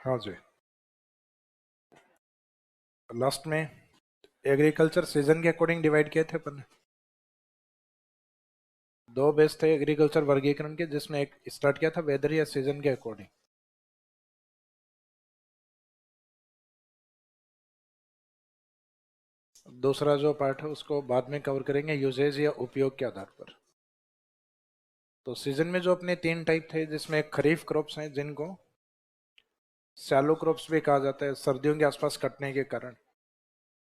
हाँ जी। लास्ट में agriculture season के अकॉर्डिंग डिवाइड किए थे अपन। दो बेस थे एग्रीकल्चर वर्गीकरण के, जिसमें एक स्टार्ट किया था वेदर या सीजन के अकॉर्डिंग। दूसरा जो पार्ट है उसको बाद में कवर करेंगे, यूजेज या उपयोग के आधार पर। तो सीजन में जो अपने तीन टाइप थे, जिसमें एक खरीफ क्रॉप्स हैं जिनको शैलो क्रॉप्स भी कहा जाता है, सर्दियों के आसपास कटने के कारण।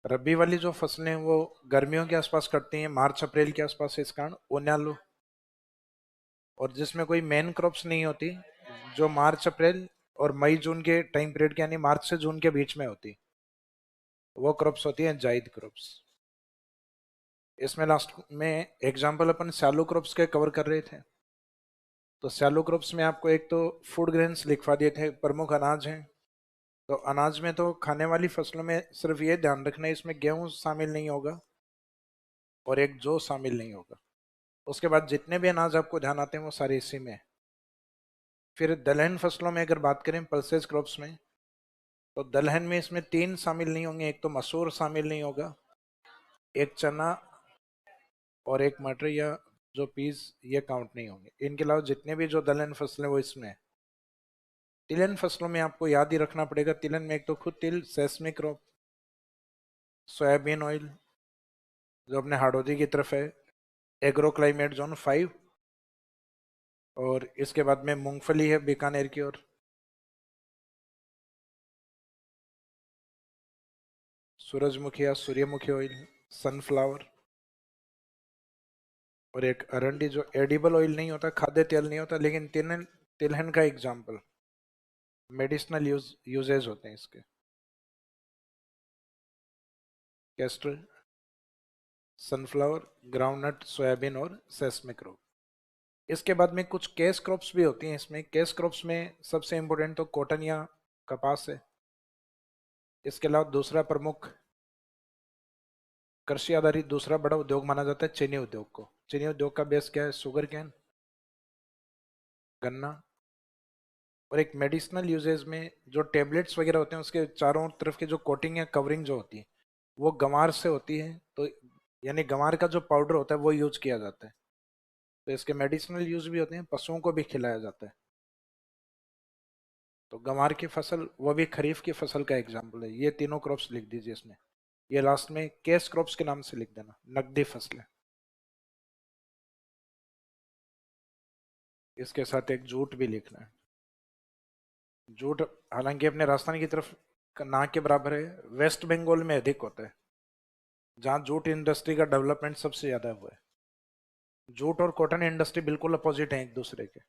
रबी वाली जो फसलें हैं वो गर्मियों के आसपास कटती हैं, मार्च अप्रैल के आसपास, इस कारण ओन्यालू। और जिसमें कोई मेन क्रॉप्स नहीं होती, जो मार्च अप्रैल और मई जून के टाइम पीरियड के, यानी मार्च से जून के बीच में होती, वो क्रॉप्स होती हैं जायद क्रॉप्स। इसमें लास्ट में एग्जांपल अपन शैलो क्रॉप्स के कवर कर रहे थे। तो शैलो क्रॉप्स में आपको एक तो फूड ग्रेन्स लिखवा दिए थे, प्रमुख अनाज हैं। तो अनाज में तो खाने वाली फसलों में सिर्फ ये ध्यान रखना है, इसमें गेहूं शामिल नहीं होगा और एक जौ शामिल नहीं होगा। उसके बाद जितने भी अनाज आपको ध्यान आते हैं वो सारे इसी में है। फिर दलहन फसलों में अगर बात करें पल्सेस क्रॉप्स में, तो दलहन में इसमें तीन शामिल नहीं होंगे। एक तो मसूर शामिल नहीं होगा, एक चना, और एक मटर या जो पीस, ये काउंट नहीं होंगे। इनके अलावा जितने भी जो दलहन फसलें वो इसमें है। तिलहन फसलों में आपको याद ही रखना पड़ेगा, तिलहन में एक तो खुद तिल, सेसमी क्रॉप, सोयाबीन ऑयल जो अपने हाड़ौती की तरफ है, एग्रो क्लाइमेट जोन 5, और इसके बाद में मूंगफली है बीकानेर की ओर, सूरजमुखी या सूर्यमुखी ऑयल, सनफ्लावर, और एक अरंडी जो एडिबल ऑयल नहीं होता, खाद्य तेल नहीं होता, लेकिन तिलहन, तिलहन का एग्जाम्पल, मेडिसिनल यूजेज होते हैं इसके। कैस्टर, सनफ्लावर, ग्राउंडनट, सोयाबीन और सेसमे क्रॉप। इसके बाद में कुछ केस क्रॉप्स भी होती हैं। इसमें केस क्रॉप्स में सबसे इंपॉर्टेंट तो कॉटन या कपास है। इसके अलावा दूसरा प्रमुख कृषि आधारित दूसरा बड़ा उद्योग माना जाता है चीनी उद्योग को। चीनी उद्योग का बेस क्या है? शुगर कैन, गन्ना। और एक मेडिसिनल यूजेज में जो टेबलेट्स वगैरह होते हैं, उसके चारों तरफ की जो कोटिंग या कवरिंग जो होती है वो गंवार से होती है। तो यानी गंवार का जो पाउडर होता है वो यूज किया जाता है। तो इसके मेडिसिनल यूज भी होते हैं, पशुओं को भी खिलाया जाता है। तो गंवार की फसल वो भी खरीफ की फसल का एग्जाम्पल है। ये तीनों क्रॉप्स लिख दीजिए इसमें। ये लास्ट में केस क्रॉप्स के नाम से लिख देना, नकदी फसलें। इसके साथ एक जूट भी लिखना है। जूट हालांकि अपने राजस्थान की तरफ ना के बराबर है, वेस्ट बंगाल में अधिक होता है, जहाँ जूट इंडस्ट्री का डेवलपमेंट सबसे ज्यादा हुआ है। जूट और कॉटन इंडस्ट्री बिल्कुल अपोजिट है एक दूसरे के।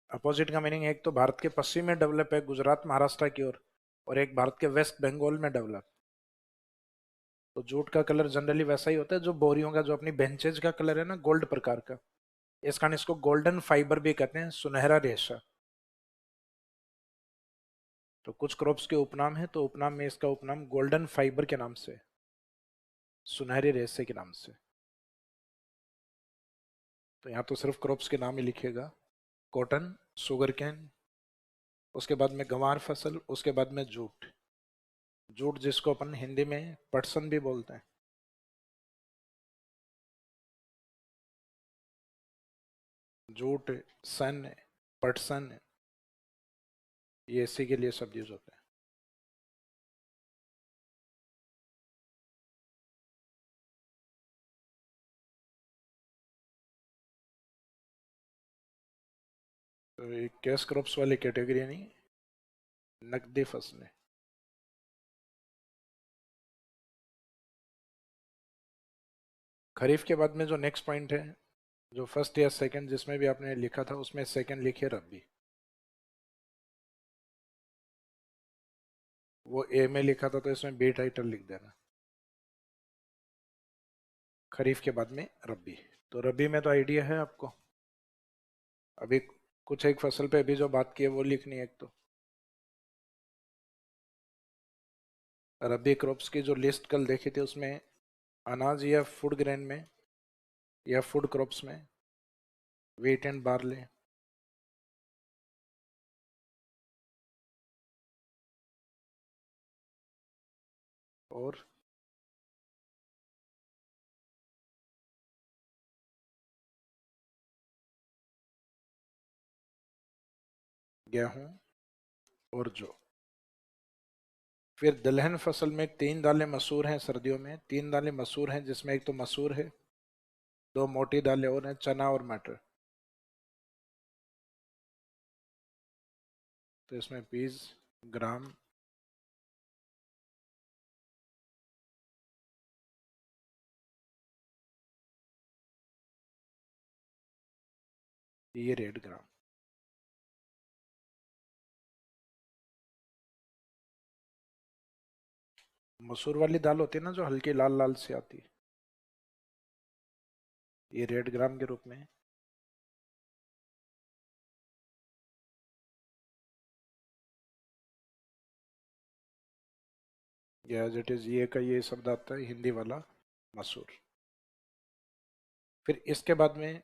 अपोजिट का मीनिंग, एक तो भारत के पश्चिम में डेवलप है, गुजरात महाराष्ट्र की ओर, और एक भारत के वेस्ट बंगाल में डेवलप। तो जूट का कलर जनरली वैसा ही होता है जो बोरियों का, जो अपनी बेंचेज का कलर है ना, गोल्ड प्रकार का। इस कारण इसको गोल्डन फाइबर भी कहते हैं, सुनहरा रेशा। तो कुछ क्रॉप्स के उपनाम है, तो उपनाम में इसका उपनाम गोल्डन फाइबर के नाम से, सुनहरे रेशे के नाम से। तो यहाँ तो सिर्फ क्रॉप्स के नाम ही लिखिएगा, कॉटन, शुगर कैन, उसके बाद में गंवार फसल, उसके बाद में जूट। जूट जिसको अपन हिंदी में पटसन भी बोलते हैं। जूट, सन, पटसन, ये इसी के लिए सब यूज होते हैं। तो ये कैश क्रॉप्स वाली कैटेगरी नहीं, नकदी फसलें। खरीफ के बाद में जो नेक्स्ट पॉइंट है, जो फर्स्ट या सेकंड जिसमें भी आपने लिखा था, उसमें सेकंड लिखिए रबी। वो ए में लिखा था तो इसमें बी टाइटल लिख देना, खरीफ के बाद में रबी। तो रबी में तो आइडिया है आपको। अभी कुछ एक फसल पे अभी जो बात की है वो लिखनी है। एक तो रबी क्रॉप्स की जो लिस्ट कल देखी थी, उसमें अनाज या फूड ग्रेन में या फूड क्रॉप्स में व्हीट एंड बार्ले, और गेहूं और जौ। फिर दलहन फसल में 3 दालें मसूर हैं सर्दियों में, 3 दालें मसूर हैं जिसमें एक तो मसूर है, 2 मोटी दालें और हैं, चना और मटर। तो इसमें पीस, ग्राम, ये 1.5 ग्राम। मसूर वाली दाल होती है ना जो हल्की लाल लाल सी आती है, ये 1.5 ग्राम के रूप में। या एज इट इज ये का ये शब्द आता है हिंदी वाला मसूर। फिर इसके बाद में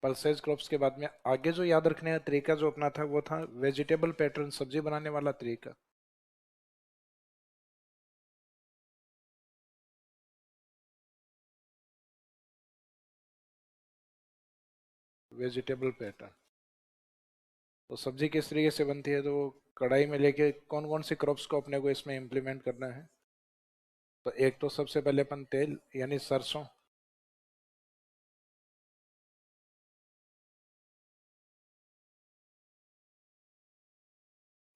पल्सेज क्रॉप्स के बाद में आगे जो याद रखने का तरीका जो अपना था वो था वेजिटेबल पैटर्न, सब्जी बनाने वाला तरीका। वेजिटेबल पैटर्न, तो सब्जी किस तरीके से बनती है, तो वो कढ़ाई में लेके कौन कौन सी क्रॉप्स को अपने को इसमें इम्प्लीमेंट करना है। तो एक तो सबसे पहले अपन तेल यानी सरसों,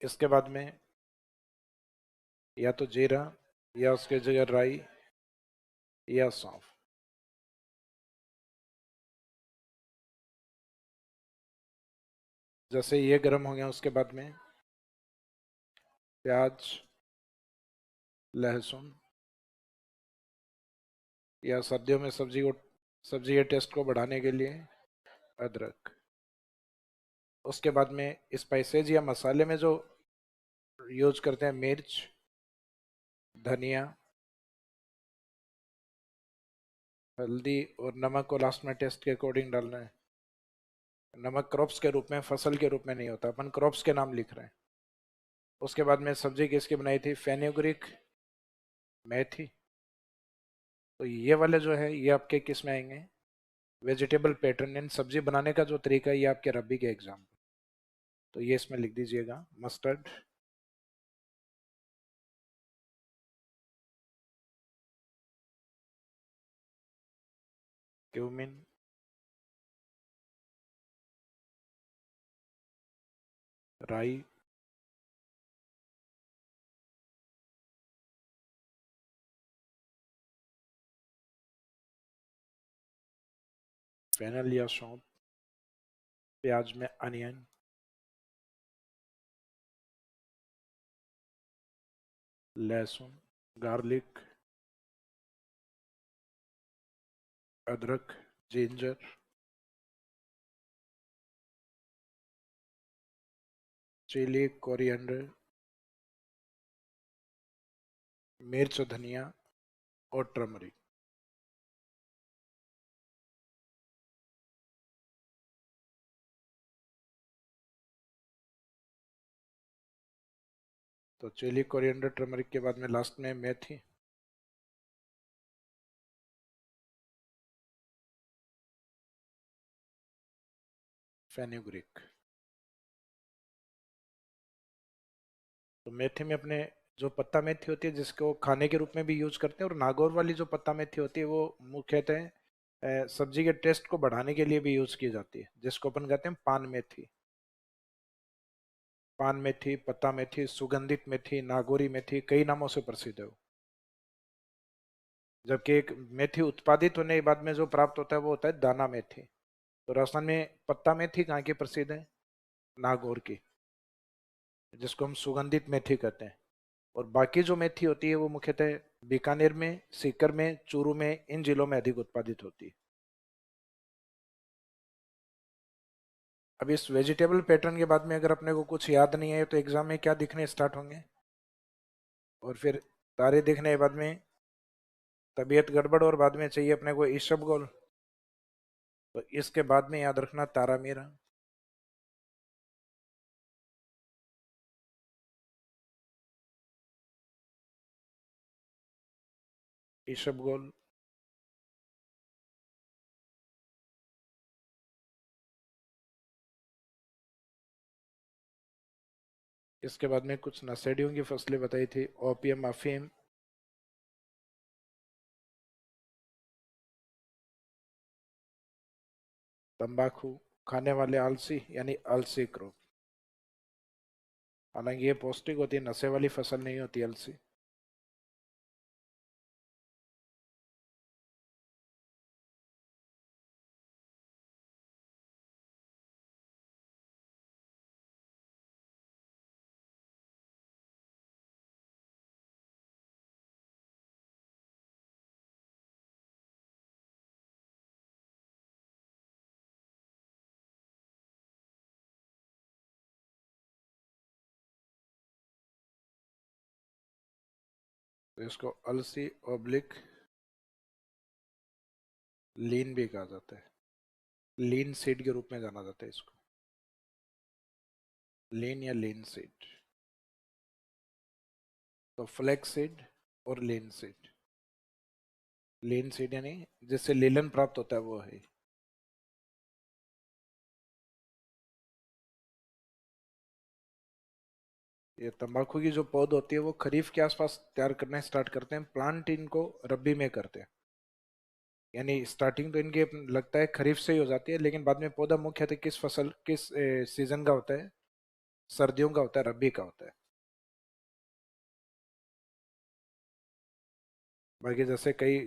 इसके बाद में या तो जीरा या उसके जगह राई या सौंफ। जैसे ये गर्म हो गया उसके बाद में प्याज, लहसुन, या सर्दियों में सब्जी के टेस्ट को बढ़ाने के लिए अदरक। उसके बाद में स्पाइसेज या मसाले में जो यूज करते हैं मिर्च, धनिया, हल्दी और नमक को लास्ट में टेस्ट के अकॉर्डिंग डालना है। नमक क्रॉप्स के रूप में, फसल के रूप में नहीं होता, अपन क्रॉप्स के नाम लिख रहे हैं। उसके बाद में सब्जी किसकी बनाई थी, फेन्यूग्रीक, मेथी। तो ये वाले जो है ये आपके किस में आएंगे, वेजिटेबल पैटर्न इन सब्जी बनाने का जो तरीका है ये आपके रबी के एग्जाम। तो ये इसमें लिख दीजिएगा, मस्टर्ड, क्यूमिन, राई, फेनल या सौंफ, प्याज में अनियन, लहसुन, गार्लिक, अदरक, जिंजर, चिली, कोरिएंडर, मिर्च, धनिया और टर्मरिक। तो चिली, कोरिएंडर, टर्मरिक के बाद में लास्ट में मेथी, फेन्यूग्रीक। तो मेथी में अपने जो पत्ता मेथी होती है जिसको खाने के रूप में भी यूज करते हैं, और नागौर वाली जो पत्ता मेथी होती है वो मुख्यतः सब्जी के टेस्ट को बढ़ाने के लिए भी यूज की जाती है, जिसको अपन कहते हैं पान मेथी। पान मेथी, पत्ता मेथी, सुगंधित मेथी, नागौरी मेथी, कई नामों से प्रसिद्ध है वो। जबकि एक मेथी उत्पादित होने के बाद में जो प्राप्त होता है वो होता है दाना मेथी। तो राजस्थान में पत्ता मेथी कहाँ की प्रसिद्ध है, नागौर की, जिसको हम सुगंधित मेथी कहते हैं। और बाकी जो मेथी होती है वो मुख्यतः बीकानेर में, सीकर में, चूरू में, इन जिलों में अधिक उत्पादित होती है। अब इस वेजिटेबल पैटर्न के बाद में अगर अपने को कुछ याद नहीं है तो एग्जाम में क्या दिखने स्टार्ट होंगे, और फिर तारे दिखने के बाद में तबीयत गड़बड़, और बाद में चाहिए अपने को ईसबगोल। तो इसके बाद में याद रखना तारा मीरा। ईशबगोल, इसके बाद में कुछ नशेड़ियों की फसलें बताई थी, ओपियम, अफीम, तंबाकू, खाने वाले आलसी यानी आलसी क्रॉप। हालांकि ये पौष्टिक होती है, नशे वाली फसल नहीं होती अलसी। तो इसको अलसी ओब्लिक लीन भी कहा जाता है, लीन सीड के रूप में जाना जाता है इसको, लीन या लीन सीड। तो फ्लैक्स सीड और लीन सीड, लीन सीड यानी जिससे लीलन प्राप्त होता है वो है। ये तंबाकू की जो पौध होती है वो खरीफ के आसपास तैयार करना स्टार्ट करते हैं, प्लांट इनको रबी में करते हैं। यानी स्टार्टिंग तो इनके लगता है खरीफ से ही हो जाती है, लेकिन बाद में पौधा मुख्यतः किस फसल किस सीजन का होता है, सर्दियों का होता है, रबी का होता है। बाकी जैसे कई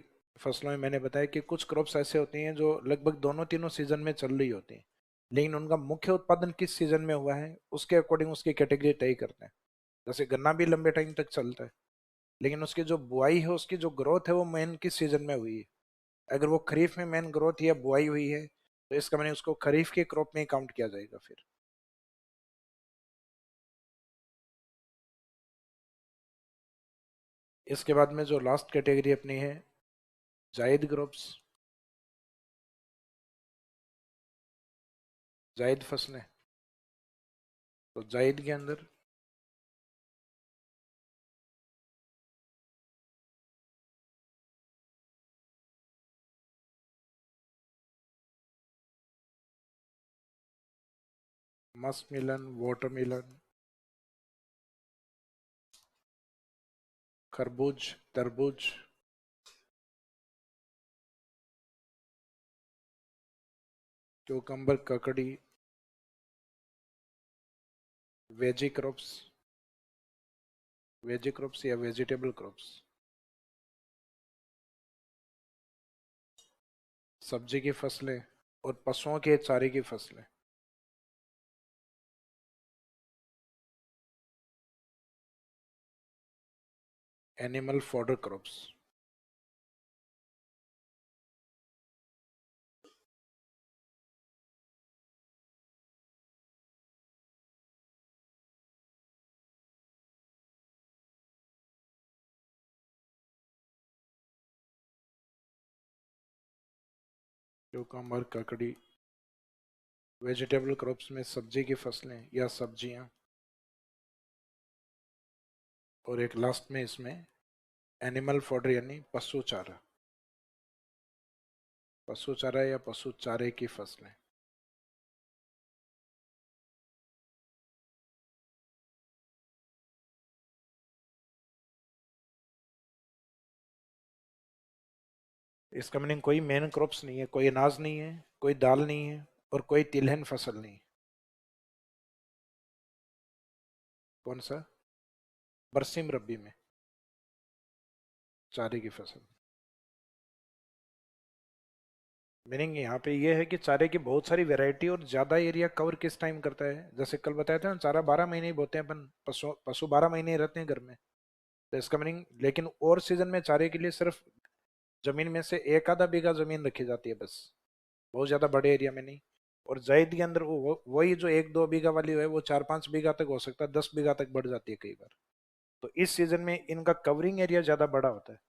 फसलों में मैंने बताया कि कुछ क्रॉप्स ऐसे होती हैं जो लगभग दोनों तीनों सीजन में चल रही होती हैं, लेकिन उनका मुख्य उत्पादन किस सीजन में हुआ है उसके अकॉर्डिंग उसकी कैटेगरी तय करते हैं। जैसे गन्ना भी लंबे टाइम तक चलता है, लेकिन उसकी जो बुआई है, उसकी जो ग्रोथ है, वो मेन किस सीजन में हुई है। अगर वो खरीफ में मेन ग्रोथ या बुआई हुई है तो इसका मैंने उसको खरीफ के क्रॉप में काउंट किया जाएगा फिर। इसके बाद में जो लास्ट कैटेगरी अपनी है, जायद क्रॉप्स, जायद फसलें। तो जायद के अंदर मस्क मिलन, वाटरमिलन, खरबूज, तरबूज, क्यूकम्बर, ककड़ी, वेजी क्रॉप्स, वेजी क्रॉप्स या वेजिटेबल क्रॉप्स, सब्जी की फसलें और पशुओं के चारे की फसलें। Animal fodder crops. क्यूकम्बर, ककड़ी, वेजिटेबल क्रॉप्स में सब्जी की फसलें या सब्जियां, और एक लास्ट में इसमें एनिमल फॉडर यानी पशु चारा, पशु चारा या पशु चारे की फसलें। इसका मीनिंग कोई मेन क्रॉप्स नहीं है, कोई अनाज नहीं है, कोई दाल नहीं है और कोई तिलहन फसल नहीं। कौन सा? बरसिम रबी में चारे की फसल। मीनिंग यहाँ पे ये है कि चारे की बहुत सारी वैरायटी और ज्यादा एरिया कवर किस टाइम करता है। जैसे कल बताया था ना, चारा 12 महीने ही बोते हैं अपन, पशु पशु 12 महीने ही रहते हैं घर में। तो इसका मीनिंग, लेकिन और सीजन में चारे के लिए सिर्फ जमीन में से एक आधा बीघा जमीन रखी जाती है बस, बहुत ज्यादा बड़े एरिया में नहीं। और जायद के अंदर वही जो 1-2 बीघा वाली है वो 4-5 बीघा तक हो सकता है, 10 बीघा तक बढ़ जाती है कई बार। तो इस सीजन में इनका कवरिंग एरिया ज्यादा बड़ा होता है,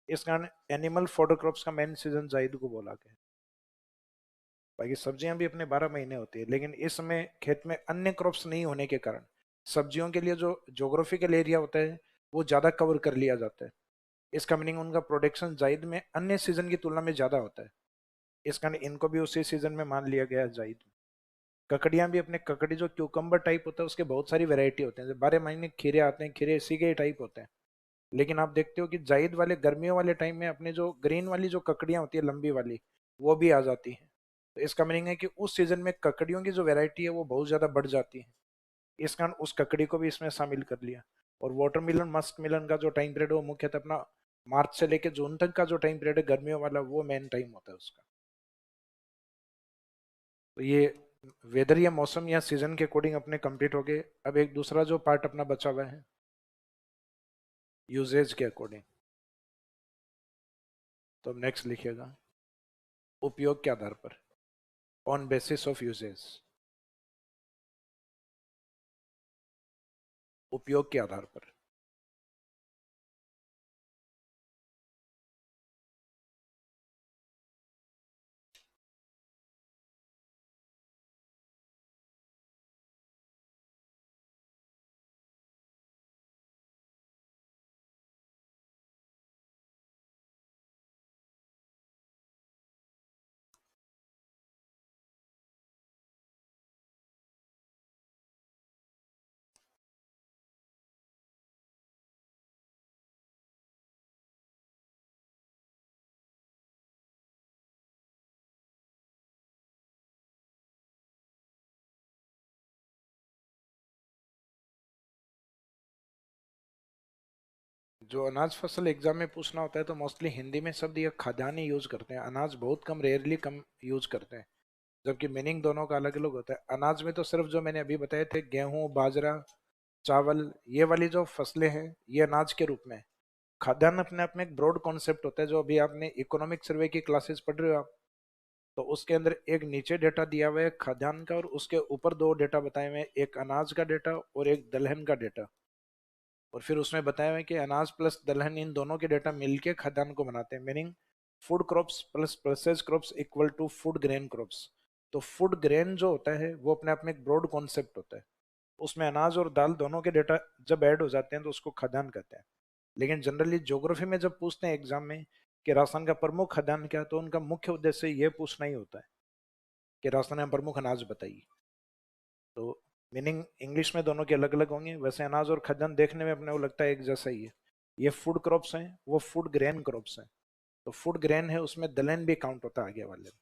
इस कारण एनिमल फॉडर क्रॉप्स का मेन सीजन जायद को बोला गया है। बाकी सब्जियां भी अपने 12 महीने होती है, लेकिन इस समय खेत में अन्य क्रॉप्स नहीं होने के कारण सब्जियों के लिए जो जोग्राफिकल एरिया होता है वो ज्यादा कवर कर लिया जाता है। इसका मीनिंग उनका प्रोडक्शन जायद में अन्य सीजन की तुलना में ज्यादा होता है, इस कारण इनको भी उसी सीजन में मान लिया गया है जायद। ककड़ियां भी अपने, ककड़ी जो क्यूकम्बर टाइप होता है उसके बहुत सारी वैरायटी होते हैं, 12 महीने खीरे आते हैं, खीरे इसी के ही टाइप होते हैं। लेकिन आप देखते हो कि जायद वाले गर्मियों वाले टाइम में अपने जो ग्रीन वाली जो ककड़ियां होती है लंबी वाली, वो भी आ जाती हैं। तो इसका मीनिंग है कि उस सीजन में ककड़ियों की जो वैरायटी है वो बहुत ज्यादा बढ़ जाती है, इस कारण उस ककड़ी को भी इसमें शामिल कर लिया। और वाटरमेलन मस्क मिलन का जो टाइम पीरियड है वो मुख्यतः अपना मार्च से लेकर जून तक का जो टाइम पीरियड है गर्मियों वाला, वो मेन टाइम होता है उसका। तो ये वेदर या मौसम या सीजन के अकॉर्डिंग अपने कंप्लीट हो गए। अब एक दूसरा जो पार्ट अपना बचा हुआ है यूजेज के अकॉर्डिंग, तो अब नेक्स्ट लिखिएगा उपयोग के आधार पर, ऑन बेसिस ऑफ यूजेज, उपयोग के आधार पर। जो अनाज फसल एग्जाम में पूछना होता है तो मोस्टली हिंदी में शब्द ये खाद्यान्न यूज करते हैं, अनाज बहुत कम, रेयरली कम यूज करते हैं, जबकि मीनिंग दोनों का अलग अलग होता है। अनाज में तो सिर्फ जो मैंने अभी बताए थे गेहूं, बाजरा, चावल, ये वाली जो फसलें हैं ये अनाज के रूप में है। खाद्यान्न अपने आप में एक ब्रॉड कॉन्सेप्ट होता है, जो अभी आपने इकोनॉमिक सर्वे की क्लासेस पढ़ रहे हो आप, तो उसके अंदर एक नीचे डेटा दिया हुआ है खाद्यान्न का और उसके ऊपर दो डेटा बताए हुए हैं, एक अनाज का डेटा और एक दलहन का डेटा। और फिर उसमें बताया हुआ है कि अनाज प्लस दलहन इन दोनों के डेटा मिलके खाद्यान्न को बनाते हैं, meaning food crops plus process crops equal to food grain crops. तो फूड ग्रेन जो होता है वो अपने आप में एक ब्रॉड कॉन्सेप्ट होता है, उसमें अनाज और दाल दोनों के डेटा जब ऐड हो जाते हैं तो उसको खाद्यान्न कहते हैं। लेकिन जनरली ज्योग्राफी में जब पूछते हैं एग्जाम में कि राजस्थान का प्रमुख खाद्यान्न क्या है, तो उनका मुख्य उद्देश्य ये पूछना ही होता है कि राजस्थान में प्रमुख अनाज बताइए। तो मीनिंग इंग्लिश में दोनों के अलग अलग होंगे, वैसे अनाज और खाद्यान्न देखने में अपने को लगता है एक जैसा ही है। ये फूड क्रॉप्स हैं, वो फूड ग्रेन क्रॉप्स हैं। तो फूड ग्रेन है उसमें दलहन भी काउंट होता है आगे वाले में।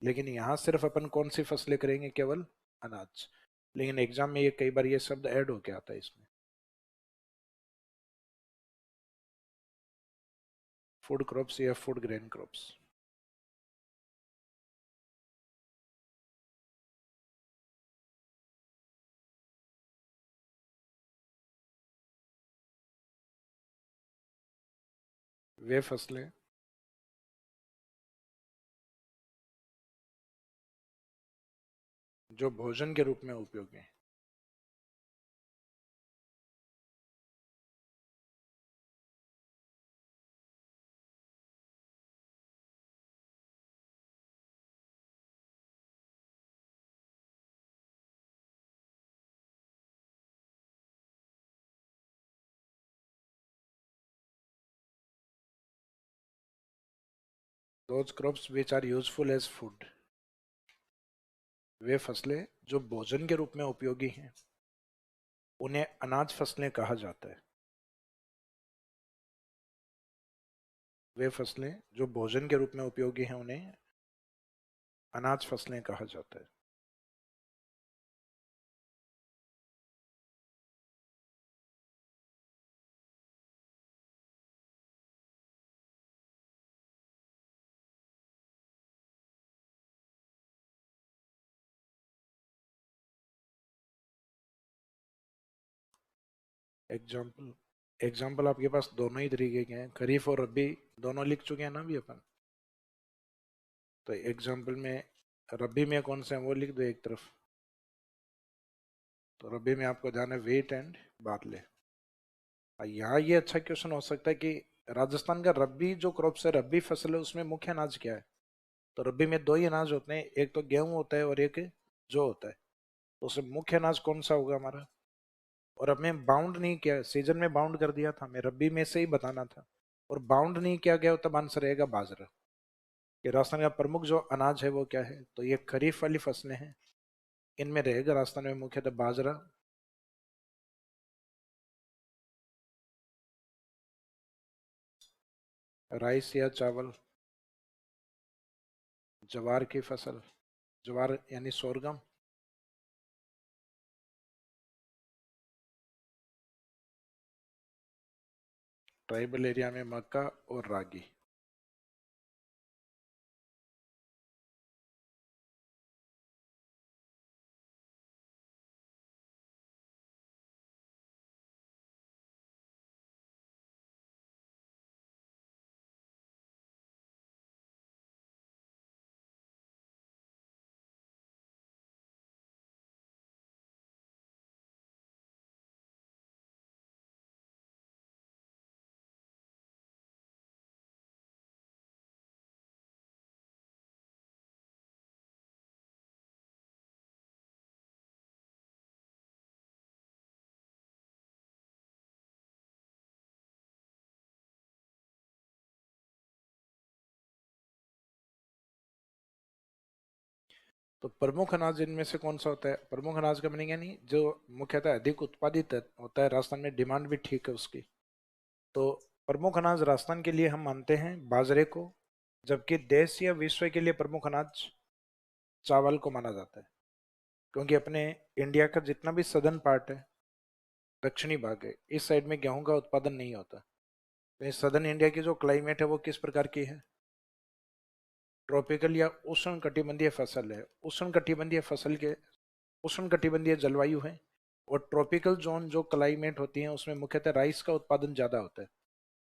लेकिन यहाँ सिर्फ अपन कौन सी फसलें करेंगे, केवल अनाज। लेकिन एग्जाम में ये कई बार ये शब्द ऐड होके आता है इसमें, फूड क्रॉप्स या फूड ग्रेन क्रॉप्स। वे फसलें जो भोजन के रूप में उपयोगी हैं। Those crops which are useful as food, वे फसलें जो भोजन के रूप में उपयोगी हैं उन्हें अनाज फसलें कहा जाता है। वे फसलें जो भोजन के रूप में उपयोगी हैं उन्हें अनाज फसलें कहा जाता है। एग्जाम्पल, एग्जाम्पल आपके पास दोनों ही तरीके के हैं, खरीफ और रबी दोनों लिख चुके हैं ना अभी अपन। तो एग्जाम्पल में रबी में कौन से हैं वो लिख दो एक तरफ। तो रबी में आपको जाना है वेट एंड बार्ले। यहाँ ये अच्छा क्वेश्चन हो सकता है कि राजस्थान का रबी जो क्रॉप्स है, रबी फसल है, उसमें मुख्य अनाज क्या है। तो रबी में दो ही अनाज होते हैं, एक तो गेहूं होता है और एक जौ होता है। तो उसमें मुख्य अनाज कौन सा होगा हमारा। और हमें बाउंड नहीं किया, सीजन में बाउंड कर दिया था, हमें रबी में से ही बताना था और बाउंड नहीं किया गया, तब आंसर रहेगा बाजरा। कि राजस्थान का प्रमुख जो अनाज है वो क्या है, तो ये खरीफ वाली फसलें हैं, इनमें रहेगा राजस्थान में मुख्यतः बाजरा। राइस या चावल, ज्वार की फसल, ज्वार यानी सोरगम। ट्राइबल एरिया में मक्का और रागी। तो प्रमुख अनाज इनमें से कौन सा होता है, प्रमुख अनाज का मीनिंग है नहीं जो मुख्यतः अधिक उत्पादित होता है, राजस्थान में डिमांड भी ठीक है उसकी। तो प्रमुख अनाज राजस्थान के लिए हम मानते हैं बाजरे को, जबकि देश या विश्व के लिए प्रमुख अनाज चावल को माना जाता है। क्योंकि अपने इंडिया का जितना भी सदर्न पार्ट है, दक्षिणी भाग है, इस साइड में गेहूं का उत्पादन नहीं होता। तो सदर्न इंडिया की जो क्लाइमेट है वो किस प्रकार की है, ट्रॉपिकल या उष्ण कटिबंधीय फसल है। उष्ण कटिबंधीय फसल के उष्ण कटिबंधीय जलवायु है, और ट्रॉपिकल जोन जो क्लाइमेट होती है उसमें मुख्यतः राइस का उत्पादन ज्यादा होता है।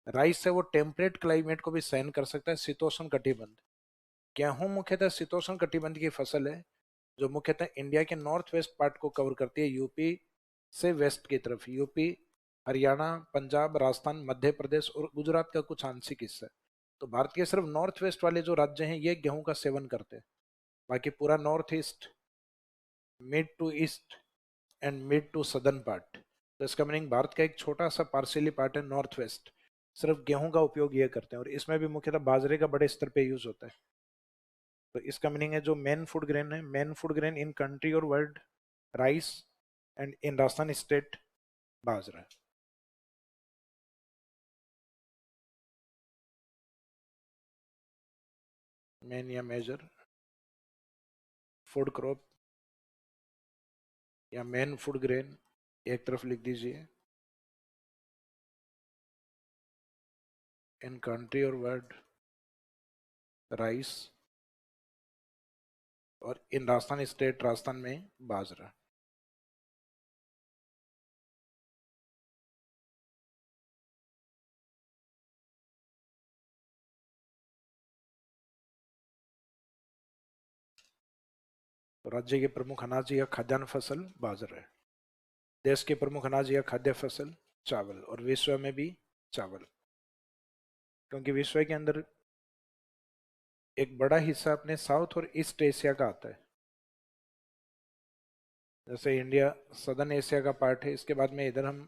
राइस से वो टेम्परेट क्लाइमेट को भी सहन कर सकता है, शीतोष्ण कटिबंध। गेहूं मुख्यतः शीतोष्ण कटिबंध की फसल है, जो मुख्यतः इंडिया के नॉर्थ वेस्ट पार्ट को कवर करती है, यूपी से वेस्ट की तरफ, यूपी, हरियाणा, पंजाब, राजस्थान, मध्य प्रदेश और गुजरात का कुछ आंशिक हिस्सा। तो भारत के सिर्फ नॉर्थ वेस्ट वाले जो राज्य हैं ये गेहूं का सेवन करते हैं। बाकी पूरा north east, mid to east and mid to southern part, तो इसका मीनिंग भारत का एक छोटा सा पार्शियली पार्ट है नॉर्थ वेस्ट, सिर्फ गेहूं का उपयोग ये करते हैं, और इसमें भी मुख्यतः बाजरे का बड़े स्तर पे यूज होता है। तो इसका मीनिंग है जो मेन फूड ग्रेन है, main food grain in country और world, rice, and in Rajasthan state बाजरा। मेन या मेजर फूड क्रॉप या मेन फूड ग्रेन एक तरफ लिख दीजिए, इन कंट्री और वर्ल्ड राइस, और इन राजस्थान स्टेट राजस्थान में बाजरा। तो राज्य के प्रमुख अनाज या खाद्यान्न फसल बाजरा है, देश के प्रमुख अनाज या खाद्य फसल चावल, और विश्व में भी चावल। क्योंकि विश्व के अंदर एक बड़ा हिस्सा अपने साउथ और ईस्ट एशिया का आता है। जैसे इंडिया सदर्न एशिया का पार्ट है, इसके बाद में इधर हम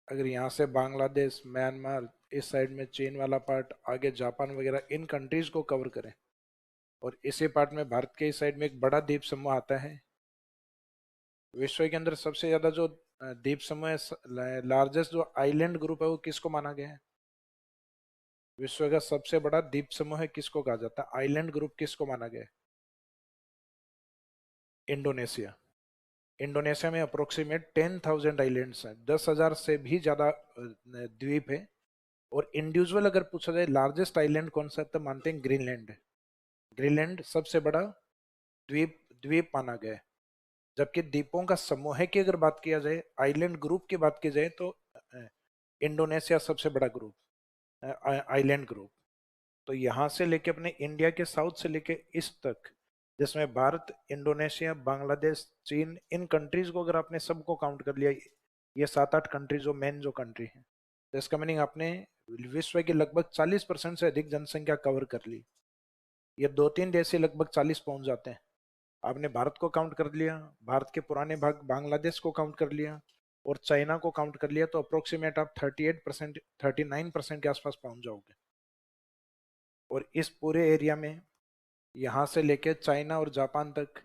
अगर यहाँ से बांग्लादेश, म्यांमार, इस साइड में चीन वाला पार्ट, आगे जापान वगैरह, इन कंट्रीज को कवर करें, और इसी पार्ट में भारत के इस साइड में एक बड़ा द्वीप समूह आता है। विश्व के अंदर सबसे ज्यादा जो द्वीप समूह है, लार्जेस्ट जो आइलैंड ग्रुप है, वो किसको माना गया है, विश्व का सबसे बड़ा द्वीप समूह है किसको कहा जाता है, आइलैंड ग्रुप किसको माना गया है, इंडोनेशिया। इंडोनेशिया में अप्रोक्सीमेट 10,000 आइलैंड्स हैं, 10,000 से भी ज्यादा द्वीप है। और इंडिविजुअल अगर पूछा जाए लार्जेस्ट आइलैंड कौन सा है, तो मानते हैं ग्रीनलैंड है। ग्रीनलैंड सबसे बड़ा द्वीप द्वीप माना गया है। जबकि द्वीपों का समूह की अगर बात किया जाए, आइलैंड ग्रुप की बात की जाए, तो इंडोनेशिया सबसे बड़ा ग्रुप, आइलैंड ग्रुप। तो यहाँ से लेके अपने इंडिया के साउथ से लेके ईस्ट तक, जिसमें भारत, इंडोनेशिया, बांग्लादेश, चीन, इन कंट्रीज को अगर आपने सबको काउंट कर लिया, ये 7-8 कंट्रीज जो मेन जो कंट्री है, तो इसका मीनिंग आपने विश्व की लगभग 40% से अधिक जनसंख्या कवर कर ली। ये 2-3 देश से लगभग 40 पहुंच जाते हैं। आपने भारत को काउंट कर लिया, भारत के पुराने भाग बांग्लादेश को काउंट कर लिया और चाइना को काउंट कर लिया, तो अप्रोक्सीमेट आप 38%, 39% के आसपास पहुंच जाओगे। और इस पूरे एरिया में यहाँ से लेके चाइना और जापान तक,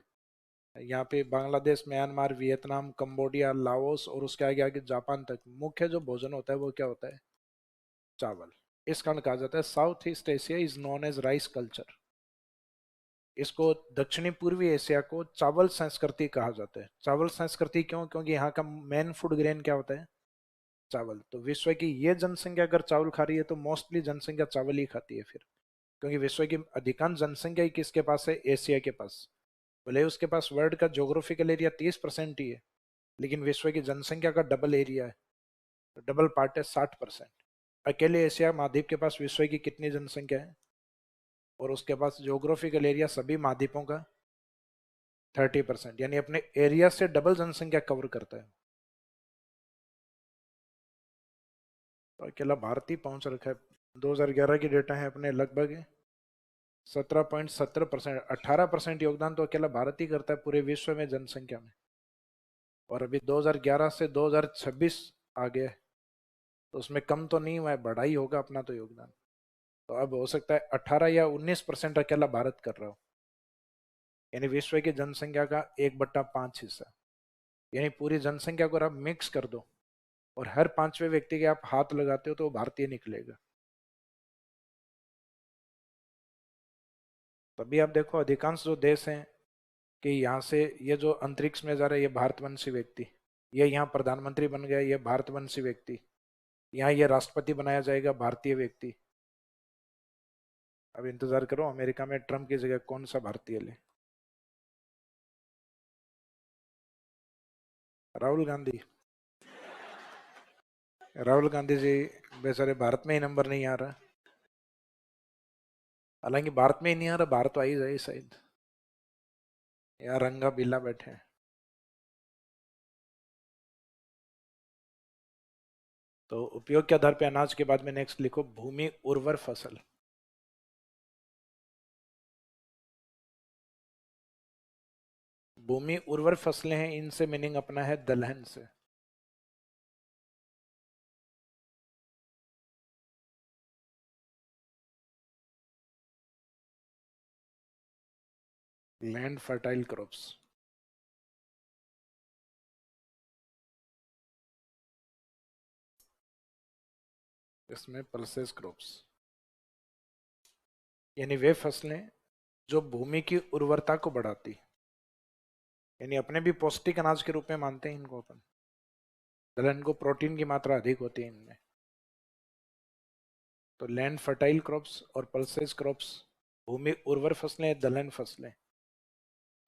यहाँ पे Bangladesh, Myanmar, Vietnam, Cambodia, Laos और उसके आगे आगे जापान तक मुख्य जो भोजन होता है वो क्या होता है? चावल। इस कारण कहा जाता है south east Asia is known as rice culture. इसको दक्षिणी पूर्वी एशिया को चावल संस्कृति कहा जाता है। चावल संस्कृति क्यों? क्योंकि यहाँ का मेन फूड ग्रेन क्या होता है? चावल। तो विश्व की ये जनसंख्या अगर चावल खा रही है तो मोस्टली जनसंख्या चावल ही खाती है फिर, क्योंकि विश्व की अधिकांश जनसंख्या ही किसके पास है? एशिया के पास। भले ही उसके पास वर्ल्ड का ज्योग्राफिकल एरिया 30% ही है, लेकिन विश्व की जनसंख्या का डबल एरिया है, डबल पार्ट है 60%। अकेले एशिया महाद्वीप के पास विश्व की कितनी जनसंख्या है? और उसके पास ज्योग्राफिकल एरिया सभी महाद्वीपों का 30%, यानी अपने एरिया से डबल जनसंख्या कवर करता है। तो अकेला भारत ही पहुंच रखा है। 2011 की डेटा है अपने, लगभग 17.70%, 18% योगदान तो अकेला भारत ही करता है पूरे विश्व में जनसंख्या में। और अभी 2011 से 2026 आ गया है, तो उसमें कम तो नहीं हुआ है, बढ़ा ही होगा अपना तो योगदान। तो अब हो सकता है 18 या 19% अकेला भारत कर रहा हो, यानी विश्व की जनसंख्या का 1/5 हिस्सा। यानी पूरी जनसंख्या को आप मिक्स कर दो और हर पांचवें व्यक्ति के आप हाथ लगाते हो तो वो भारतीय निकलेगा। तभी आप देखो अधिकांश जो देश हैं कि यहाँ से ये जो अंतरिक्ष में जा रहा है ये भारतवंशी व्यक्ति, ये यहाँ प्रधानमंत्री बन गया ये भारतवंशी व्यक्ति, यहाँ ये राष्ट्रपति बनाया जाएगा भारतीय व्यक्ति। अब इंतजार करो अमेरिका में ट्रम्प की जगह कौन सा भारतीय ले। राहुल गांधी। राहुल गांधी जी बेचारे भारत में ही नंबर नहीं आ रहा। हालांकि भारत में ही नहीं आ रहा, भारत तो आ ही जाए शायद, यहाँ रंगा बिल्ला बैठे हैं। तो उपयोग के आधार पे अनाज के बाद में नेक्स्ट लिखो भूमि उर्वर फसल। भूमि उर्वर फसलें हैं, इनसे मीनिंग अपना है दलहन से। Land fertile crops. इसमें पल्सेस क्रॉप्स, यानी वे फसलें जो भूमि की उर्वरता को बढ़ाती, यानी अपने भी पौष्टिक अनाज के रूप में मानते हैं इनको अपन। दलहन को प्रोटीन की मात्रा अधिक होती है इनमें। तो लैंड फर्टाइल क्रॉप्स और पल्सेस क्रॉप्स, भूमि उर्वर फसलें, दलहन फसलें,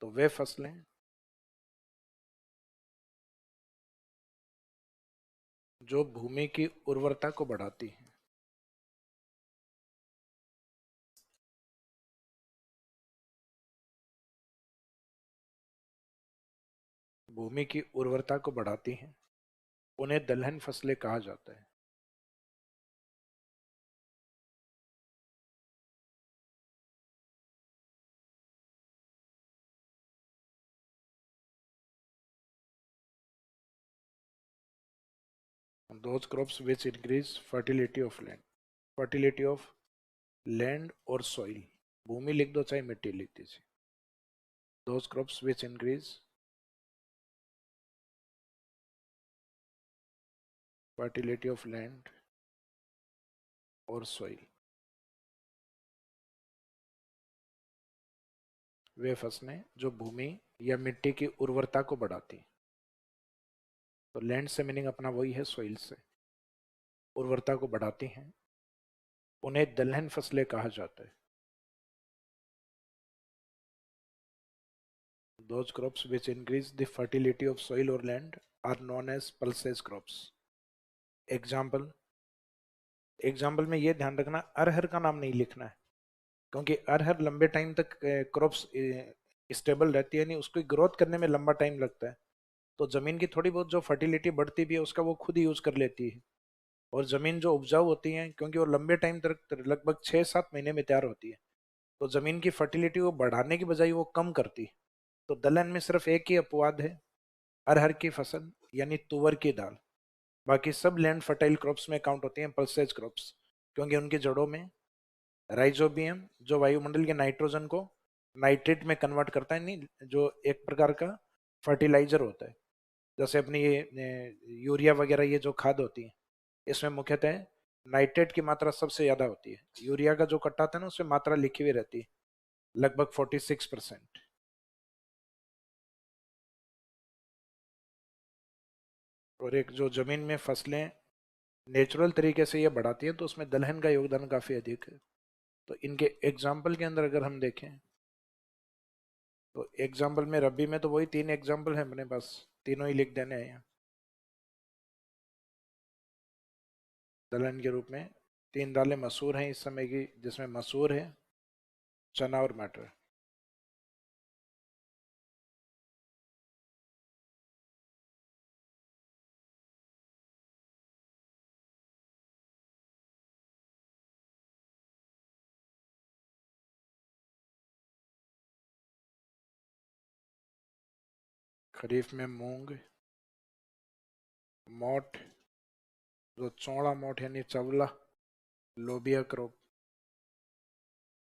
तो वे फसलें जो भूमि की उर्वरता को बढ़ाती हैं। भूमि की उर्वरता को बढ़ाती हैं, उन्हें दलहन फसलें कहा जाता है। Those crops which increase fertility of land, fertility of land or soil, भूमि लिख दो चाहे मिट्टी लिख दीजिए। Those crops which increase fertility of land or soil, वे फसलें जो भूमि या मिट्टी की उर्वरता को बढ़ाती। तो लैंड से मीनिंग अपना वही है सोइल से, उर्वरता को बढ़ाती हैं, उन्हें दलहन फसलें कहा जाता है। Those crops which increase the fertility of soil or land are known as pulses crops. Example, example में ये ध्यान रखना अरहर का नाम नहीं लिखना है, क्योंकि अरहर लंबे टाइम तक क्रॉप्स स्टेबल रहती है, नहीं उसको ग्रोथ करने में लंबा टाइम लगता है। तो जमीन की थोड़ी बहुत जो फर्टिलिटी बढ़ती भी है उसका वो खुद ही यूज कर लेती है। और जमीन जो उपजाऊ होती है, क्योंकि वो लंबे टाइम तक लगभग 6-7 महीने में तैयार होती है, तो जमीन की फर्टिलिटी को बढ़ाने की बजाय वो कम करती है। तो दलहन में सिर्फ एक ही अपवाद है, अरहर की फसल यानी तुवर की दाल। बाकी सब लैंड फर्टाइल क्रॉप्स में काउंट होती हैं पल्सेज क्रॉप्स, क्योंकि उनकी जड़ों में राइजोबियम जो वायुमंडल के नाइट्रोजन को नाइट्रेट में कन्वर्ट करता है, नहीं जो एक प्रकार का फर्टिलाइजर होता है। जैसे अपनी ये यूरिया वगैरह ये जो खाद होती है, इसमें मुख्यतः नाइट्रेट की मात्रा सबसे ज्यादा होती है। यूरिया का जो कट्टा था ना, उसमें मात्रा लिखी हुई रहती है लगभग 46%। और एक जो जमीन में फसलें नेचुरल तरीके से ये बढ़ाती है, तो उसमें दलहन का योगदान काफी अधिक है। तो इनके एग्जाम्पल के अंदर अगर हम देखें, तो एग्जाम्पल में रबी में तो वही 3 एग्जाम्पल है अपने पास, तीनों ही लिख देने हैं यहाँ दलहन के रूप में। 3 दालें मसूर हैं इस समय की, जिसमें मसूर है, चना और मटर। खरीफ में मूंग, मोठ, जो चौड़ा मोठ यानी चवला, लोबिया क्रॉप।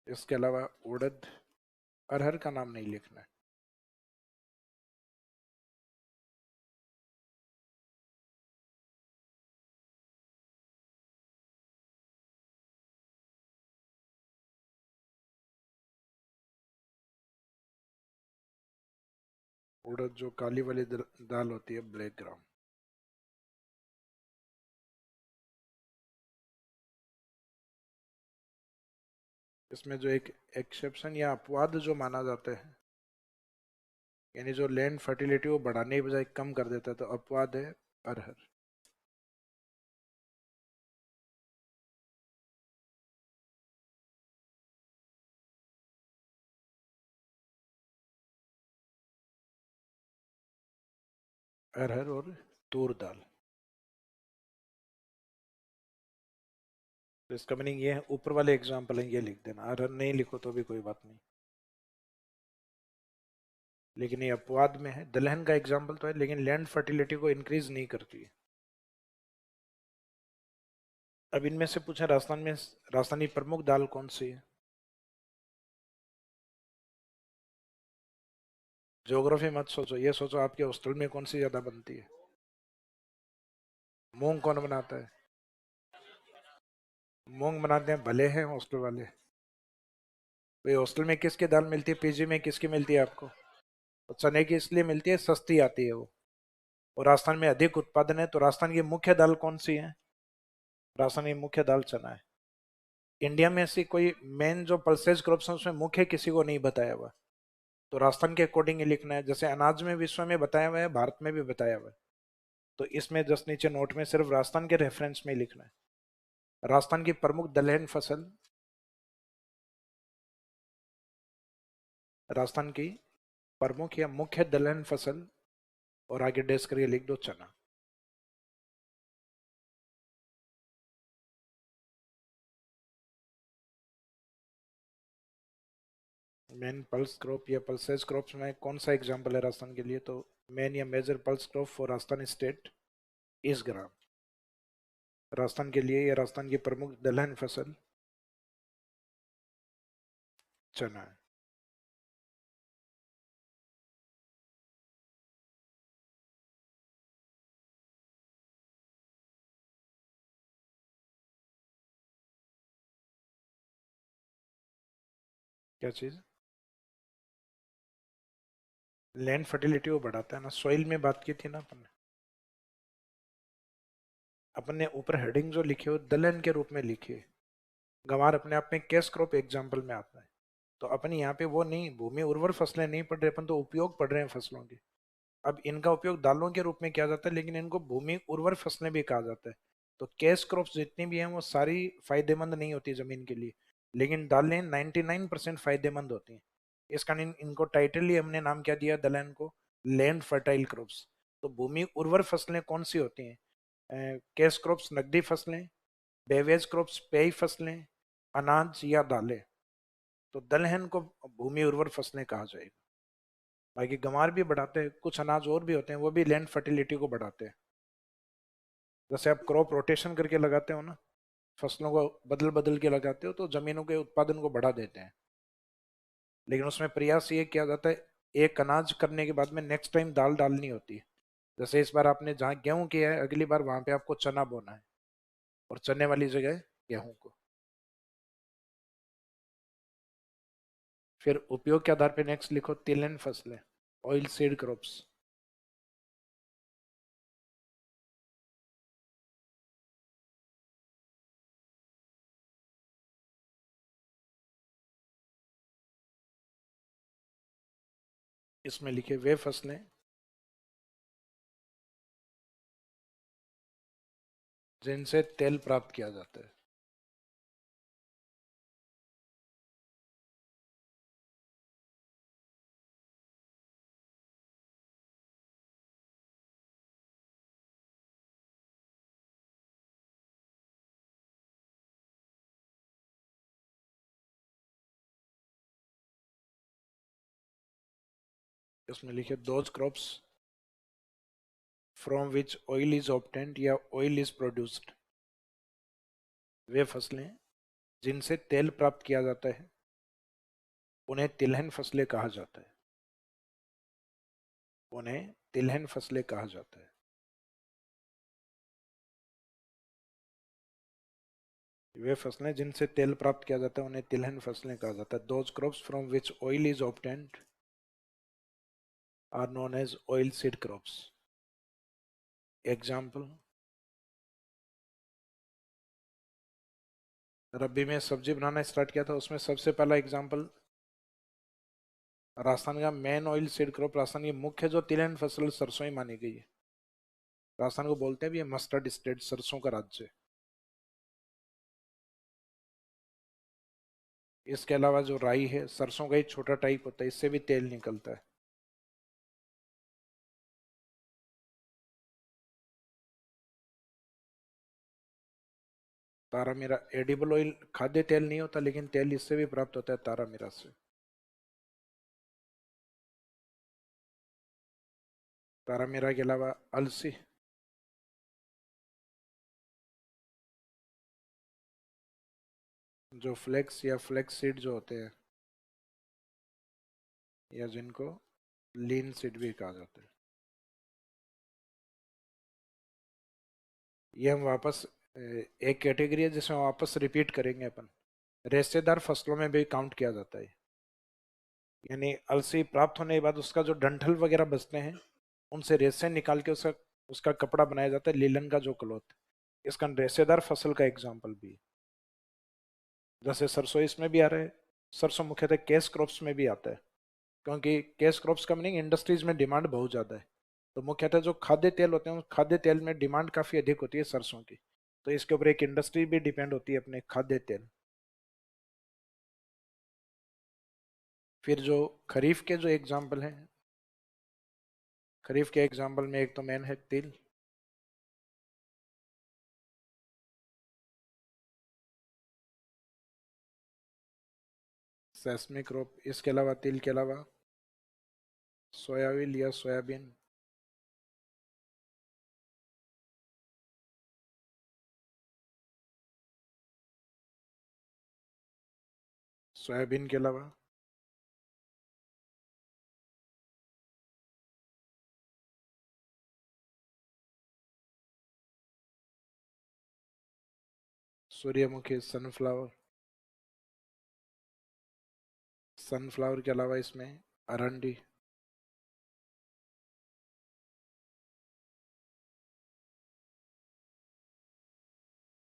इसके अलावा उड़द, अरहर का नाम नहीं लिखना है। उड़द जो काली वाली दाल होती है, ब्लैक ग्राम। इसमें जो एक एक्सेप्शन या अपवाद जो माना जाता है, यानी जो लैंड फर्टिलिटी को बढ़ाने की बजाय कम कर देता है, तो अपवाद है अरहर। अरहर और तूर दाल। तो इसका मीनिंग ये है, ऊपर वाले एग्जाम्पल है ये लिख देना, अरहर नहीं लिखो तो भी कोई बात नहीं, लेकिन ये अपवाद में है। दलहन का एग्जाम्पल तो है, लेकिन लैंड फर्टिलिटी को इंक्रीज नहीं करती है। अब इनमें से पूछा राजस्थान में राजस्थानी प्रमुख दाल कौन सी है। ज्योग्राफी मत सोचो, ये सोचो आपके हॉस्टल में कौन सी ज्यादा बनती है। मूंग कौन बनाता है। मूंग बनाते हैं भले हैं हॉस्टल वाले। भाई हॉस्टल में किसकी दाल मिलती है, पीजी में किसकी मिलती है आपको। तो चने की इसलिए मिलती है, सस्ती आती है वो। और राजस्थान में अधिक उत्पादन है, तो राजस्थान की मुख्य दाल कौन सी है। राजस्थान की मुख्य दाल चना है। इंडिया में ऐसी कोई मेन जो पल्सेज क्रॉप्स है, उसमें मुख्य किसी को नहीं बताया हुआ। तो राजस्थान के अकॉर्डिंग ही लिखना है, जैसे अनाज में विश्व में बताया हुआ है, भारत में भी बताया हुआ है। तो इसमें जस्ट नीचे नोट में सिर्फ राजस्थान के रेफरेंस में लिखना है। राजस्थान की प्रमुख दलहन फसल, राजस्थान की प्रमुख या मुख्य दलहन फसल, और आगे डेस्क करके लिख दो चना। मेन पल्स क्रॉप या पल्सेस क्रॉप्स में कौन सा एग्जांपल है राजस्थान के लिए, तो मेन या major pulse crop for Rajasthan state is gram. Rajasthan के लिए या राजस्थान की प्रमुख दलहन फसल चना है। क्या चीज। लैंड फर्टिलिटी को बढ़ाता है ना, सॉइल में बात की थी ना अपन ने। अपन ने ऊपर हेडिंग जो लिखी हो दलहन के रूप में लिखी है। गंवार अपने आप में कैश क्रॉप एग्जाम्पल में आता है। तो अपन यहाँ पे वो नहीं, भूमि उर्वर फसलें नहीं पढ़ रहे अपन, तो उपयोग पढ़ रहे हैं फसलों के। अब इनका उपयोग दालों के रूप में किया जाता है, लेकिन इनको भूमि उर्वर फसलें भी कहा जाता है। तो कैश क्रॉप्स जितनी भी हैं वो सारी फायदेमंद नहीं होती जमीन के लिए, लेकिन दालें 99% फायदेमंद होती हैं। इस कारण इनको टाइटल ही हमने नाम क्या दिया दलहन को, लैंड फर्टाइल क्रॉप्स। तो भूमि उर्वर फसलें कौन सी होती हैं, कैश क्रॉप्स नकदी फसलें, बेवेज क्रॉप्स पेय फसलें, अनाज या दालें। तो दलहन को भूमि उर्वर फसलें कहा जाएगा। बाकी गंवार भी बढ़ाते हैं, कुछ अनाज और भी होते हैं वो भी लैंड फर्टिलिटी को बढ़ाते हैं। जैसे आप क्रॉप रोटेशन करके लगाते हो ना, फसलों को बदल बदल के लगाते हो तो जमीनों के उत्पादन को बढ़ा देते हैं। लेकिन उसमें प्रयास ये किया जाता है, एक अनाज करने के बाद में नेक्स्ट टाइम दाल डालनी होती है। जैसे इस बार आपने जहाँ गेहूं किया है, अगली बार वहां पे आपको चना बोना है, और चने वाली जगह गेहूं को। फिर उपयोग के आधार पर नेक्स्ट लिखो तिलहन फसलें, ऑयल सीड क्रॉप्स। इसमें लिखे वे फसलें जिनसे तेल प्राप्त किया जाता है। इसमें लिखे those crops from which oil is obtained या ऑयल इज प्रोड्यूस्ड। वे फसलें जिनसे तेल प्राप्त किया जाता है उन्हें तिलहन फसलें कहा जाता है। उन्हें तिलहन फसलें कहा जाता है। वे फसलें जिनसे तेल प्राप्त किया जाता है उन्हें तिलहन फसलें कहा जाता है। Those crops from which oil is obtained are known as oil seed crops. Example, rabi में सब्जी बनाना स्टार्ट किया था, उसमें सबसे पहला एग्जाम्पल राजस्थान का men oil seed crop, Rajasthan की मुख्य जो तिलहन फसल सरसों ही मानी गई है। राजस्थान को बोलते हैं भी ये मस्टर्ड स्टेट, सरसों का राज्य। इसके अलावा जो राई है, सरसों का ही छोटा टाइप होता है, इससे भी तेल निकलता है। तारा मीरा एडिबल ऑयल, खाद्य तेल नहीं होता लेकिन तेल इससे भी प्राप्त होता है, तारा मीरा से। तारा मीरा के अलावा अलसी, जो फ्लेक्स या फ्लेक्स सीड जो होते हैं, या जिनको लीन सीड भी कहा जाता है, ये हम वापस एक कैटेगरी है जिसमें वापस रिपीट करेंगे अपन। रेशेदार फसलों में भी काउंट किया जाता है। यानी अलसी प्राप्त होने के बाद उसका जो डंठल वगैरह बचते हैं, उनसे रेशे निकाल के उसका उसका कपड़ा बनाया जाता है, लीलन का जो क्लॉथ। इसका रेशेदार फसल का एग्जाम्पल भी है। जैसे सरसों इसमें भी आ रहा है। सरसों मुख्यतः कैश क्रॉप्स में भी आता है, क्योंकि कैश क्रॉप्स का मीनिंग इंडस्ट्रीज में डिमांड बहुत ज़्यादा है। तो मुख्यतः जो खाद्य तेल होते हैं, उस खाद्य तेल में डिमांड काफ़ी अधिक होती है सरसों की। तो इसके ऊपर एक इंडस्ट्री भी डिपेंड होती है अपने खाद्य तेल। फिर जो खरीफ के जो एग्जाम्पल हैं, खरीफ के एग्जाम्पल में एक तो मेन है तिल, सेसमी क्रॉप। इसके अलावा तिल के अलावा सोयाबीन या सोयाबीन, सोयाबीन के अलावा सूर्यमुखी, सनफ्लावर। सनफ्लावर के अलावा इसमें अरंडी,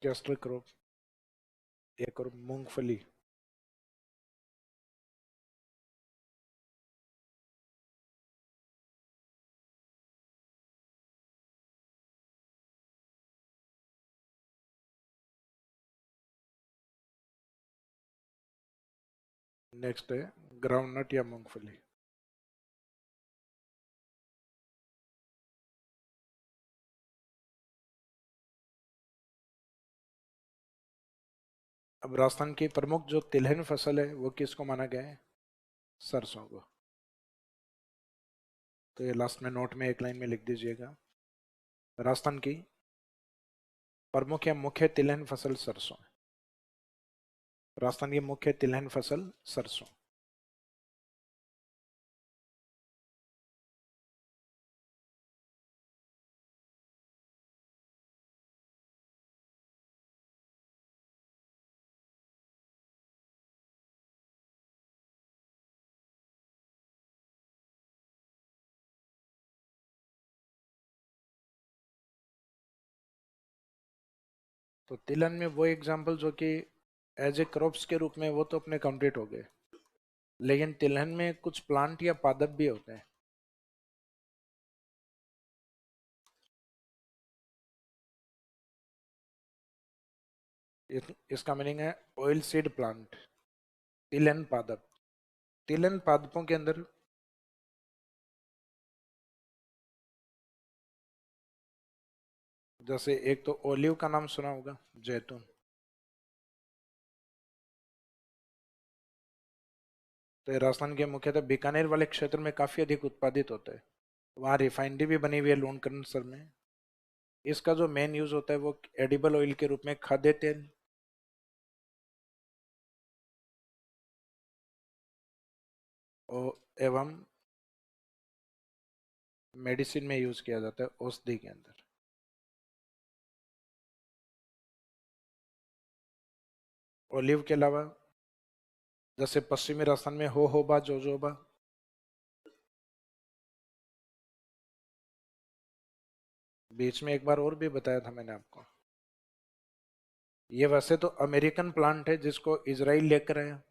कैस्टर क्रॉप, एक और मूंगफली। नेक्स्ट है ग्राउंडनट या मूंगफली। अब राजस्थान की प्रमुख जो तिलहन फसल है वो किसको माना गया है? सरसों को। तो ये लास्ट में नोट में एक लाइन में लिख दीजिएगा। राजस्थान की प्रमुख या मुख्य तिलहन फसल सरसों। राजस्थान की मुख्य तिलहन फसल सरसों। तो तिलहन में वो एग्जाम्पल जो कि एज ए क्रॉप्स के रूप में, वो तो अपने कंप्लीट हो गए, लेकिन तिलहन में कुछ प्लांट या पादप भी होते हैं। इसका मीनिंग है ऑयल सीड प्लांट, तिलहन पादप। तिलहन पादपों के अंदर जैसे एक तो ओलिव का नाम सुना होगा, जैतून। तो ये राजस्थान के मुख्यतः बीकानेर वाले क्षेत्र में काफी अधिक उत्पादित होता है। वहाँ रिफाइनरी भी बनी हुई है लूणकरणसर में। इसका जो मेन यूज होता है वो एडिबल ऑयल के रूप में, खाद्य तेल, और एवं मेडिसिन में यूज किया जाता है, औषधि के अंदर। ओलिव के अलावा जैसे पश्चिमी राजस्थान में होबा, जोजोबा। बीच में एक बार और भी बताया था मैंने आपको। ये वैसे तो अमेरिकन प्लांट है जिसको इसराइल लेकर आया।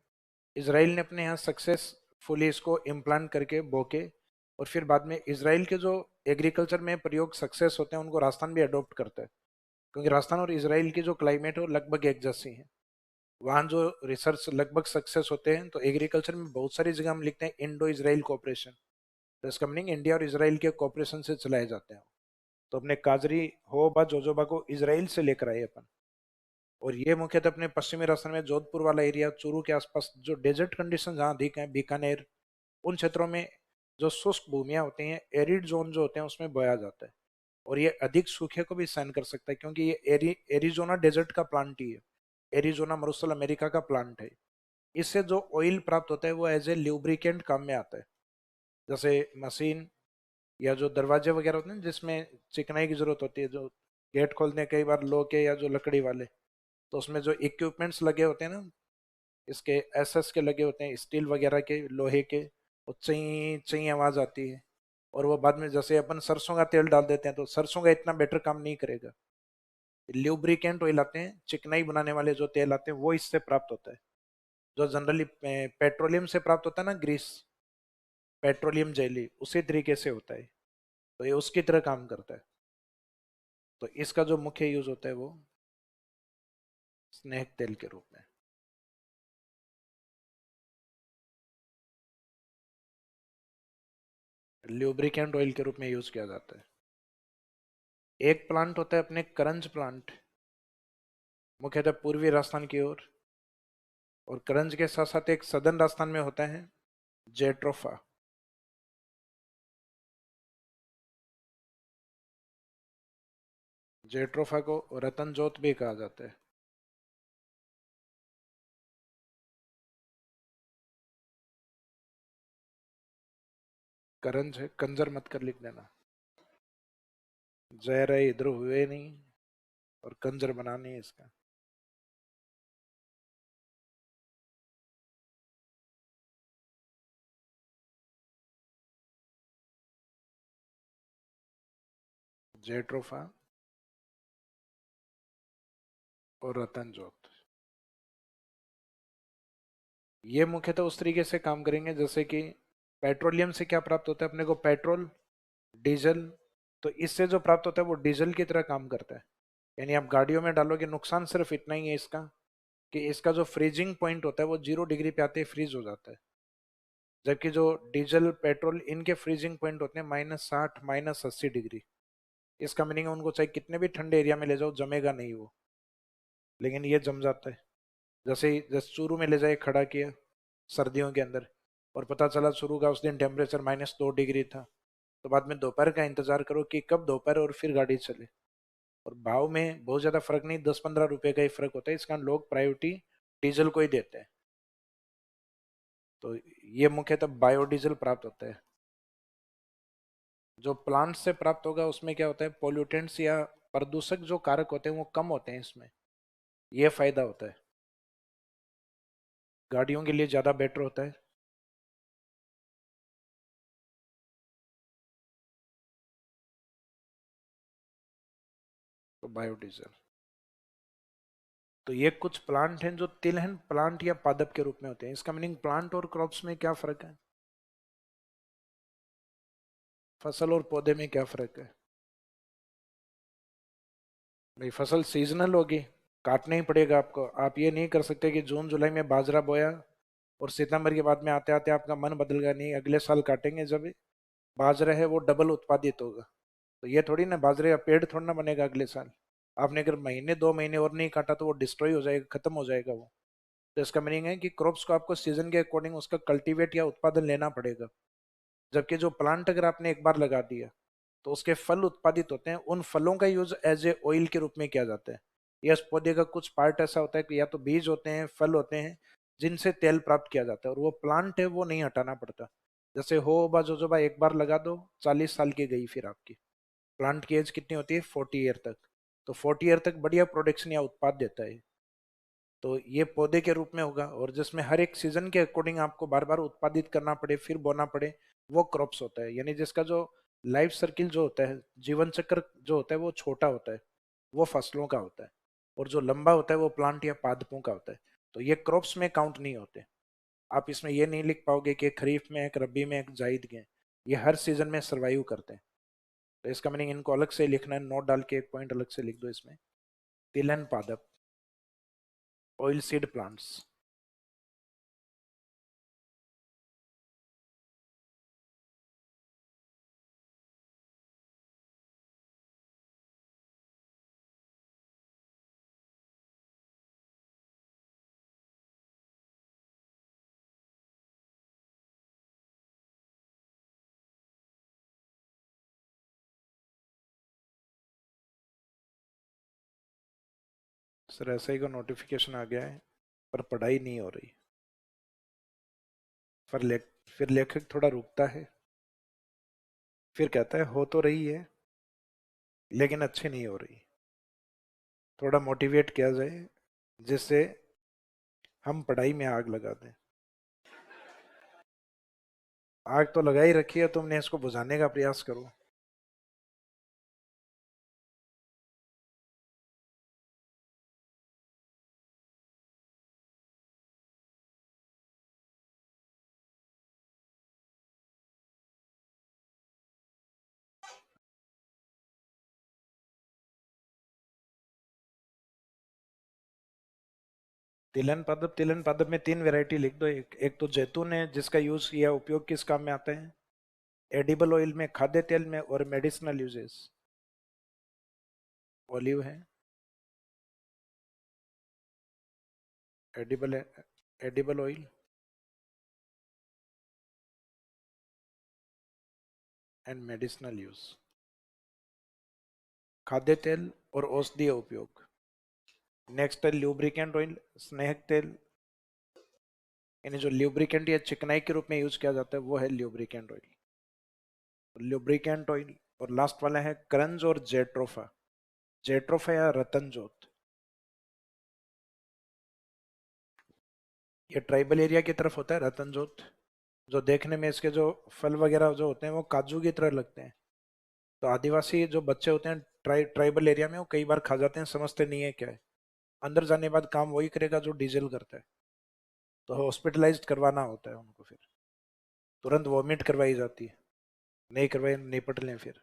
इसराइल ने अपने यहाँ सक्सेसफुली इसको इम्प्लांट करके बोके, और फिर बाद में इसराइल के जो एग्रीकल्चर में प्रयोग सक्सेस होते हैं उनको राजस्थान भी अडॉप्ट करता है, क्योंकि राजस्थान और इसराइल की जो क्लाइमेट है वो लगभग एक जैसी है। वहाँ जो रिसर्च लगभग सक्सेस होते हैं, तो एग्रीकल्चर में बहुत सारी जगह हम लिखते हैं इंडो इसराइल कोऑपरेशन। तो इसका मीनिंग इंडिया और इसराइल के कोऑपरेशन से चलाए जाते हैं। तो अपने काजरी होबा, जोजोबा को इसराइल से लेकर आए अपन। और ये मुख्यतः अपने पश्चिमी राजस्थान में जोधपुर वाला एरिया, चूरू के आसपास जो डेजर्ट कंडीशन जहाँ अधिक हैं, बीकानेर, उन क्षेत्रों में जो शुष्क भूमियां होती हैं, एरिड जोन जो होते हैं, उसमें बोया जाता है। और ये अधिक सूखे को भी सहन कर सकता है, क्योंकि ये एरिजोना डेजर्ट का प्लांट ही है। एरिजोना मरुस्थल अमेरिका का प्लांट है। इससे जो ऑयल प्राप्त होता है वो एज ए ल्यूब्रिकेंट काम में आता है। जैसे मशीन या जो दरवाजे वगैरह होते हैं जिसमें चिकनाई की जरूरत होती है, जो गेट खोलते हैं कई बार लोहे के या जो लकड़ी वाले, तो उसमें जो इक्विपमेंट्स लगे होते हैं ना, इसके एसएस के लगे होते हैं, स्टील वगैरह के, लोहे के, वो चई चई आवाज आती है। और वो बाद में जैसे अपन सरसों का तेल डाल देते हैं, तो सरसों का इतना बेटर काम नहीं करेगा। ल्यूब्रिकेंट ऑयल आते हैं, चिकनाई बनाने वाले जो तेल आते हैं, वो इससे प्राप्त होता है। जो जनरली पेट्रोलियम से प्राप्त होता है ना, ग्रीस, पेट्रोलियम जेली, उसी तरीके से होता है। तो ये उसकी तरह काम करता है। तो इसका जो मुख्य यूज होता है वो स्नेक तेल के रूप में, ल्यूब्रिकेंट ऑयल के रूप में यूज किया जाता है। एक प्लांट होता है अपने करंज प्लांट, मुख्यतः पूर्वी राजस्थान की ओर। और करंज के साथ साथ एक सदर्न राजस्थान में होता है, जेट्रोफा। जेट्रोफा को रतन जोत भी कहा जाता है। करंज है, कंजर मत कर लिख देना। जय रहे इधर हुए नहीं, और कंजर बना नहीं इसका। जेट्रोफा और रतन जोत, ये मुख्यतः उस तरीके से काम करेंगे जैसे कि पेट्रोलियम से क्या प्राप्त होता है अपने को, पेट्रोल, डीजल। तो इससे जो प्राप्त होता है वो डीजल की तरह काम करता है। यानी आप गाड़ियों में डालोगे, नुकसान सिर्फ इतना ही है इसका कि इसका जो फ्रीजिंग पॉइंट होता है वो 0 डिग्री पे आते ही फ्रीज हो जाता है। जबकि जो डीजल, पेट्रोल, इनके फ्रीजिंग पॉइंट होते हैं -60, -80 डिग्री। इसका मीनिंग है उनको चाहे कितने भी ठंडे एरिया में ले जाओ, जमेगा नहीं वो। लेकिन ये जम जाता है। जैसे चूरू में ले जाए खड़ा किया सर्दियों के अंदर, और पता चला चूरू का उस दिन टेम्परेचर -2 डिग्री था, तो बाद में दोपहर का इंतजार करो कि कब दोपहर और फिर गाड़ी चले। और भाव में बहुत ज्यादा फर्क नहीं, 10-15 रुपए का ही फर्क होता है, इसका लोग प्रायोरिटी डीजल को ही देते हैं। तो ये मुख्यतः बायोडीजल प्राप्त होता है। जो प्लांट से प्राप्त होगा उसमें क्या होता है, पोल्यूटेंट्स या प्रदूषक जो कारक होते हैं वो कम होते हैं इसमें, ये फायदा होता है, गाड़ियों के लिए ज्यादा बेटर होता है। तो बायोडीजल, तो ये कुछ प्लांट हैं जो तिलहन प्लांट या पादप के रूप में होते हैं। इसका मीनिंग प्लांट और क्रॉप्स में क्या फर्क है, फसल और पौधे में क्या फर्क है? भाई फसल सीजनल होगी, काटना ही पड़ेगा आपको। आप ये नहीं कर सकते कि जून जुलाई में बाजरा बोया और सितंबर के बाद में आते आते आपका मन बदल गया, नहीं अगले साल काटेंगे, जब बाजरा है वो डबल उत्पादित होगा। तो ये थोड़ी ना, बाजरे का पेड़ थोड़ा ना बनेगा अगले साल। आपने अगर महीने 2 महीने और नहीं काटा तो वो डिस्ट्रॉय हो जाएगा, खत्म हो जाएगा वो। तो इसका मीनिंग है कि क्रॉप्स को आपको सीजन के अकॉर्डिंग उसका कल्टीवेट या उत्पादन लेना पड़ेगा। जबकि जो प्लांट अगर आपने एक बार लगा दिया तो उसके फल उत्पादित होते हैं, उन फलों का यूज एज ए ऑयल के रूप में किया जाता है। या इस पौधे का कुछ पार्ट ऐसा होता है कि या तो बीज होते हैं, फल होते हैं, जिनसे तेल प्राप्त किया जाता है, और वो प्लांट है वो नहीं हटाना पड़ता। जैसे हो बा जो बा एक बार लगा दो, 40 साल की गई फिर आपकी। प्लांट की एज कितनी होती है, 40 ईयर तक। तो 40 ईयर तक बढ़िया प्रोडक्शन या उत्पाद देता है। तो ये पौधे के रूप में होगा, और जिसमें हर एक सीजन के अकॉर्डिंग आपको बार बार उत्पादित करना पड़े फिर बोना पड़े, वो क्रॉप्स होता है। यानी जिसका जो लाइफ सर्किल जो होता है, जीवन चक्र जो होता है वो छोटा होता है, वो फसलों का होता है। और जो लंबा होता है वो प्लांट या पादपों का होता है। तो ये क्रॉप्स में काउंट नहीं होते। आप इसमें ये नहीं लिख पाओगे कि खरीफ में एक, रबी में एक, जायद के। ये हर सीजन में सर्वाइव करते हैं। तो इसका मीनिंग इनको अलग से लिखना है, नोट डाल के एक पॉइंट अलग से लिख दो इसमें। तिलहन पादप, ऑयल सीड प्लांट्स। सर ऐसा ही का नोटिफिकेशन आ गया है, पर पढ़ाई नहीं हो रही। फिर फिर लेखक थोड़ा रुकता है, फिर कहता है हो तो रही है लेकिन अच्छी नहीं हो रही। थोड़ा मोटिवेट किया जाए जिससे हम पढ़ाई में आग लगा दें। आग तो लगा ही रखी है, तुमने इसको बुझाने का प्रयास करो। तिलहन पादप में 3 वैरायटी लिख दो। एक तो जैतून है जिसका यूज या उपयोग किस काम में आता है, एडिबल ऑयल में, खाद्य तेल में, और मेडिसिनल यूजेस। ऑलिव है, एडिबल है, edible oil and medicinal use. खाद्य तेल और औषधीय उपयोग। नेक्स्ट है ल्यूब्रिकेंट ऑयल, स्नेहक तेल। यानी जो ल्यूब्रिकेंट या चिकनाई के रूप में यूज किया जाता है वो है ल्यूब्रिकेंट ऑयल, ल्यूब्रिकेंट ऑयल। और लास्ट वाला है क्रंज और जेट्रोफा, जेट्रोफा या रतन जोत। ये ट्राइबल एरिया की तरफ होता है रतन जोत। जो देखने में इसके जो फल वगैरह जो होते हैं वो काजू की तरह लगते हैं। तो आदिवासी जो बच्चे होते हैं ट्राइबल एरिया में, वो कई बार खा जाते हैं, समझते नहीं है क्या है। अंदर जाने के बाद काम वही करेगा जो डीजल करता है। तो हॉस्पिटलाइज करवाना होता है उनको, फिर तुरंत वॉमिट करवाई जाती है। नहीं करवाए निपट लें फिर।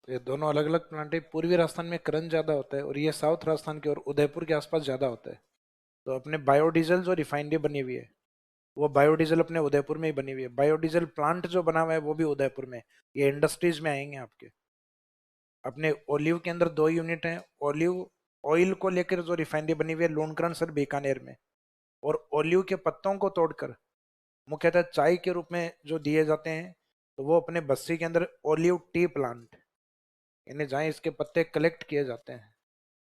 तो ये दोनों अलग अलग प्लांट है। पूर्वी राजस्थान में करंज ज्यादा होता है और ये साउथ राजस्थान के और उदयपुर के आसपास ज्यादा होता है। तो अपने बायोडीजल जो रिफाइनरी बनी हुई है वो बायोडीजल अपने उदयपुर में ही बनी हुई है। बायोडीजल प्लांट जो बना हुआ है वो भी उदयपुर में। ये इंडस्ट्रीज में आएंगे आपके। अपने ओलिव के अंदर 2 यूनिट हैं। ओलिव ऑयल को लेकर जो रिफाइनरी बनी हुई है लूणकरण सर बीकानेर में। और ओलिव के पत्तों को तोड़कर मुख्यतः चाय के रूप में जो दिए जाते हैं तो वो अपने बस्सी के अंदर ओलिव टी प्लांट, यानी जहाँ इसके पत्ते कलेक्ट किए जाते हैं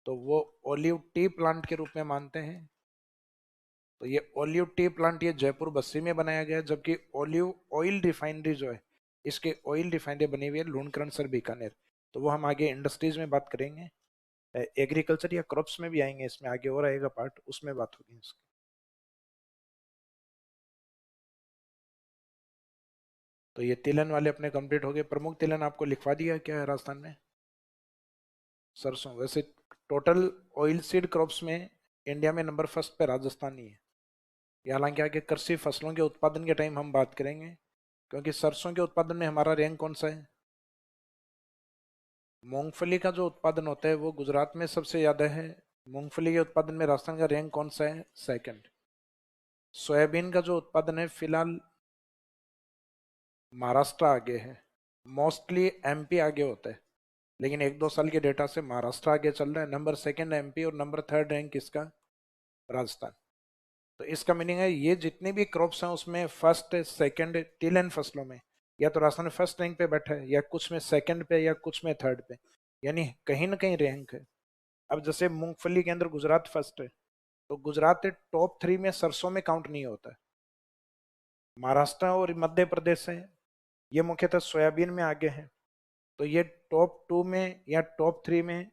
तो वो ओलिव टी प्लांट के रूप में मानते हैं। तो ये ओलिव टी प्लांट ये जयपुर बस्सी में बनाया गया है, जबकि ओलिव ऑयल रिफाइनरी जो है इसके ऑयल रिफाइनरी बनी हुई है लूणकरण सर बीकानेर। तो वो हम आगे इंडस्ट्रीज में बात करेंगे। एग्रीकल्चर या क्रॉप्स में भी आएंगे, इसमें आगे और आएगा पार्ट, उसमें बात होगी इसकी। तो ये तिलहन वाले अपने कंप्लीट हो गए। प्रमुख तिलहन आपको लिखवा दिया क्या है राजस्थान में? सरसों। वैसे टोटल ऑयल सीड क्रॉप्स में इंडिया में नंबर फर्स्ट पे राजस्थान ही है। ये हालांकि आगे कृषि फसलों के उत्पादन के टाइम हम बात करेंगे, क्योंकि सरसों के उत्पादन में हमारा रैंक कौन सा है? मूंगफली का जो उत्पादन होता है वो गुजरात में सबसे ज्यादा है। मूंगफली के उत्पादन में राजस्थान का रैंक कौन सा है? सेकंड। सोयाबीन का जो उत्पादन है फिलहाल महाराष्ट्र आगे है। मोस्टली एमपी आगे होता है, लेकिन 1-2 साल के डेटा से महाराष्ट्र आगे चल रहा है। नंबर सेकंड एमपी और नंबर थर्ड रैंक किसका? राजस्थान। तो इसका मीनिंग है ये जितने भी क्रॉप्स हैं उसमें फर्स्ट सेकंड टिल एंड फसलों में या तो राजस्थान फर्स्ट रैंक पे बैठा है या कुछ में सेकंड पे या कुछ में थर्ड पे, यानी कहीं ना कहीं रैंक है। अब जैसे मूंगफली के अंदर गुजरात फर्स्ट है, तो गुजरात टॉप 3 में सरसों में काउंट नहीं होता है। महाराष्ट्र और मध्य प्रदेश है ये मुख्यतः सोयाबीन में आगे है, तो ये टॉप 2 में या टॉप 3 में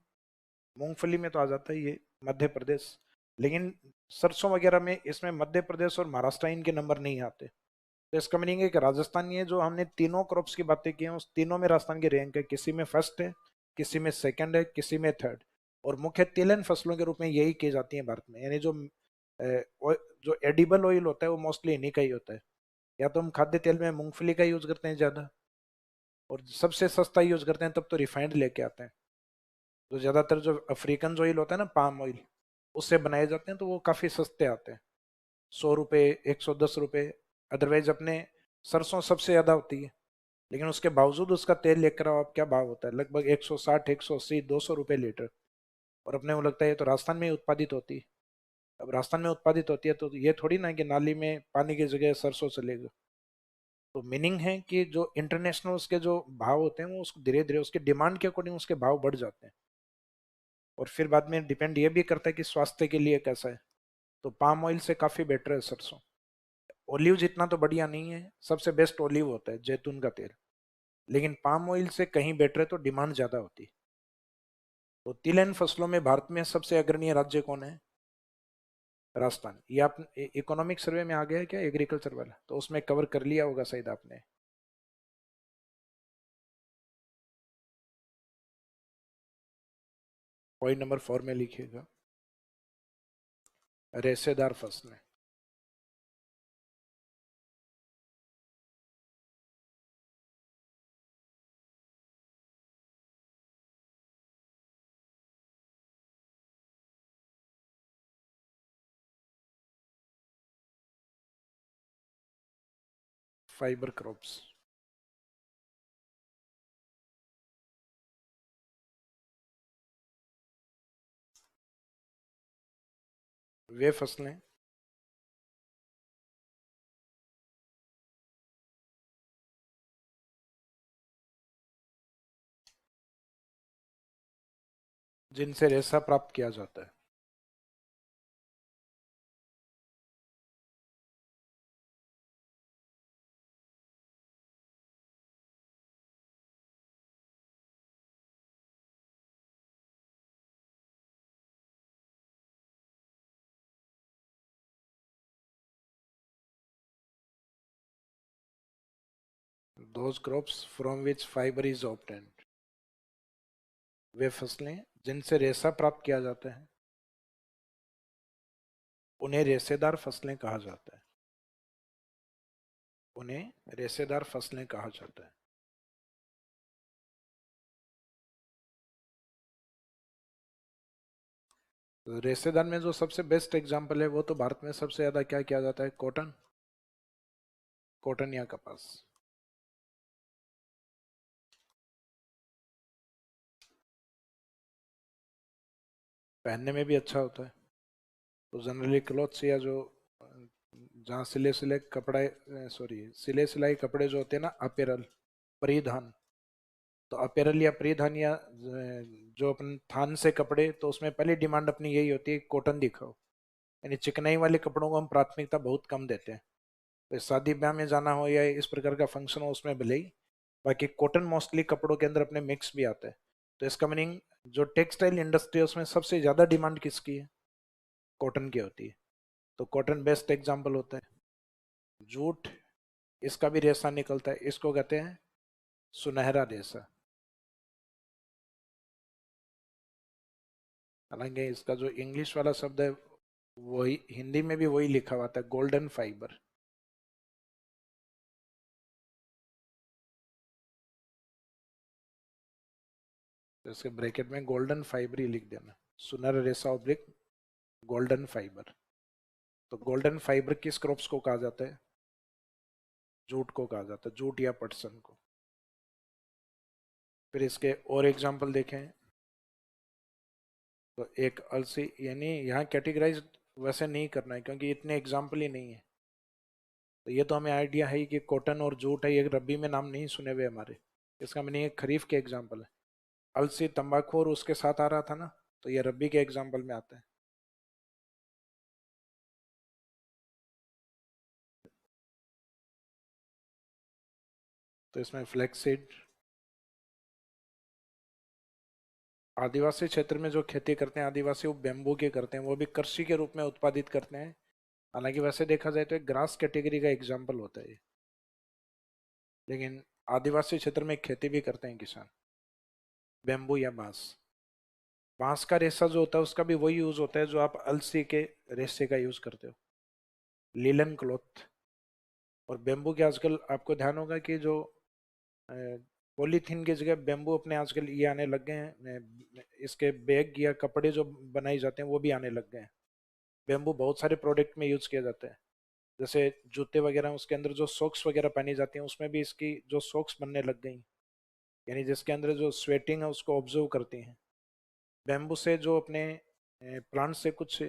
मूंगफली में तो आ जाता है ये मध्य प्रदेश। लेकिन सरसों वगैरह में इसमें मध्य प्रदेश और महाराष्ट्र इनके नंबर नहीं आते। तो इसका मीनिंग है कि राजस्थान, ये जो हमने तीनों क्रॉप्स की बातें की हैं उस तीनों में राजस्थान की रैंक है, किसी में फर्स्ट है, किसी में सेकंड है, किसी में थर्ड। और मुख्य तिलहन फसलों के रूप में यही की जाती है भारत में, यानी जो एडिबल ऑयल होता है वो मोस्टली इन्हीं का ही होता है। या तो हम खाद्य तेल में मूंगफली का यूज करते हैं ज्यादा, और सबसे सस्ता यूज करते हैं तब तो रिफाइंड लेके आते हैं। तो ज्यादातर जो अफ्रीकन ऑयल होता है ना, पाम ऑयल, उससे बनाए जाते हैं तो वो काफी सस्ते आते हैं, 100 रुपये, 110 रुपये। अदरवाइज अपने सरसों सबसे ज्यादा होती है, लेकिन उसके बावजूद उसका तेल लेकर आओ आप, क्या भाव होता है? लगभग 160, 180, 200 रुपये लीटर। और अपने को लगता है ये तो राजस्थान में ही उत्पादित होती है। अब राजस्थान में उत्पादित होती है तो ये थोड़ी ना कि नाली में पानी की जगह सरसों चलेगा। तो मीनिंग है कि जो इंटरनेशनल उसके जो भाव होते हैं वो उसको धीरे धीरे उसके डिमांड के अकॉर्डिंग उसके भाव बढ़ जाते हैं। और फिर बाद में डिपेंड ये भी करता है कि स्वास्थ्य के लिए कैसा है। तो पाम ऑयल से काफी बेटर है सरसों। ओलिव जितना तो बढ़िया नहीं है, सबसे बेस्ट ओलिव होता है जैतून का तेल, लेकिन पाम ऑयल से कहीं बेटर है तो डिमांड ज्यादा होती है। तो तिलहन फसलों में भारत में सबसे अग्रणी राज्य कौन है? राजस्थान। ये आप इकोनॉमिक सर्वे में आ गया है क्या एग्रीकल्चर वाला? तो उसमें कवर कर लिया होगा शायद आपने। पॉइंट नंबर 4 में लिखिएगा, रेशेदार फसलें। Fibre crops. वे फसलें जिनसे रेशा प्राप्त किया जाता है। those crops from which fiber is obtained। वे फसलें जिनसे रेशा प्राप्त किया जाता है उन्हें रेशेदार फसलें कहा जाता है। उन्हें रेशेदार फसलें कहा जाता है। तो रेशेदार में जो सबसे बेस्ट एग्जांपल है वो तो भारत में सबसे ज्यादा क्या किया जाता है, कॉटन, कॉटन या कपास। पहनने में भी अच्छा होता है। तो जनरली क्लॉथ्स या जो जहाँ सिले सिले कपड़े, सॉरी सिले सिलाई कपड़े जो होते हैं ना, अपेरल, परिधान, तो अपेरल या परिधान या जो अपन थान से कपड़े, तो उसमें पहली डिमांड अपनी यही होती है कॉटन दिखाओ। यानी चिकनाई वाले कपड़ों को हम प्राथमिकता बहुत कम देते हैं। तो शादी ब्याह में जाना हो या इस प्रकार का फंक्शन हो उसमें भले ही, बाकी कॉटन मोस्टली कपड़ों के अंदर अपने मिक्स भी आता है। तो इसका मीनिंग जो टेक्सटाइल इंडस्ट्री है उसमें सबसे ज्यादा डिमांड किसकी है, कॉटन की होती है। तो कॉटन बेस्ट एग्जाम्पल होता है। जूट, इसका भी रेशा निकलता है, इसको कहते हैं सुनहरा रेशा। हालांकि इसका जो इंग्लिश वाला शब्द है वही हिंदी में भी वही लिखा हुआ था, गोल्डन फाइबर। तो इसके ब्रैकेट में गोल्डन फाइबर ही लिख देना, सुनहरा रेशा ऑब्लिक गोल्डन फाइबर। तो गोल्डन फाइबर किस क्रॉप्स को कहा जाता है, जूट को कहा जाता है, जूट या पटसन को। फिर इसके और एग्जाम्पल देखें तो एक अलसी, यानी यहाँ कैटेगराइज वैसे नहीं करना है क्योंकि इतने एग्जाम्पल ही नहीं है। तो ये तो हमें आइडिया है ही कि कॉटन और जूट है, ये रबी में नाम नहीं सुने हुए हमारे। इसका मैंने ये खरीफ के एग्जाम्पल है। अलसी, तंबाकू और उसके साथ आ रहा था ना, तो ये रबी के एग्जाम्पल में आता है। तो इसमें फ्लैक्सीड। आदिवासी क्षेत्र में जो खेती करते हैं आदिवासी, वो बेम्बू के करते हैं, वो भी कृषि के रूप में उत्पादित करते हैं। हालांकि वैसे देखा जाए तो एक ग्रास कैटेगरी का एग्जाम्पल होता है ये, लेकिन आदिवासी क्षेत्र में खेती भी करते हैं किसान, बेम्बू या बांस। बांस का रेशा जो होता है उसका भी वही यूज होता है जो आप अलसी के रेशे का यूज करते हो, लीलन क्लॉथ। और बेम्बू के आजकल आपको ध्यान होगा कि जो पॉलीथीन की जगह बेम्बू अपने आजकल ये आने लग गए हैं, इसके बैग या कपड़े जो बनाए जाते हैं वो भी आने लग गए हैं। बेम्बू बहुत सारे प्रोडक्ट में यूज किया जाता है। जैसे जूते वगैरह, उसके अंदर जो सॉक्स वगैरह पहनी जाती हैं उसमें भी इसकी जो सॉक्स बनने लग गई, यानी जिसके अंदर जो स्वेटिंग है उसको ऑब्जर्व करती हैं। बेम्बू से जो अपने प्लांट से कुछ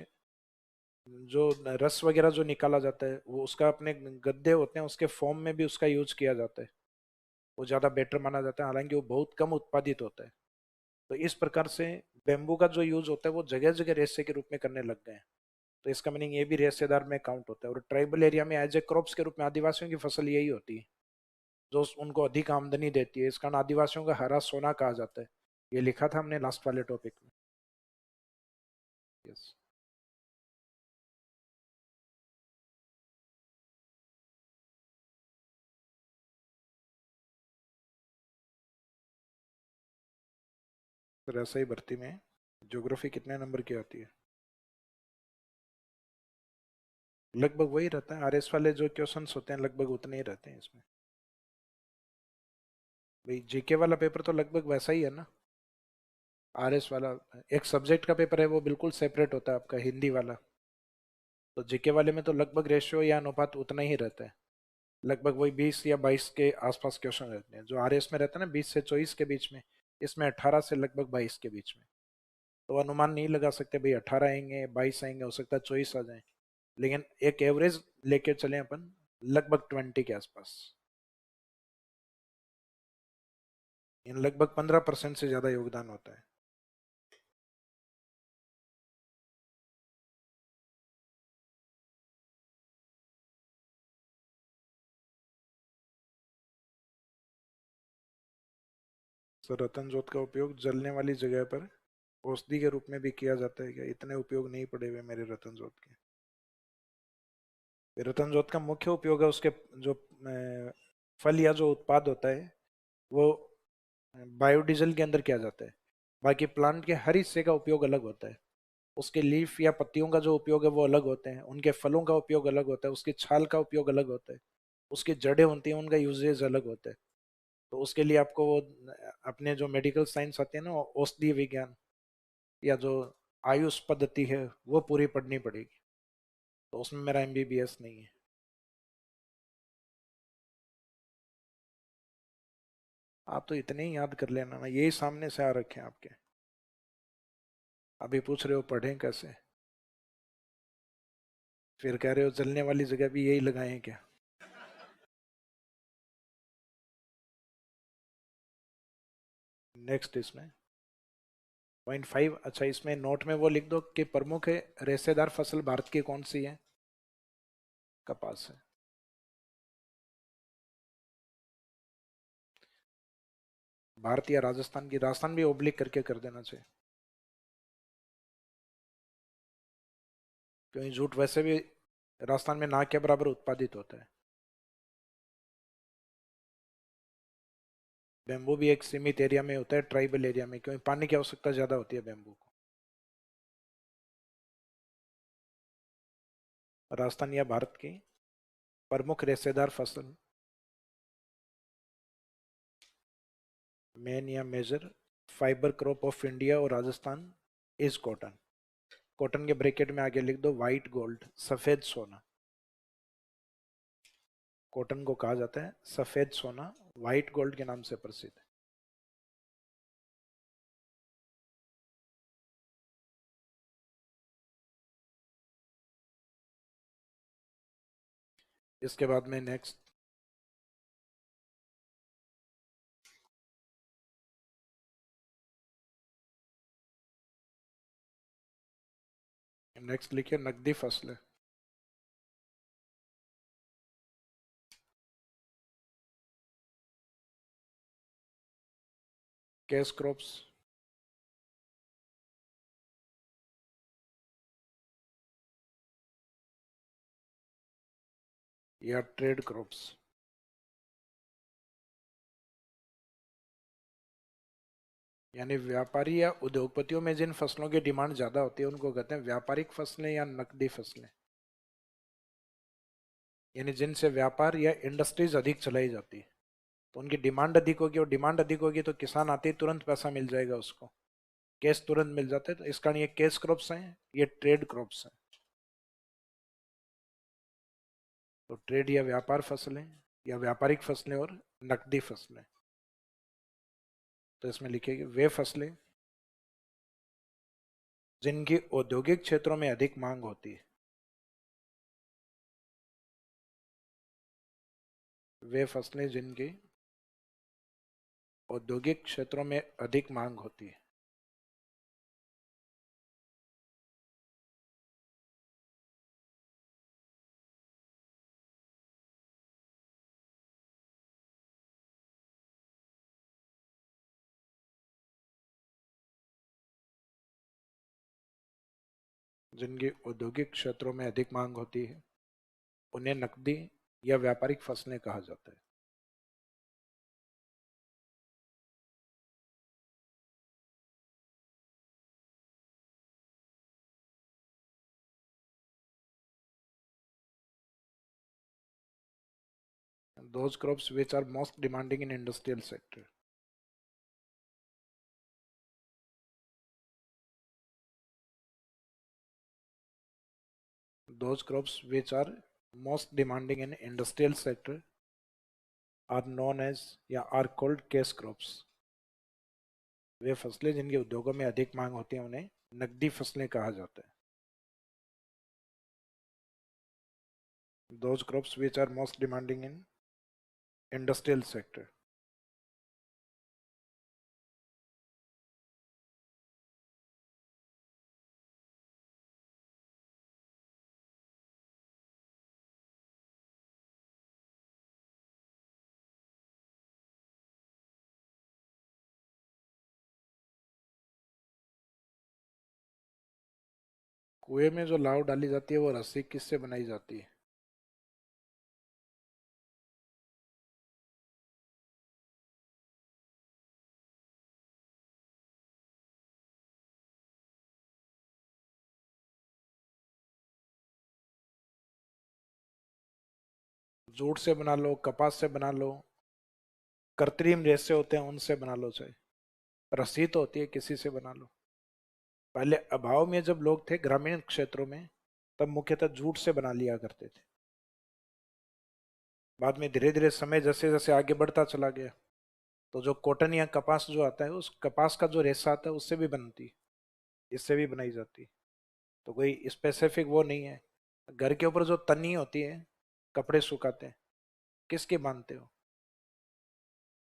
जो रस वगैरह जो निकाला जाता है वो उसका अपने गद्दे होते हैं उसके फॉर्म में भी उसका यूज किया जाता है। वो ज़्यादा बेटर माना जाता है, हालांकि वो बहुत कम उत्पादित होता है। तो इस प्रकार से बेम्बू का जो यूज होता है वो जगह जगह रेशे के रूप में करने लग गए हैं। तो इसका मीनिंग ये भी रेशेदार में काउंट होता है। और ट्राइबल एरिया में एज ए क्रॉप्स के रूप में आदिवासियों की फसल यही होती है जो उनको अधिक आमदनी देती है। इस कारण आदिवासियों का हरा सोना कहा जाता है। ये लिखा था हमने लास्ट वाले टॉपिक में। यस। फिर ऐसा ही भर्ती में ज्योग्राफी कितने नंबर की आती है, लगभग वही रहता है। आरएस वाले जो क्वेश्चंस होते हैं लगभग उतने ही रहते हैं इसमें। भाई जीके वाला पेपर तो लगभग वैसा ही है ना। आरएस वाला एक सब्जेक्ट का पेपर है, वो बिल्कुल सेपरेट होता है आपका हिंदी वाला। तो जीके वाले में तो लगभग रेशियो या अनुपात उतना ही रहता है। लगभग वही 20 या 22 के आसपास क्वेश्चन रहते हैं। जो आरएस में रहता है ना 20 से 24 के बीच में, इसमें 18 से लगभग 22 के बीच में। तो अनुमान नहीं लगा सकते भाई 18 आएंगे 22 आएंगे, हो सकता है 24 आ जाए। लेकिन एक एवरेज लेके चले अपन, लगभग 20 के आसपास। इन लगभग 15% से ज्यादा योगदान होता है। तो रतन जोत का उपयोग जलने वाली जगह पर औषधि के रूप में भी किया जाता है क्या, इतने उपयोग नहीं पड़े हुए मेरे रतन जोत के। रतन जोत का मुख्य उपयोग है उसके जो फल या जो उत्पाद होता है वो बायोडीजल के अंदर किया जाता है। बाकी प्लांट के हर हिस्से का उपयोग अलग होता है। उसके लीफ या पत्तियों का जो उपयोग है वो अलग होते हैं, उनके फलों का उपयोग अलग होता है, उसकी छाल का उपयोग अलग होता है, उसकी जड़ें होती हैं उनका यूजेज अलग होता है। तो उसके लिए आपको वो अपने जो मेडिकल साइंस आते हैं ना, औषधि विज्ञान या जो आयुष पद्धति है वो पूरी पढ़नी पड़ेगी, तो उसमें मेरा एमबीबीएस नहीं है। आप तो इतने ही याद कर लेना ना, यही सामने से आ रखे हैं आपके। अभी पूछ रहे हो पढ़ें कैसे, फिर कह रहे हो जलने वाली जगह भी यही लगाए हैं क्या। नेक्स्ट इसमें 0.5, अच्छा इसमें नोट में वो लिख दो कि प्रमुख रेशेदार फसल भारत की कौन सी है। कपास है। भारत या राजस्थान की, राजस्थान भी ओब्लिक करके कर देना चाहिए, क्योंकि जूट वैसे भी राजस्थान में ना के बराबर उत्पादित होता है। बेम्बू भी एक सीमित एरिया में होता है, ट्राइबल एरिया में, क्योंकि पानी की आवश्यकता ज्यादा होती है बेम्बू को। राजस्थान या भारत की प्रमुख रेशेदार फसल, मेन या major fibre crop of India और राजस्थान इज कॉटन। कॉटन के ब्रैकेट में आगे लिख दो व्हाइट गोल्ड, सफेद सोना। कॉटन को कहा जाता है सफेद सोना, व्हाइट गोल्ड के नाम से प्रसिद्ध है। इसके बाद में नेक्स्ट, नेक्स्ट लिखिए नकदी फसलें। कैश क्रॉप्स, या ट्रेड क्रॉप्स। यानी व्यापारी या उद्योगपतियों में जिन फसलों की डिमांड ज्यादा होती है उनको कहते हैं व्यापारिक फसलें या नकदी फसलें। यानी जिनसे व्यापार या इंडस्ट्रीज अधिक चलाई जाती है, तो उनकी डिमांड अधिक होगी, और डिमांड अधिक होगी तो किसान आते ही तुरंत पैसा मिल जाएगा उसको, कैश तुरंत मिल जाता है, तो इस कारण ये कैश क्रॉप्स हैं, ये ट्रेड क्रॉप्स हैं। तो ट्रेड या व्यापार फसलें, या व्यापारिक फसलें और नकदी फसलें। तो इसमें लिखेगी वे फसलें जिनकी औद्योगिक क्षेत्रों में अधिक मांग होती है। वे फसलें जिनकी औद्योगिक क्षेत्रों में अधिक मांग होती है। जिनकी औद्योगिक क्षेत्रों में अधिक मांग होती है उन्हें नकदी या व्यापारिक फसलें कहा जाता है। Those crops which are most demanding in industrial sector. Those crops which are most demanding in industrial sector are known as या are called cash crops. वे फसलें जिनके उद्योगों में अधिक मांग होती है उन्हें नकदी फसलें कहा जाता है। Those crops which are most demanding in industrial sector. कुएं में जो लाव डाली जाती है वो रस्सी किससे बनाई जाती है। जूट से बना लो, कपास से बना लो, कृत्रिम रेशे होते हैं उनसे बना लो, चाहे रस्सी तो होती है, किसी से बना लो। पहले अभाव में जब लोग थे ग्रामीण क्षेत्रों में, तब मुख्यतः जूट से बना लिया करते थे। बाद में धीरे धीरे समय जैसे जैसे आगे बढ़ता चला गया, तो जो कॉटन या कपास जो आता है, उस कपास का जो रेशा आता है उससे भी बनती है, इससे भी बनाई जाती है। तो कोई स्पेसिफिक वो नहीं है। घर के ऊपर जो तन्नी होती है, कपड़े सुखाते हैं, किसके बांधते हो?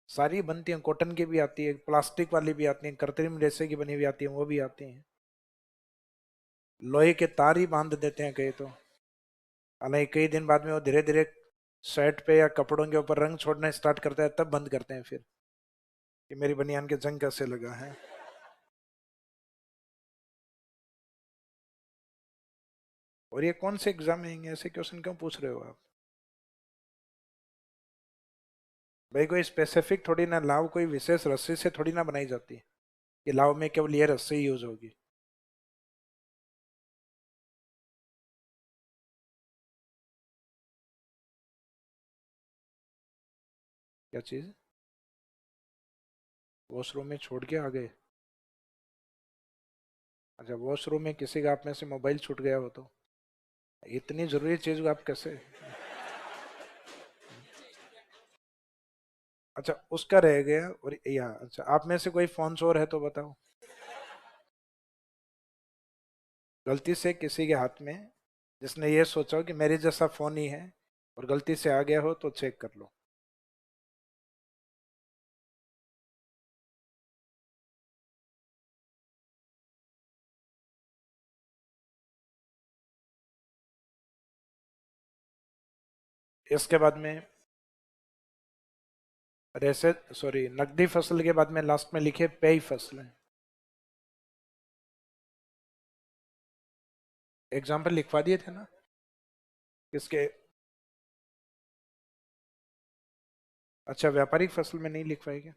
सारी बनती हैं, कॉटन की भी आती है, प्लास्टिक वाली भी आती है, कृत्रिम रेशे की बनी हुई आती है, वो भी आती हैं। लोहे के तार ही बांध देते हैं कई तो। हालांकि कई दिन बाद में वो धीरे धीरे शर्ट पे या कपड़ों के ऊपर रंग छोड़ना स्टार्ट करता है, तब बंद करते हैं फिर कि मेरी बनियान के जंग कैसे लगा है। और ये कौन से एग्जाम में आएंगे? ऐसे क्वेश्चन क्यों पूछ रहे हो आप? भाई कोई स्पेसिफिक थोड़ी ना, लाव कोई विशेष रस्सी से थोड़ी ना बनाई जाती है कि लाव में केवल ये रस्सी यूज होगी। क्या चीज? वॉशरूम में छोड़ के आ गए? अच्छा, वॉशरूम में किसी का आप में से मोबाइल छूट गया हो तो? इतनी जरूरी चीज को आप कैसे? अच्छा, उसका रह गया। और या अच्छा, आप में से कोई फोन चोर है तो बताओ। गलती से किसी के हाथ में, जिसने ये सोचा हो कि मेरे जैसा फोन ही है, और गलती से आ गया हो तो चेक कर लो। इसके बाद में रेसे सॉरी, नकदी फसल के बाद में लास्ट में लिखे पेय फसलें। एग्जाम्पल लिखवा दिए थे ना? किसके? अच्छा, व्यापारिक फसल में नहीं लिखवाई क्या?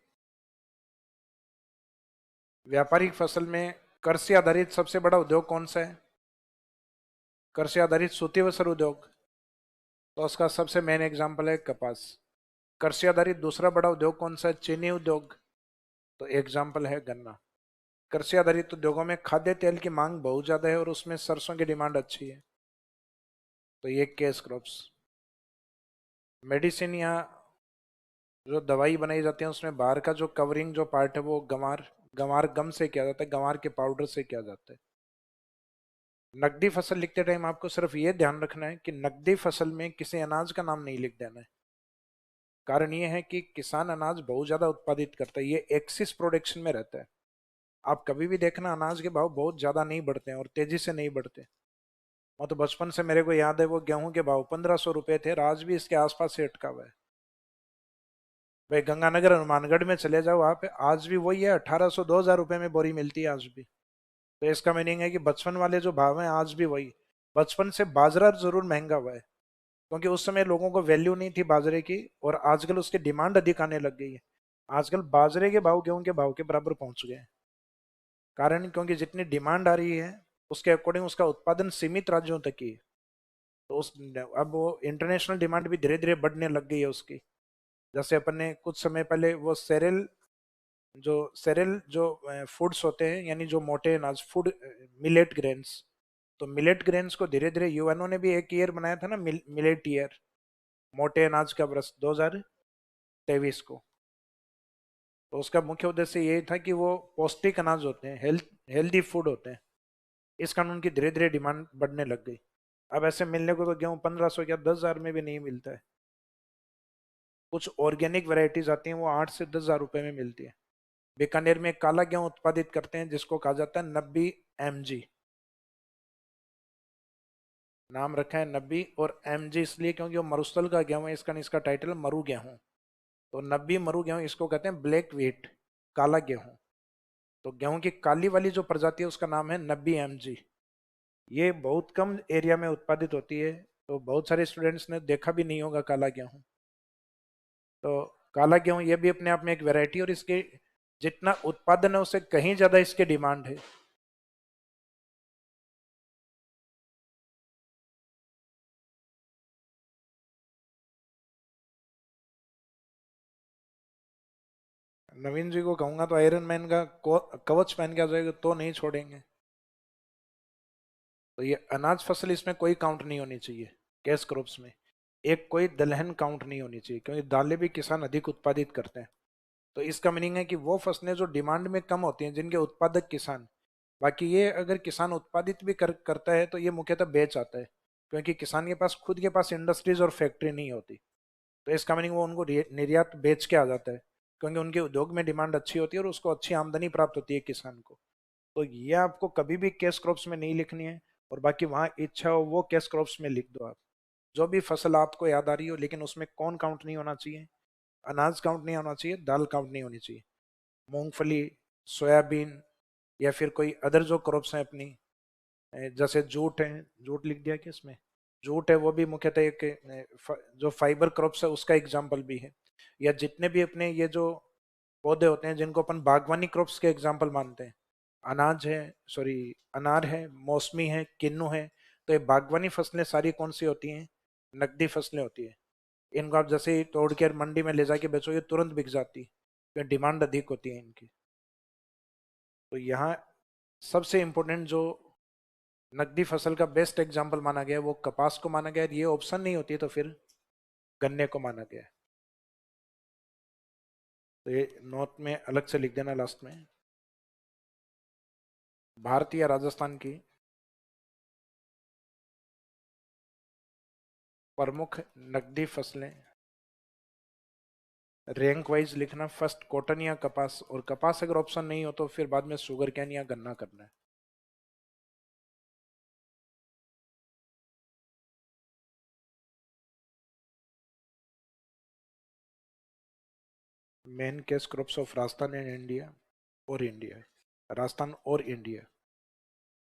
व्यापारिक फसल में कृषि आधारित सबसे बड़ा उद्योग कौन सा है? कृषि आधारित सूती वस्त्र उद्योग। तो उसका सबसे मेन एग्जाम्पल है कपास। कृषि आधारित दूसरा बड़ा उद्योग कौन सा है? चीनी उद्योग। तो एग्जाम्पल है गन्ना। कृषि आधारित उद्योगों में खाद्य तेल की मांग बहुत ज्यादा है और उसमें सरसों की डिमांड अच्छी है, तो ये केस क्रॉप्स। मेडिसिन या जो दवाई बनाई जाती है उसमें बाहर का जो कवरिंग जो पार्ट है वो गंवार, गंवार गम से किया जाता है, गंवार के पाउडर से किया जाता है। नकदी फसल लिखते टाइम आपको सिर्फ ये ध्यान रखना है कि नकदी फसल में किसी अनाज का नाम नहीं लिख देना है। कारण ये है कि किसान अनाज बहुत ज्यादा उत्पादित करता है, ये एक्सिस प्रोडक्शन में रहता है। आप कभी भी देखना, अनाज के भाव बहुत ज्यादा नहीं बढ़ते हैं और तेजी से नहीं बढ़ते। वो तो बचपन से मेरे को याद है, वो गेहूं के भाव 1500 रुपए थे और आज भी इसके आसपास से अटका हुआ है। भाई गंगानगर हनुमानगढ़ में चले जाओ, वहां पे आज भी वही है, 1800 2000 रुपए में बोरी मिलती है आज भी। तो इसका मीनिंग है कि बचपन वाले जो भाव हैं आज भी वही। बचपन से बाजरा जरूर महंगा हुआ है, क्योंकि उस समय लोगों को वैल्यू नहीं थी बाजरे की, और आजकल उसकी डिमांड अधिक आने लग गई है। आजकल बाजरे के भाव गेहूं के भाव के बराबर पहुंच गए हैं। कारण क्योंकि जितनी डिमांड आ रही है, उसके अकॉर्डिंग उसका उत्पादन सीमित राज्यों तक ही है। तो उस अब वो इंटरनेशनल डिमांड भी धीरे धीरे बढ़ने लग गई है उसकी। जैसे अपन ने कुछ समय पहले वो सेरेल जो फूड्स होते हैं, यानी जो मोटे अनाज, फूड, मिलेट ग्रेन्स। तो मिलेट ग्रेन्स को धीरे धीरे यूएनओ ने भी एक ईयर बनाया था ना, मिलेट ईयर, मोटे अनाज का वर्ष 2023 को। तो उसका मुख्य उद्देश्य ये था कि वो पौष्टिक अनाज होते हैं, हेल्दी फूड होते हैं। इस कानून की धीरे धीरे डिमांड बढ़ने लग गई। अब ऐसे मिलने को तो गेहूं 1500 या 10,000 में भी नहीं मिलता है। कुछ ऑर्गेनिक वैरायटीज आती हैं, वो 8 से 10,000 रुपए में मिलती है। बीकानेर में एक काला गेहूं उत्पादित करते हैं जिसको कहा जाता है नब्बी एमजी। नाम रखा है नब्बी और एमजी इसलिए क्योंकि वो मरुस्थल का गेहूं है, इसका इसका टाइटल है मरु गेहूं। तो नब्बी मरु गेहूं इसको कहते हैं ब्लैक व्हीट, काला गेहूं। तो गेहूं की काली वाली जो प्रजाति है उसका नाम है नब्बी एमजी। ये बहुत कम एरिया में उत्पादित होती है, तो बहुत सारे स्टूडेंट्स ने देखा भी नहीं होगा काला गेहूं। तो काला गेहूं ये भी अपने आप में एक वैरायटी, और इसके जितना उत्पादन है उससे कहीं ज्यादा इसकी डिमांड है। नवीन जी को कहूंगा तो आयरन मैन का कवच पहन के आ जाएगा तो नहीं छोड़ेंगे। तो ये अनाज फसल इसमें कोई काउंट नहीं होनी चाहिए कैश क्रॉप्स में। एक कोई दलहन काउंट नहीं होनी चाहिए, क्योंकि दालें भी किसान अधिक उत्पादित करते हैं। तो इसका मीनिंग है कि वो फसलें जो डिमांड में कम होती हैं जिनके उत्पादक किसान, बाकी ये अगर किसान उत्पादित भी करता है तो ये मुख्यतः बेच आता है, क्योंकि किसान के पास खुद के पास इंडस्ट्रीज और फैक्ट्री नहीं होती। तो इसका मीनिंग वो उनको निर्यात बेच के आ जाता है, क्योंकि उनके उद्योग में डिमांड अच्छी होती है और उसको अच्छी आमदनी प्राप्त होती है किसान को। तो ये आपको कभी भी कैश क्रॉप्स में नहीं लिखनी है, और बाकी वहां इच्छा हो वो कैश क्रॉप्स में लिख दो आप, जो भी फसल आपको याद आ रही हो, लेकिन उसमें कौन काउंट नहीं होना चाहिए? अनाज काउंट नहीं होना चाहिए, दाल काउंट नहीं होनी चाहिए, मूंगफली, सोयाबीन, या फिर कोई अदर जो क्रॉप्स हैं अपनी, जैसे जूट है, जूट लिख दिया कि इसमें जूट है, वो भी मुख्यतः एक जो फाइबर क्रॉप्स है उसका एग्जाम्पल भी है। या जितने भी अपने ये जो पौधे होते हैं जिनको अपन बागवानी क्रॉप्स के एग्जाम्पल मानते हैं, अनाज है, सॉरी, अनार है, मौसमी है, किन्नू है, तो ये बागवानी फसलें सारी कौन सी होती हैं? नकदी फसलें होती है। इनको आप जैसे ही तोड़ के मंडी में ले जाके बेचो, ये तुरंत बिक जाती है, डिमांड अधिक होती है इनकी। तो यहाँ सबसे इम्पोर्टेंट जो नकदी फसल का बेस्ट एग्जाम्पल माना गया है वो कपास को माना गया है। ये ऑप्शन नहीं होती तो फिर गन्ने को माना गया है। तो ये नोट में अलग से लिख देना लास्ट में। भारत या राजस्थान की प्रमुख नकदी फसलें, रैंक वाइज लिखना, फर्स्ट कॉटन या कपास, और कपास अगर ऑप्शन नहीं हो तो फिर बाद में शुगर कैन या गन्ना करना है। Main case crops of Rajasthan and India, और इंडिया, राजस्थान और इंडिया,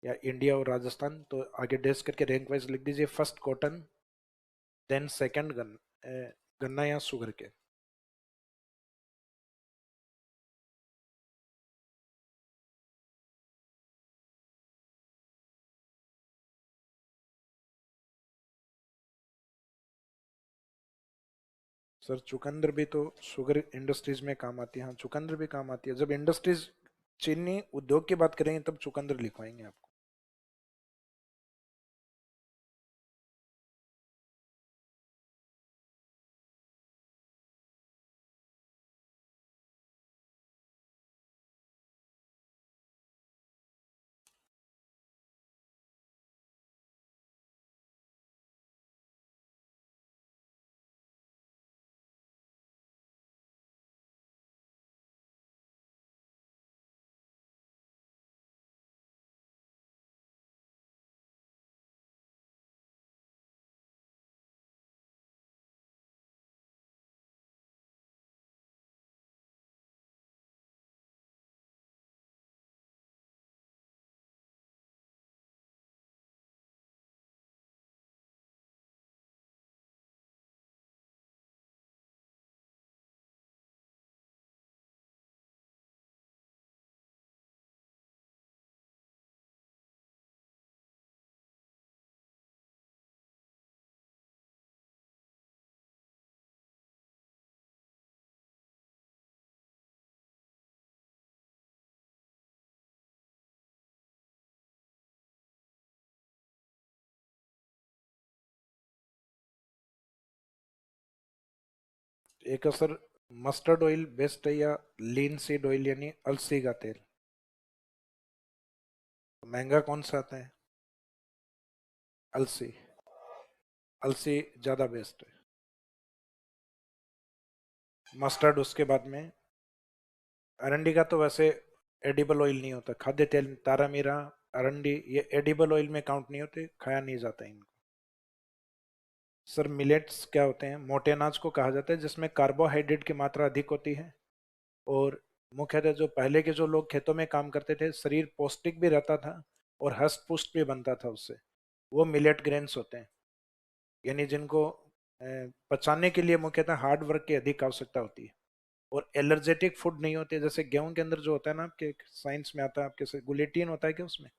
या इंडिया और राजस्थान, तो आगे डेस्क करके रैंक वाइज लिख दीजिए। फर्स्ट कॉटन, देन सेकंड गन्ना या शुगर के। सर चुकंदर भी तो शुगर इंडस्ट्रीज में काम आती है। हाँ, चुकंदर भी काम आती है। जब इंडस्ट्रीज चीनी उद्योग की बात करेंगे तब चुकंदर लिखवाएंगे आपको। एक असर, मस्टर्ड ऑयल बेस्ट है या लीन सीड ऑयल यानी अलसी का तेल? महंगा कौन सा आता है? अलसी। अलसी ज्यादा बेस्ट है। मस्टर्ड उसके बाद में। अरंडी का तो वैसे एडिबल ऑयल नहीं होता। खाद्य तेल, तारा मीरा, अरंडी, ये एडिबल ऑयल में काउंट नहीं होते, खाया नहीं जाता इनको। सर मिलेट्स क्या होते हैं? मोटे अनाज को कहा जाता है जिसमें कार्बोहाइड्रेट की मात्रा अधिक होती है, और मुख्यतः जो पहले के जो लोग खेतों में काम करते थे, शरीर पौष्टिक भी रहता था और हष्ट पुष्ट भी बनता था उससे, वो मिलेट ग्रेन्स होते हैं। यानी जिनको पचाने के लिए मुख्यतः हार्ड वर्क की अधिक आवश्यकता होती है, और एलर्जेटिक फूड नहीं होते। जैसे गेहूं के अंदर जो होता है ना, आपके साइंस में आता है, आपके गुलेटिन होता है क्या उसमें?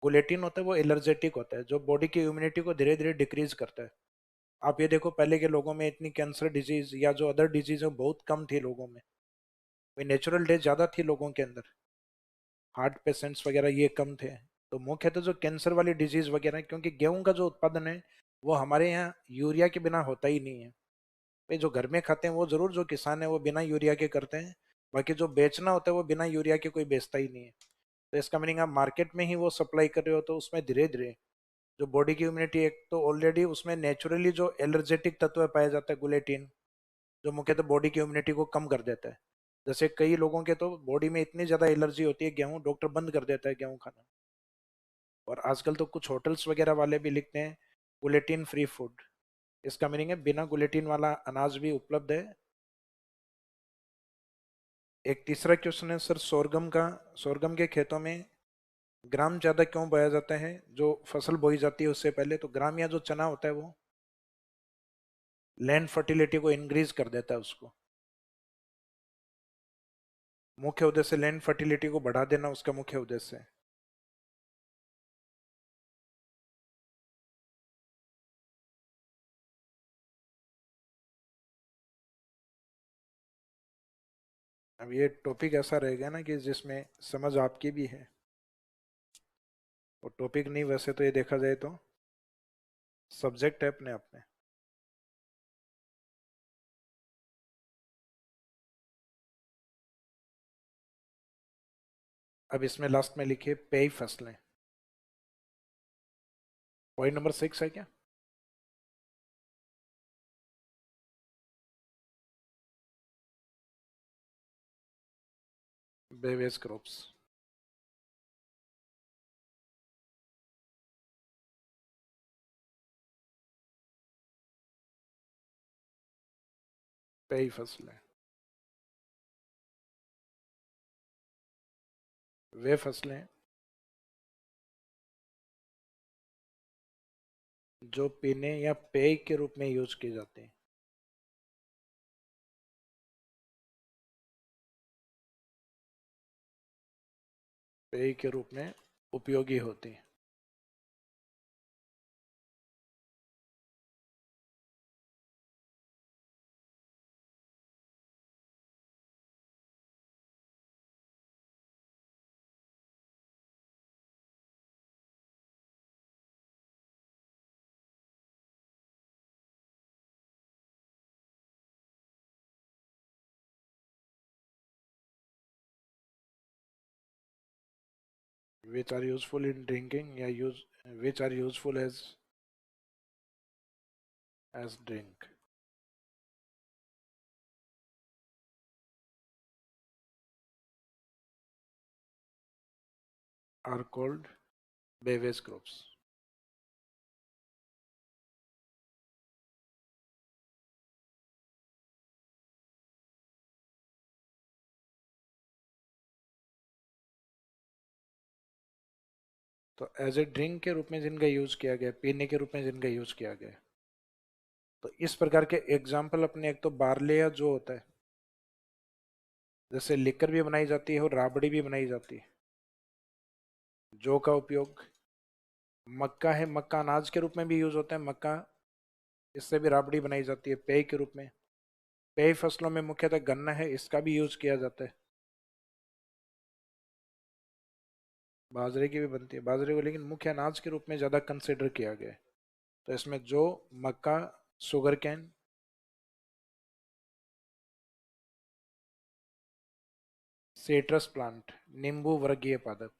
गुलेटिन होता है, वो एलर्जेटिक होता है, जो बॉडी की इम्यूनिटी को धीरे धीरे डिक्रीज करता है। आप ये देखो, पहले के लोगों में इतनी कैंसर डिजीज या जो अदर डिजीज है बहुत कम थी लोगों में, नेचुरल डेथ ज्यादा थी लोगों के अंदर, हार्ट पेशेंट्स वगैरह ये कम थे। तो मुख्यतः जो कैंसर वाली डिजीज वगैरह, क्योंकि गेहूं का जो उत्पादन है वो हमारे यहाँ यूरिया के बिना होता ही नहीं है। भाई जो घर में खाते हैं वो जरूर, जो किसान है वो बिना यूरिया के करते हैं, बाकी जो बेचना होता है वो बिना यूरिया के कोई बेचता ही नहीं है। तो इसका मीनिंग आप मार्केट में ही वो सप्लाई कर रहे हो, तो उसमें धीरे धीरे जो बॉडी की इम्यूनिटी, एक तो ऑलरेडी उसमें नेचुरली जो एलर्जेटिक तत्व पाया जाता है गुलेटिन, जो मुख्यतः बॉडी की इम्यूनिटी को कम कर देता है। जैसे कई लोगों के तो बॉडी में इतनी ज्यादा एलर्जी होती है गेहूं, डॉक्टर बंद कर देता है गेहूं खाना। और आजकल तो कुछ होटल्स वगैरह वाले भी लिखते हैं गुलेटिन फ्री फूड। इसका मीनिंग है बिना गुलेटिन वाला अनाज भी उपलब्ध है। एक तीसरा क्वेश्चन है सर सोरगम का, सोरगम के खेतों में ग्राम ज्यादा क्यों बोया जाता है जो फसल बोई जाती है उससे पहले? तो ग्राम या जो चना होता है वो लैंड फर्टिलिटी को इंक्रीज कर देता है उसको। मुख्य उद्देश्य लैंड फर्टिलिटी को बढ़ा देना उसका मुख्य उद्देश्य है। अब ये टॉपिक ऐसा रहेगा ना कि जिसमें समझ आपकी भी है, और टॉपिक नहीं, वैसे तो ये देखा जाए तो सब्जेक्ट है अपने आप में। अब इसमें लास्ट में लिखिए पेय फसलें। पॉइंट नंबर 6 है क्या? Babbage crops. पेय फसलें वे फसलें जो पीने या पेय के रूप में यूज की जाती हैं। पेय के रूप में उपयोगी होती हैं। which are useful in drinking या use, which are useful as drink, are called beverage crops। तो एज ए ड्रिंक के रूप में जिनका यूज किया गया, पीने के रूप में जिनका यूज किया गया, तो इस प्रकार के एग्जाम्पल अपने, एक तो बार्ले जो होता है, जैसे लिकर भी बनाई जाती है और राबड़ी भी बनाई जाती है। जौ का उपयोग, मक्का है, मक्का अनाज के रूप में भी यूज होता है मक्का, इससे भी राबड़ी बनाई जाती है पेय के रूप में। पेय फसलों में मुख्यतः गन्ना है, इसका भी यूज किया जाता है। बाजरे की भी बनती है, बाजरे को लेकिन मुख्य अनाज के रूप में ज्यादा कंसिडर किया गया है। तो इसमें जो मक्का, शुगर कैन, सिट्रस प्लांट, नींबू वर्गीय पादप।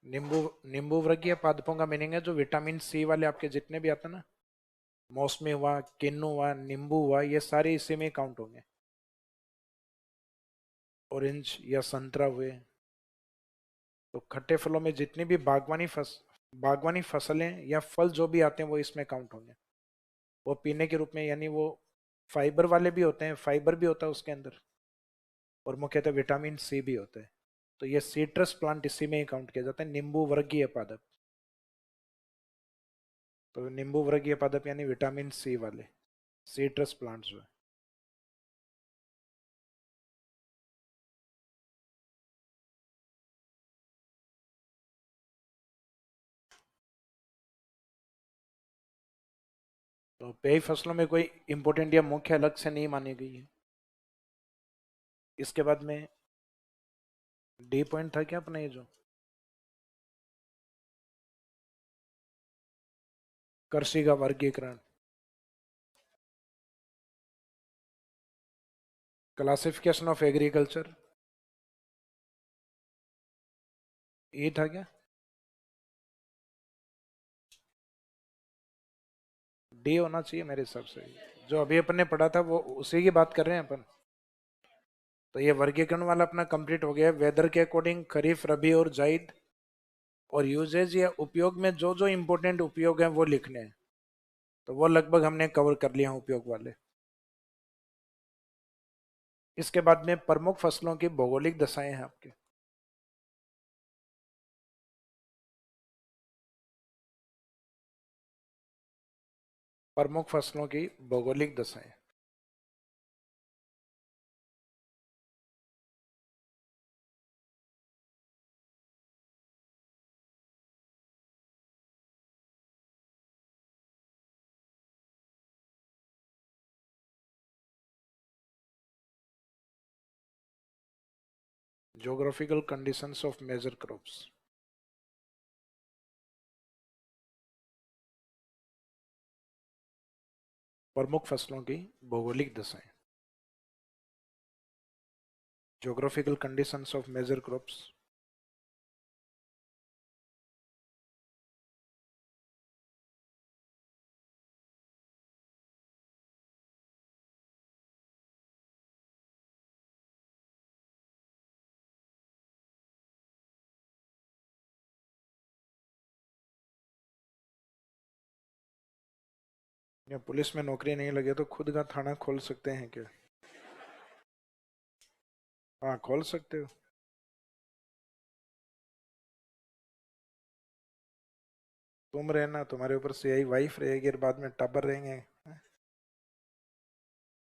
नींबू, नींबू वर्गीय पादपों का मीनिंग है जो विटामिन सी वाले आपके जितने भी आते हैं ना, मौसमी हुआ, किन्नू हुआ, नींबू हुआ, ये सारे इसी में काउंट होंगे। ऑरेंज या संतरा हुए। तो खट्टे फलों में जितनी भी बागवानी फसलें या फल जो भी आते हैं वो इसमें काउंट होंगे। वो पीने के रूप में, यानी वो फाइबर वाले भी होते हैं, फाइबर भी होता है उसके अंदर, और मुख्यतः विटामिन सी भी होता है। तो ये सीट्रस प्लांट इसी में ही काउंट किया जाता है, नींबू वर्गीय पादप। तो नींबू वर्गीय पादप यानी विटामिन सी वाले सीट्रस प्लांट्स जो है। तो पेय फसलों में कोई इंपॉर्टेंट या मुख्य अलग से नहीं मानी गई है। इसके बाद में डी पॉइंट था क्या अपना ये जो कृषि का वर्गीकरण, क्लासिफिकेशन ऑफ एग्रीकल्चर, ये था क्या? डी होना चाहिए मेरे हिसाब से। जो अभी अपन ने पढ़ा था वो उसी की बात कर रहे हैं अपन। तो ये वर्गीकरण वाला अपना कंप्लीट हो गया। वेदर के अकॉर्डिंग खरीफ, रबी और जायद, और यूजेज या उपयोग में जो जो इंपॉर्टेंट उपयोग हैं वो लिखने हैं। तो वो लगभग हमने कवर कर लिया हैं उपयोग वाले। इसके बाद में प्रमुख फसलों की भौगोलिक दशाएं हैं आपके। प्रमुख फसलों की भौगोलिक दशाएं। Geographical conditions of major crops. प्रमुख फसलों की भौगोलिक दशाएं। Geographical conditions of major crops. या पुलिस में नौकरी नहीं लगे तो खुद का थाना खोल सकते हैं क्या? हाँ, खोल सकते हो। तुम रहना, तुम्हारे ऊपर से यही वाइफ रहेगी और बाद में टब्बर रहेंगे।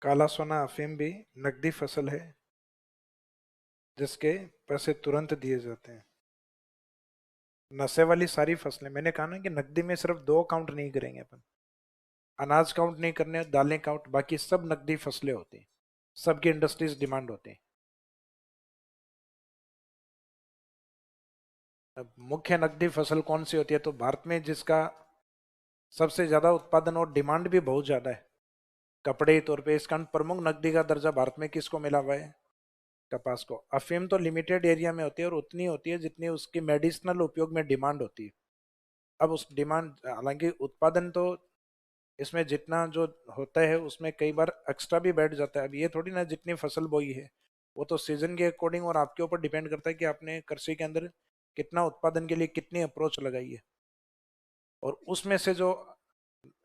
काला सोना अफीम भी नकदी फसल है जिसके पैसे तुरंत दिए जाते हैं। नशे वाली सारी फसलें, मैंने कहा ना कि नकदी में सिर्फ दो काउंट नहीं करेंगे अपन। अनाज काउंट नहीं करने, दालें काउंट, बाकी सब नकदी फसलें होती हैं। सबकी इंडस्ट्रीज डिमांड होती हैं। अब मुख्य नकदी फसल कौन सी होती है? तो भारत में जिसका सबसे ज्यादा उत्पादन और डिमांड भी बहुत ज्यादा है, कपड़े के तौर पे, इसका प्रमुख नकदी का दर्जा भारत में किसको मिला हुआ है? कपास को। अफीम तो लिमिटेड एरिया में होती है और उतनी होती है जितनी उसकी मेडिसिनल उपयोग में डिमांड होती है। अब उस डिमांड, हालांकि उत्पादन तो इसमें जितना जो होता है उसमें कई बार एक्स्ट्रा भी बैठ जाता है। अब ये थोड़ी ना जितनी फसल बोई है, वो तो सीजन के अकॉर्डिंग और आपके ऊपर डिपेंड करता है कि आपने कृषि के अंदर कितना उत्पादन के लिए कितनी अप्रोच लगाई है। और उसमें से जो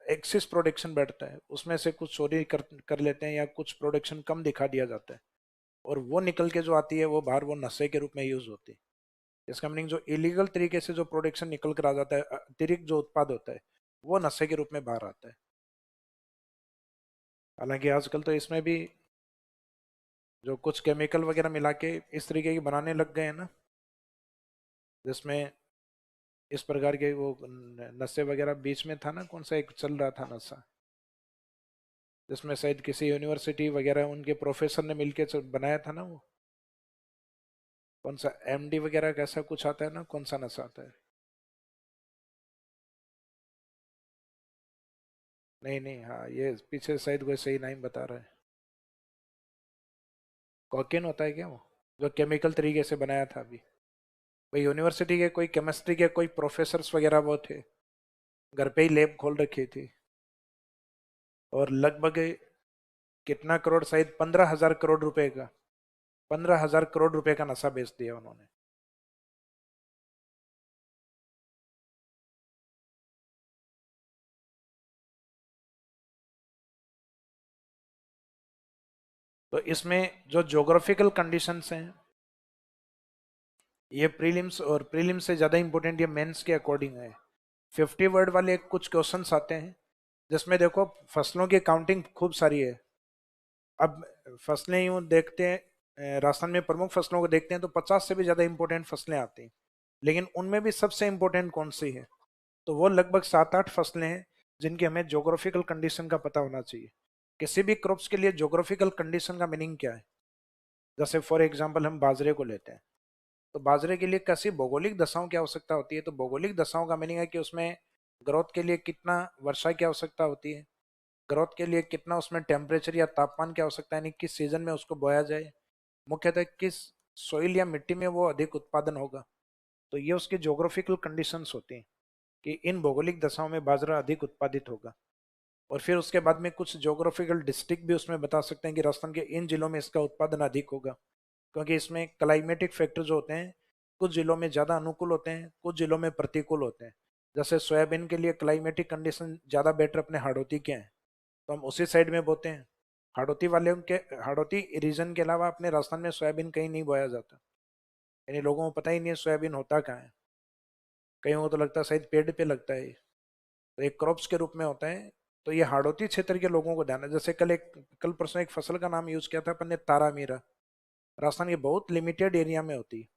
एक्सिस प्रोडक्शन बैठता है उसमें से कुछ चोरी कर लेते हैं या कुछ प्रोडक्शन कम दिखा दिया जाता है, और वो निकल के जो आती है वो बाहर वो नशे के रूप में यूज होती है। इसका मीनिंग जो इलीगल तरीके से जो प्रोडक्शन निकल कर आ जाता है, अतिरिक्त जो उत्पाद होता है, वो नशे के रूप में बाहर आता है। हालांकि आजकल तो इसमें भी जो कुछ केमिकल वगैरह मिला के इस तरीके की बनाने लग गए हैं ना, जिसमें इस प्रकार के वो नशे वगैरह, बीच में था ना कौन सा एक चल रहा था नशा, जिसमें शायद किसी यूनिवर्सिटी वगैरह उनके प्रोफेसर ने मिलके बनाया था ना वो, कौन सा एमडी वगैरह कैसा कुछ आता है ना, कौन सा नशा आता है? नहीं नहीं, हाँ ये पीछे शायद कोई सही नाम बता रहा है। कोकेन होता है क्या वो, जो केमिकल तरीके से बनाया था अभी? भाई यूनिवर्सिटी के कोई केमिस्ट्री के कोई प्रोफेसर्स वगैरह वो थे, घर पे ही लैब खोल रखी थी, और लगभग कितना करोड़, शायद 15,000 करोड़ रुपए का, 15,000 करोड़ रुपए का नशा बेच दिया उन्होंने। तो इसमें जो ज्योग्राफिकल कंडीशंस हैं, ये प्रीलिम्स और प्रीलिम्स से ज्यादा इंपॉर्टेंट ये मेंस के अकॉर्डिंग है। 50 वर्ड वाले कुछ क्वेश्चंस आते हैं जिसमें देखो फसलों की काउंटिंग खूब सारी है। अब फसलें यूं देखते हैं, राजस्थान में प्रमुख फसलों को देखते हैं तो 50 से भी ज्यादा इंपॉर्टेंट फसलें आती हैं, लेकिन उनमें भी सबसे इंपॉर्टेंट कौन सी है? तो वो लगभग 7-8 फसलें हैं जिनकी हमें ज्योग्राफिकल कंडीशन का पता होना चाहिए। किसी भी क्रॉप्स के लिए ज्योग्राफिकल कंडीशन का मीनिंग क्या है? जैसे फॉर एग्जाम्पल हम बाजरे को लेते हैं, तो बाजरे के लिए कैसी भौगोलिक दशाओं की आवश्यकता होती है? तो भौगोलिक दशाओं का मीनिंग है कि उसमें ग्रोथ के लिए कितना वर्षा की आवश्यकता होती है, ग्रोथ के लिए कितना उसमें टेम्परेचर या तापमान की आवश्यकता है, यानी किस सीजन में उसको बोया जाए, मुख्यतः किस सोइल या मिट्टी में वो अधिक उत्पादन होगा। तो ये उसकी ज्योग्राफिकल कंडीशंस होती हैं कि इन भौगोलिक दशाओं में बाजरा अधिक उत्पादित होगा। और फिर उसके बाद में कुछ ज्योग्राफिकल डिस्ट्रिक्ट भी उसमें बता सकते हैं कि राजस्थान के इन जिलों में इसका उत्पादन अधिक होगा, क्योंकि इसमें क्लाइमेटिक फैक्टर जो होते हैं कुछ जिलों में ज़्यादा अनुकूल होते हैं, कुछ जिलों में प्रतिकूल होते हैं। जैसे सोयाबीन के लिए क्लाइमेटिक कंडीशन ज़्यादा बेटर अपने हाड़ौती के हैं, तो हम उसी साइड में बोते हैं। हाड़ौती वाले के हाड़ौती रीजन के अलावा अपने राजस्थान में सोयाबीन कहीं नहीं बोया जाता, यानी लोगों को पता ही नहीं है सोयाबीन होता कहाँ है। कईयों को तो लगता है शायद पेड़ पे लगता है, तो एक क्रॉप्स के रूप में होता है। तो ये हाड़ौती क्षेत्र के लोगों को ध्यान है। जैसे कल परसों एक फसल का नाम यूज किया था अपन ने, तारा मीरा। राजस्थान के बहुत लिमिटेड एरिया में होती है,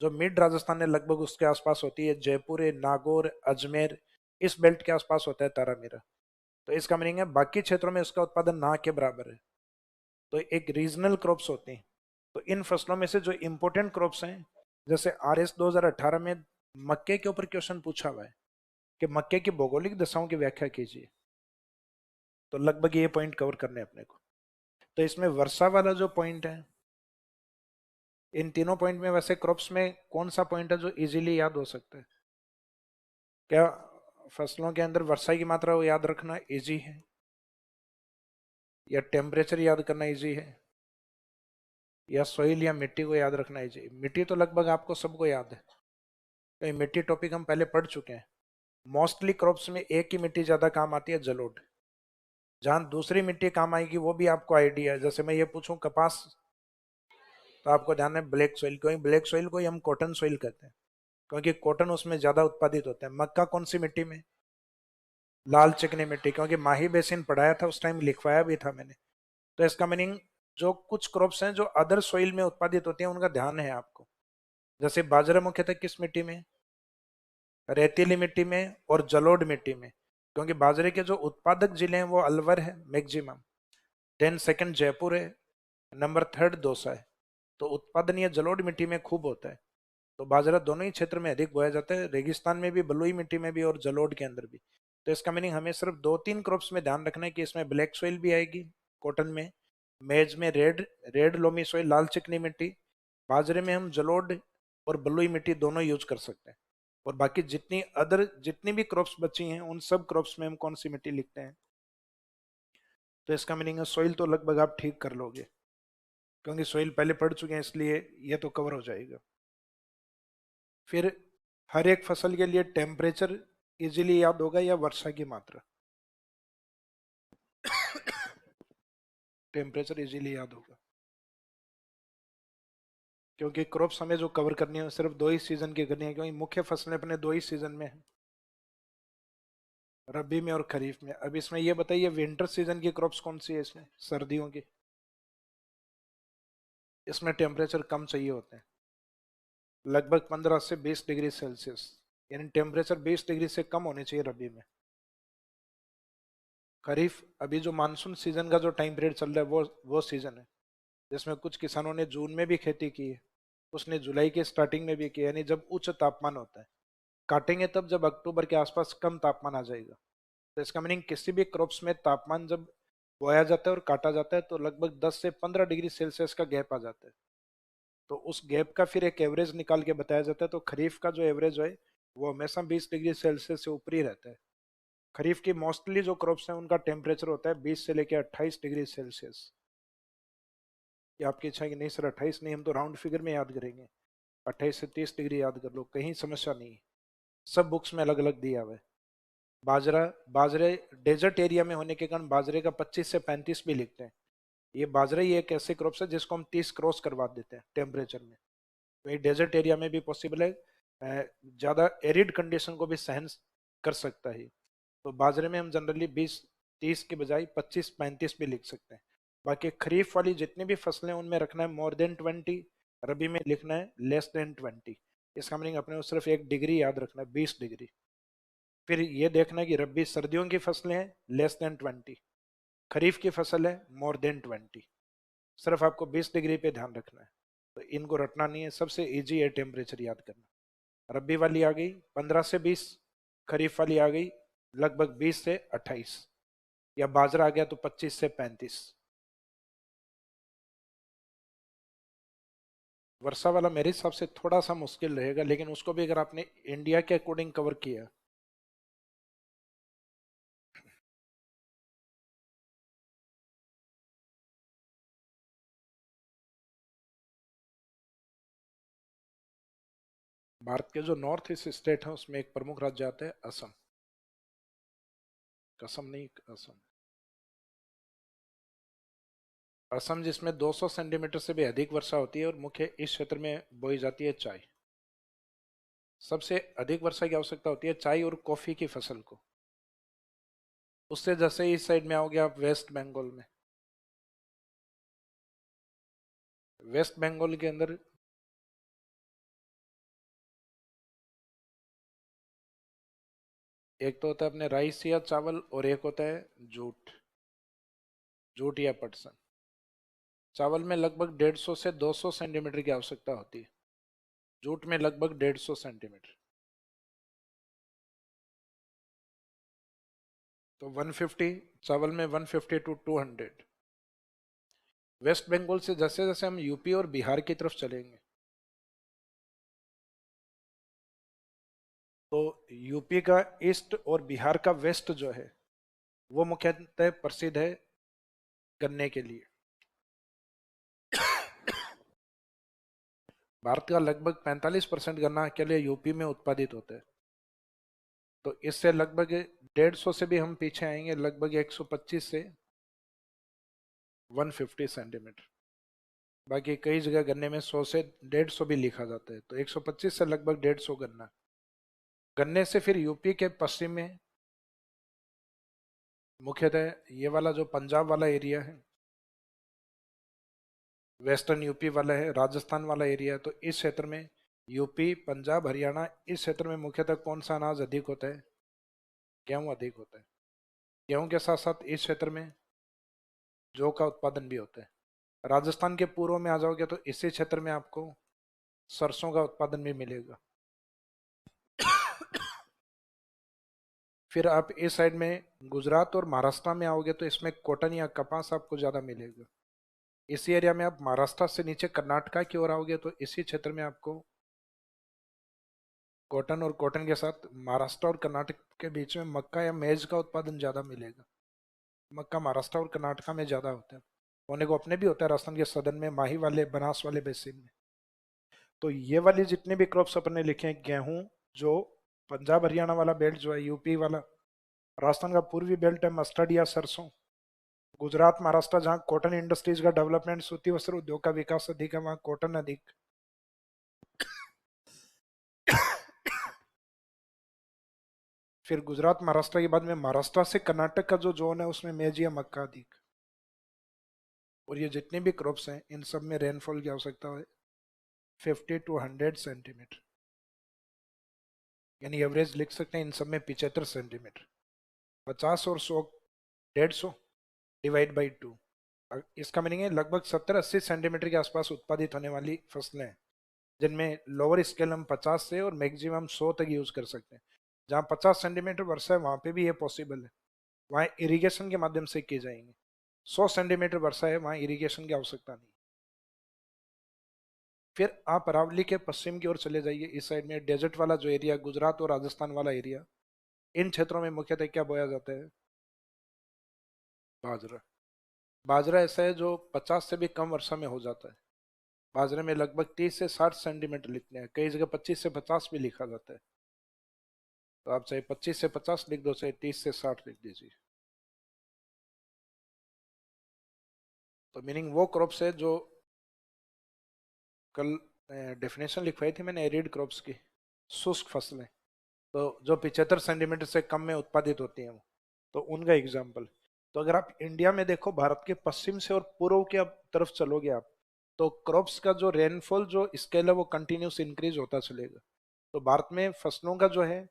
जो मिड राजस्थान है लगभग उसके आसपास होती है, जयपुर है, नागौर, अजमेर, इस बेल्ट के आसपास होता है तारा मीरा। तो इसका मीनिंग है बाकी क्षेत्रों में उसका उत्पादन ना के बराबर है। तो एक रीजनल क्रॉप्स होती हैं। तो इन फसलों में से जो इम्पोर्टेंट क्रॉप्स हैं, जैसे RS 2018 में मक्के के ऊपर क्वेश्चन पूछा हुआ है कि मक्के की भौगोलिक दशाओं की व्याख्या कीजिए, तो लगभग ये पॉइंट कवर करने हैं अपने को। तो इसमें वर्षा वाला जो पॉइंट है, इन तीनों पॉइंट में वैसे क्रॉप्स में कौन सा पॉइंट है जो इजीली याद हो सकता है? क्या फसलों के अंदर वर्षा की मात्रा को याद रखना इजी है, या टेम्परेचर याद करना इजी है, या सोइल या मिट्टी को याद रखना इजी? मिट्टी तो लगभग आपको सबको याद है, तो मिट्टी टॉपिक हम पहले पढ़ चुके हैं। मोस्टली क्रॉप्स में एक ही मिट्टी ज्यादा काम आती है, जलोढ़। जहां दूसरी मिट्टी काम आएगी वो भी आपको आइडिया है। जैसे मैं ये पूछूं कपास, तो आपको ध्यान है ब्लैक सॉइल, क्योंकि ब्लैक सॉइल को ही हम कॉटन सॉइल कहते हैं, क्योंकि कॉटन उसमें ज्यादा उत्पादित होता है। मक्का कौन सी मिट्टी में? लाल चिकनी मिट्टी, क्योंकि माही बेसिन पढ़ाया था उस टाइम, लिखवाया भी था मैंने। तो इसका मीनिंग जो कुछ क्रॉप्स हैं जो अदर सॉइल में उत्पादित होती हैं उनका ध्यान है आपको। जैसे बाजरा मुख्यतः किस मिट्टी में? रेतीली मिट्टी में और जलोढ़ मिट्टी में, क्योंकि बाजरे के जो उत्पादक जिले हैं वो अलवर है मैक्सिमम, देन सेकंड जयपुर है, नंबर थर्ड दौसा है। तो उत्पादन ये जलोढ़ मिट्टी में खूब होता है। तो बाजरा दोनों ही क्षेत्र में अधिक बोया जाता है, रेगिस्तान में भी, बलुई मिट्टी में भी, और जलोढ़ के अंदर भी। तो इसका मीनिंग हमें सिर्फ दो तीन क्रॉप्स में ध्यान रखना है कि इसमें ब्लैक सॉइल भी आएगी कॉटन में, मेज में रेड रेड लोमी सॉइल, लाल चिकनी मिट्टी, बाजरे में हम जलोढ़ और बलुई मिट्टी दोनों यूज कर सकते हैं। और बाकी जितनी भी क्रॉप्स बची हैं उन सब क्रॉप्स में हम कौन सी मिट्टी लिखते हैं? तो इसका मीनिंग है सॉइल तो लगभग आप ठीक कर लोगे, क्योंकि सॉइल पहले पढ़ चुके हैं, इसलिए ये तो कवर हो जाएगा। फिर हर एक फसल के लिए टेम्परेचर इजीली याद होगा या वर्षा की मात्रा? टेम्परेचर इजीली याद होगा, क्योंकि क्रॉप्स हमें जो कवर करनी है सिर्फ दो ही सीजन की करनी है, क्योंकि मुख्य फसलें अपने दो ही सीजन में है, रबी में और खरीफ में। अब इसमें ये बताइए विंटर सीजन की क्रॉप्स कौन सी है इसमें, सर्दियों की? इसमें टेम्परेचर कम चाहिए होते हैं, लगभग 15 से 20 डिग्री सेल्सियस, यानी टेम्परेचर 20 डिग्री से कम होने चाहिए रबी में। खरीफ अभी जो मानसून सीजन का जो टाइम पीरियड चल रहा है वो सीजन है, जिसमें कुछ किसानों ने जून में भी खेती की है, उसने जुलाई के स्टार्टिंग में भी की, यानी जब उच्च तापमान होता है। काटेंगे तब जब अक्टूबर के आसपास कम तापमान आ जाएगा। तो इसका मीनिंग किसी भी क्रॉप्स में तापमान जब बोया जाता है और काटा जाता है तो लगभग 10 से 15 डिग्री सेल्सियस का गैप आ जाता है। तो उस गैप का फिर एक एवरेज निकाल के बताया जाता है। तो खरीफ का जो एवरेज है वो हमेशा 20 डिग्री सेल्सियस से ऊपर ही रहता है। खरीफ की मोस्टली जो क्रॉप्स हैं उनका टेम्परेचर होता है 20 से लेकर 28 डिग्री सेल्सियस। ये आपकी इच्छा है कि नहीं सर 28 नहीं, हम तो राउंड फिगर में याद करेंगे, 28 से 30 डिग्री याद कर लो, कहीं समस्या नहीं है। सब बुक्स में अलग अलग दिया हुआ है। बाजरा, बाजरे डेजर्ट एरिया में होने के कारण बाजरे का 25 से 35 भी लिखते हैं। ये बाजरा ही एक ऐसे क्रॉप्स है जिसको हम 30 क्रॉस करवा देते हैं टेम्परेचर में। तो ये डेजर्ट एरिया में भी पॉसिबल है, ज़्यादा एरिड कंडीशन को भी सहन कर सकता है। तो बाजरे में हम जनरली 20-30 के बजाय 25-35 भी लिख सकते हैं। बाकी खरीफ वाली जितनी भी फसलें उनमें रखना है मोर देन 20, रबी में लिखना है लेस देन 20। इसका मीनिंग अपने को सिर्फ एक डिग्री याद रखना है, 20 डिग्री। फिर ये देखना कि रबी सर्दियों की फसलें हैं <20, खरीफ की फसल है <20। सिर्फ आपको 20 डिग्री पे ध्यान रखना है, तो इनको रटना नहीं है। सबसे इजी है टेम्परेचर याद करना। रबी वाली आ गई 15 से 20, खरीफ वाली आ गई लगभग 20 से 28, या बाजरा आ गया तो 25 से 35। वर्षा वाला मेरे हिसाब से थोड़ा सा मुश्किल रहेगा, लेकिन उसको भी अगर आपने इंडिया के अकॉर्डिंग कवर किया। भारत के जो नॉर्थ ईस्ट स्टेट है उसमें एक प्रमुख राज्य आता है असम। कसम नहीं, असम। असम जिसमें 200 सेंटीमीटर से भी अधिक वर्षा होती है, और मुख्य इस क्षेत्र में बोई जाती है चाय। सबसे अधिक वर्षा की आवश्यकता होती है चाय और कॉफी की फसल को। उससे जैसे इस साइड में आओगे आप वेस्ट बंगाल में, वेस्ट बंगाल के अंदर एक तो होता है अपने राइस या चावल, और एक होता है जूट, जूट या पटसन। चावल में लगभग 150 से 200 सेंटीमीटर की आवश्यकता होती है, जूट में लगभग 150 सेंटीमीटर। तो 150, चावल में 150 टू 200। वेस्ट बंगाल से जैसे जैसे हम यूपी और बिहार की तरफ चलेंगे, तो यूपी का ईस्ट और बिहार का वेस्ट जो है वो मुख्यतः प्रसिद्ध है गन्ने के लिए। भारत का लगभग 45% गन्ना के लिए यूपी में उत्पादित होता है। तो इससे लगभग 150 से भी हम पीछे आएंगे, लगभग 125 से 150 सेंटीमीटर। बाकी कई जगह गन्ने में 100 से 150 भी लिखा जाता है, तो 125 से लगभग 150 गन्ना। गन्ने से फिर यूपी के पश्चिम में मुख्यतः ये वाला जो पंजाब वाला एरिया है, वेस्टर्न यूपी वाला है, राजस्थान वाला एरिया है, तो इस क्षेत्र में यूपी, पंजाब, हरियाणा, इस क्षेत्र में मुख्यतः कौन सा अनाज अधिक होता है? गेहूं अधिक होता है। गेहूं के साथ साथ इस क्षेत्र में जौ का उत्पादन भी होता है। राजस्थान के पूर्व में आ जाओगे तो इसी क्षेत्र में आपको सरसों का उत्पादन भी मिलेगा। फिर आप इस साइड में गुजरात और महाराष्ट्र में आओगे तो इसमें कॉटन या कपास आपको ज्यादा मिलेगा। इसी एरिया में आप महाराष्ट्र से नीचे कर्नाटका की ओर आओगे तो इसी क्षेत्र में आपको कॉटन, और कॉटन के साथ महाराष्ट्र और कर्नाटक के बीच में मक्का या मेज का उत्पादन ज्यादा मिलेगा। मक्का महाराष्ट्र और कर्नाटका में ज्यादा होता है, होने को अपने भी होता है राजस्थान के सदन में, माही वाले बनास वाले बेसिन में। तो ये वाली जितने भी क्रॉप्स अपने लिखे हैं, गेहूं जो पंजाब हरियाणा वाला बेल्ट जो है, यूपी वाला, राजस्थान का पूर्वी बेल्ट है मस्टर्ड या सरसों, गुजरात महाराष्ट्र जहाँ कॉटन इंडस्ट्रीज का डेवलपमेंट, सूती वस्त्र उद्योग का विकास अधिक है, वहाँ कॉटन अधिक। फिर गुजरात महाराष्ट्र के बाद में महाराष्ट्र से कर्नाटक का जो जोन है उसमें मेज या मक्का अधिक। और ये जितने भी क्रॉप्स हैं इन सब में रेनफॉल की आवश्यकता है 50 to 100 सेंटीमीटर, यानी एवरेज लिख सकते हैं इन सब में 75 सेंटीमीटर। 50 और 100, 150 डिवाइड बाई 2, इसका मीनिंग है लगभग 70-80 सेंटीमीटर के आसपास उत्पादित होने वाली फसलें हैं, जिनमें लोअर स्केल हम 50 से और मैक्सिमम 100 तक यूज कर सकते हैं। जहाँ 50 सेंटीमीटर वर्षा है वहां पे भी ये पॉसिबल है, वहाँ इरिगेशन के माध्यम से की जाएंगे। 100 सेंटीमीटर वर्षा है वहाँ इरिगेशन की आवश्यकता नहीं। फिर आप अरावली के पश्चिम की ओर चले जाइए, इस साइड में डेजर्ट वाला जो एरिया, गुजरात और राजस्थान वाला एरिया, इन क्षेत्रों में मुख्यतः क्या बोया जाता है? बाजरा। बाजरा ऐसा है जो 50 से भी कम वर्षा में हो जाता है। बाजरे में लगभग 30 से 60 सेंटीमीटर लिखते हैं, कई जगह 25 से 50 भी लिखा जाता है। तो आप चाहे 25 से 50 लिख दो, चाहे 30 से 60 लिख दीजिए। तो मीनिंग वो क्रॉप्स है जो कल डेफिनेशन लिखवाई थी मैंने एरिड क्रॉप्स की, शुष्क फसलें, तो जो 75 सेंटीमीटर से कम में उत्पादित होती हैं वो, तो उनका एग्जाम्पल। तो अगर आप इंडिया में देखो, भारत के पश्चिम से और पूर्व की तरफ चलोगे आप, तो क्रॉप्स का जो रेनफॉल जो स्केल है वो कंटिन्यूस इंक्रीज होता चलेगा। तो भारत में फसलों का जो है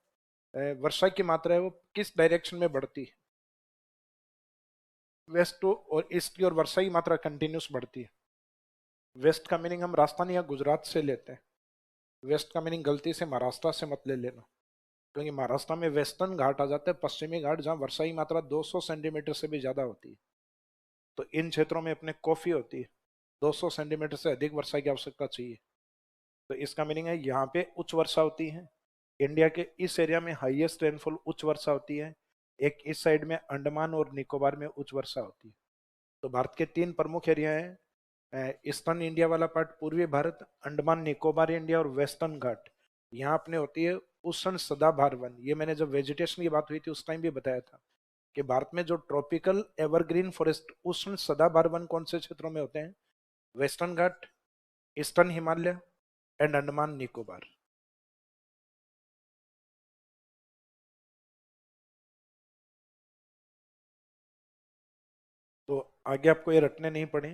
वर्षा की मात्रा है वो किस डायरेक्शन में बढ़ती है, वेस्ट टू और ईस्ट की, और वर्षा की मात्रा कंटिन्यूस बढ़ती है। वेस्ट का मीनिंग हम राजस्थान या गुजरात से लेते हैं, वेस्ट का मीनिंग गलती से महाराष्ट्र से मत ले लेना, क्योंकि महाराष्ट्र में वेस्टर्न घाट आ जाता है, पश्चिमी घाट, जहाँ वर्षा की मात्रा 200 सेंटीमीटर से भी ज्यादा होती है। तो इन क्षेत्रों में अपने कॉफी होती है, 200 सेंटीमीटर से अधिक वर्षा की आवश्यकता चाहिए। तो इसका मीनिंग है यहाँ पे उच्च वर्षा होती है, इंडिया के इस एरिया में हाईएस्ट रेनफॉल उच्च वर्षा होती है, एक इस साइड में अंडमान और निकोबार में उच्च वर्षा होती है। तो भारत के तीन प्रमुख एरिया हैं, ईस्टर्न इंडिया वाला पार्ट पूर्वी भारत, अंडमान निकोबार इंडिया और वेस्टर्न घाट। यहाँ अपने होती है उष्ण सदाबहार वन। ये मैंने जब वेजिटेशन की बात हुई थी उस टाइम भी बताया था कि भारत में जो ट्रॉपिकल एवरग्रीन फॉरेस्ट उष्ण सदाबहार वन कौन से क्षेत्रों में होते हैं, western Ghat, eastern Himalaya and Andaman Nicobar. तो आगे आपको ये रटने नहीं पड़े,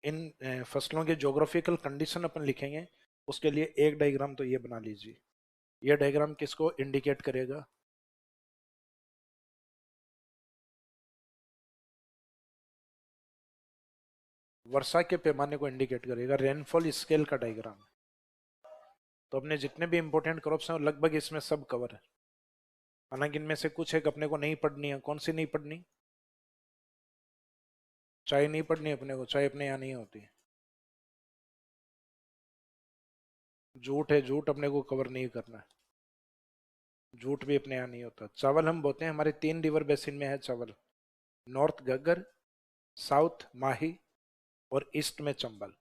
इन फसलों के ज्योग्राफिकल कंडीशन अपन लिखेंगे, उसके लिए एक डायग्राम तो ये बना लीजिए। ये डायग्राम किसको इंडिकेट करेगा, वर्षा के पैमाने को इंडिकेट करेगा, रेनफॉल स्केल का डायग्राम। तो अपने जितने भी इंपॉर्टेंट क्रॉप्स हैं लगभग इसमें सब कवर है। हालांकि इनमें से कुछ एक अपने को नहीं पढ़नी है, कौन सी नहीं पढ़नी, चाय नहीं पढ़नी अपने को, चाय अपने यहाँ नहीं होती, झूठ है, झूठ अपने को कवर नहीं करना है, झूठ भी अपने यहाँ नहीं होता। चावल हम बोते हैं, हमारे तीन रिवर बेसिन में है चावल, नॉर्थ घग्गर, साउथ माही और ईस्ट में चंबल।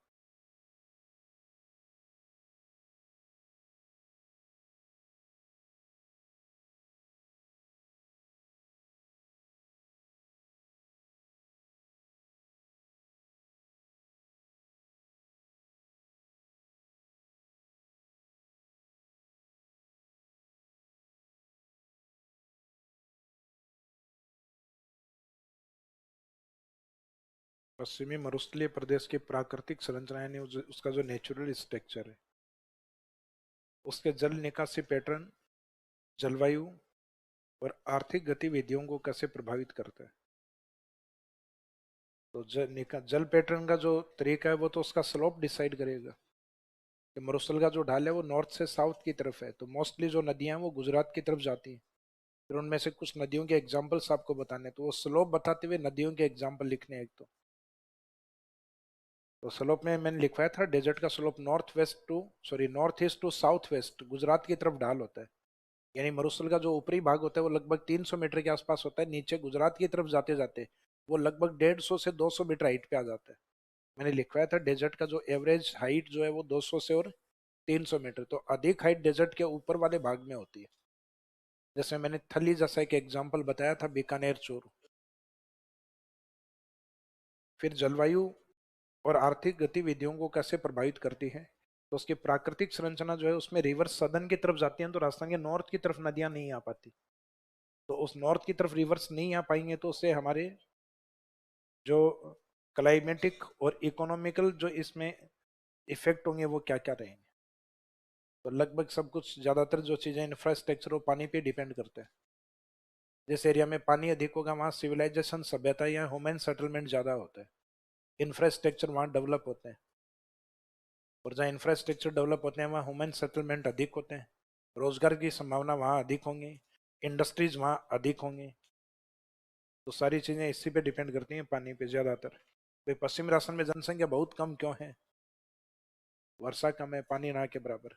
पश्चिमी मरुस्थलीय प्रदेश की प्राकृतिक संरचना यानी उसका जो नेचुरल स्ट्रक्चर है, उसके जल निकासी पैटर्न, जलवायु और आर्थिक गतिविधियों को कैसे प्रभावित करता है। तो जल पैटर्न का जो तरीका है वो तो उसका स्लोप डिसाइड करेगा कि मरुस्थल का जो ढाल है वो नॉर्थ से साउथ की तरफ है, तो मोस्टली जो नदियां हैं वो गुजरात की तरफ जाती हैं। फिर उनमें से कुछ नदियों के एग्जाम्पल्स आपको बताने, तो वो स्लोप बताते हुए नदियों के एग्जाम्पल लिखने हैं एक तो स्लोप में मैंने लिखवाया था, डेजर्ट का slope north east to south west Gujarat की तरफ ढाल होता है। यानी मरुस्थल का जो ऊपरी भाग होता है वो लगभग 300 मीटर के आसपास होता है, नीचे गुजरात की तरफ जाते जाते वो लगभग 150 से 200 मीटर हाइट पे आ जाता है। मैंने लिखवाया था डेजर्ट का जो एवरेज हाइट जो है वो 200 से और 300 मीटर, तो अधिक हाइट डेजर्ट के ऊपर वाले भाग में होती है। जैसे मैंने थली जैसा एक एग्जाम्पल बताया था, बीकानेर चूरू। फिर जलवायु और आर्थिक गतिविधियों को कैसे प्रभावित करती है, तो उसकी प्राकृतिक संरचना जो है उसमें रिवर्स सदन की तरफ जाती हैं, तो राजस्थान के नॉर्थ की तरफ नदियां नहीं आ पाती। तो उस नॉर्थ की तरफ रिवर्स नहीं आ पाएंगे तो उससे हमारे जो क्लाइमेटिक और इकोनॉमिकल जो इसमें इफेक्ट होंगे वो क्या क्या रहेंगे। तो लगभग सब कुछ, ज्यादातर जो चीजें इंफ्रास्ट्रक्चर और पानी पे डिपेंड करते हैं। जिस एरिया में पानी अधिक होगा वहाँ सिविलाइजेशन, सभ्यता या ह्यूमन सेटलमेंट ज्यादा होता है, इंफ्रास्ट्रक्चर वहाँ डेवलप होते हैं। और जहाँ इंफ्रास्ट्रक्चर डेवलप होते हैं वहाँ ह्यूमन सेटलमेंट अधिक होते हैं, रोजगार की संभावना वहाँ अधिक होंगी, इंडस्ट्रीज वहाँ अधिक होंगी। तो सारी चीजें इसी पे डिपेंड करती हैं, पानी पे ज्यादातर। तो पश्चिमी राजस्थान में जनसंख्या बहुत कम क्यों है, वर्षा कम है, पानी ना के बराबर।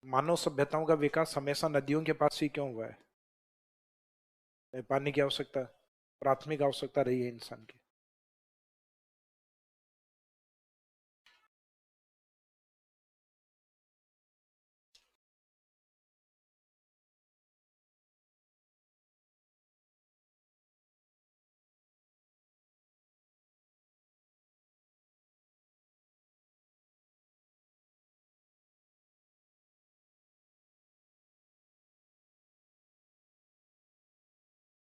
मानव सभ्यताओं का विकास हमेशा नदियों के पास ही क्यों हुआ है, पानी की आवश्यकता प्राथमिक आवश्यकता रही है इंसान की।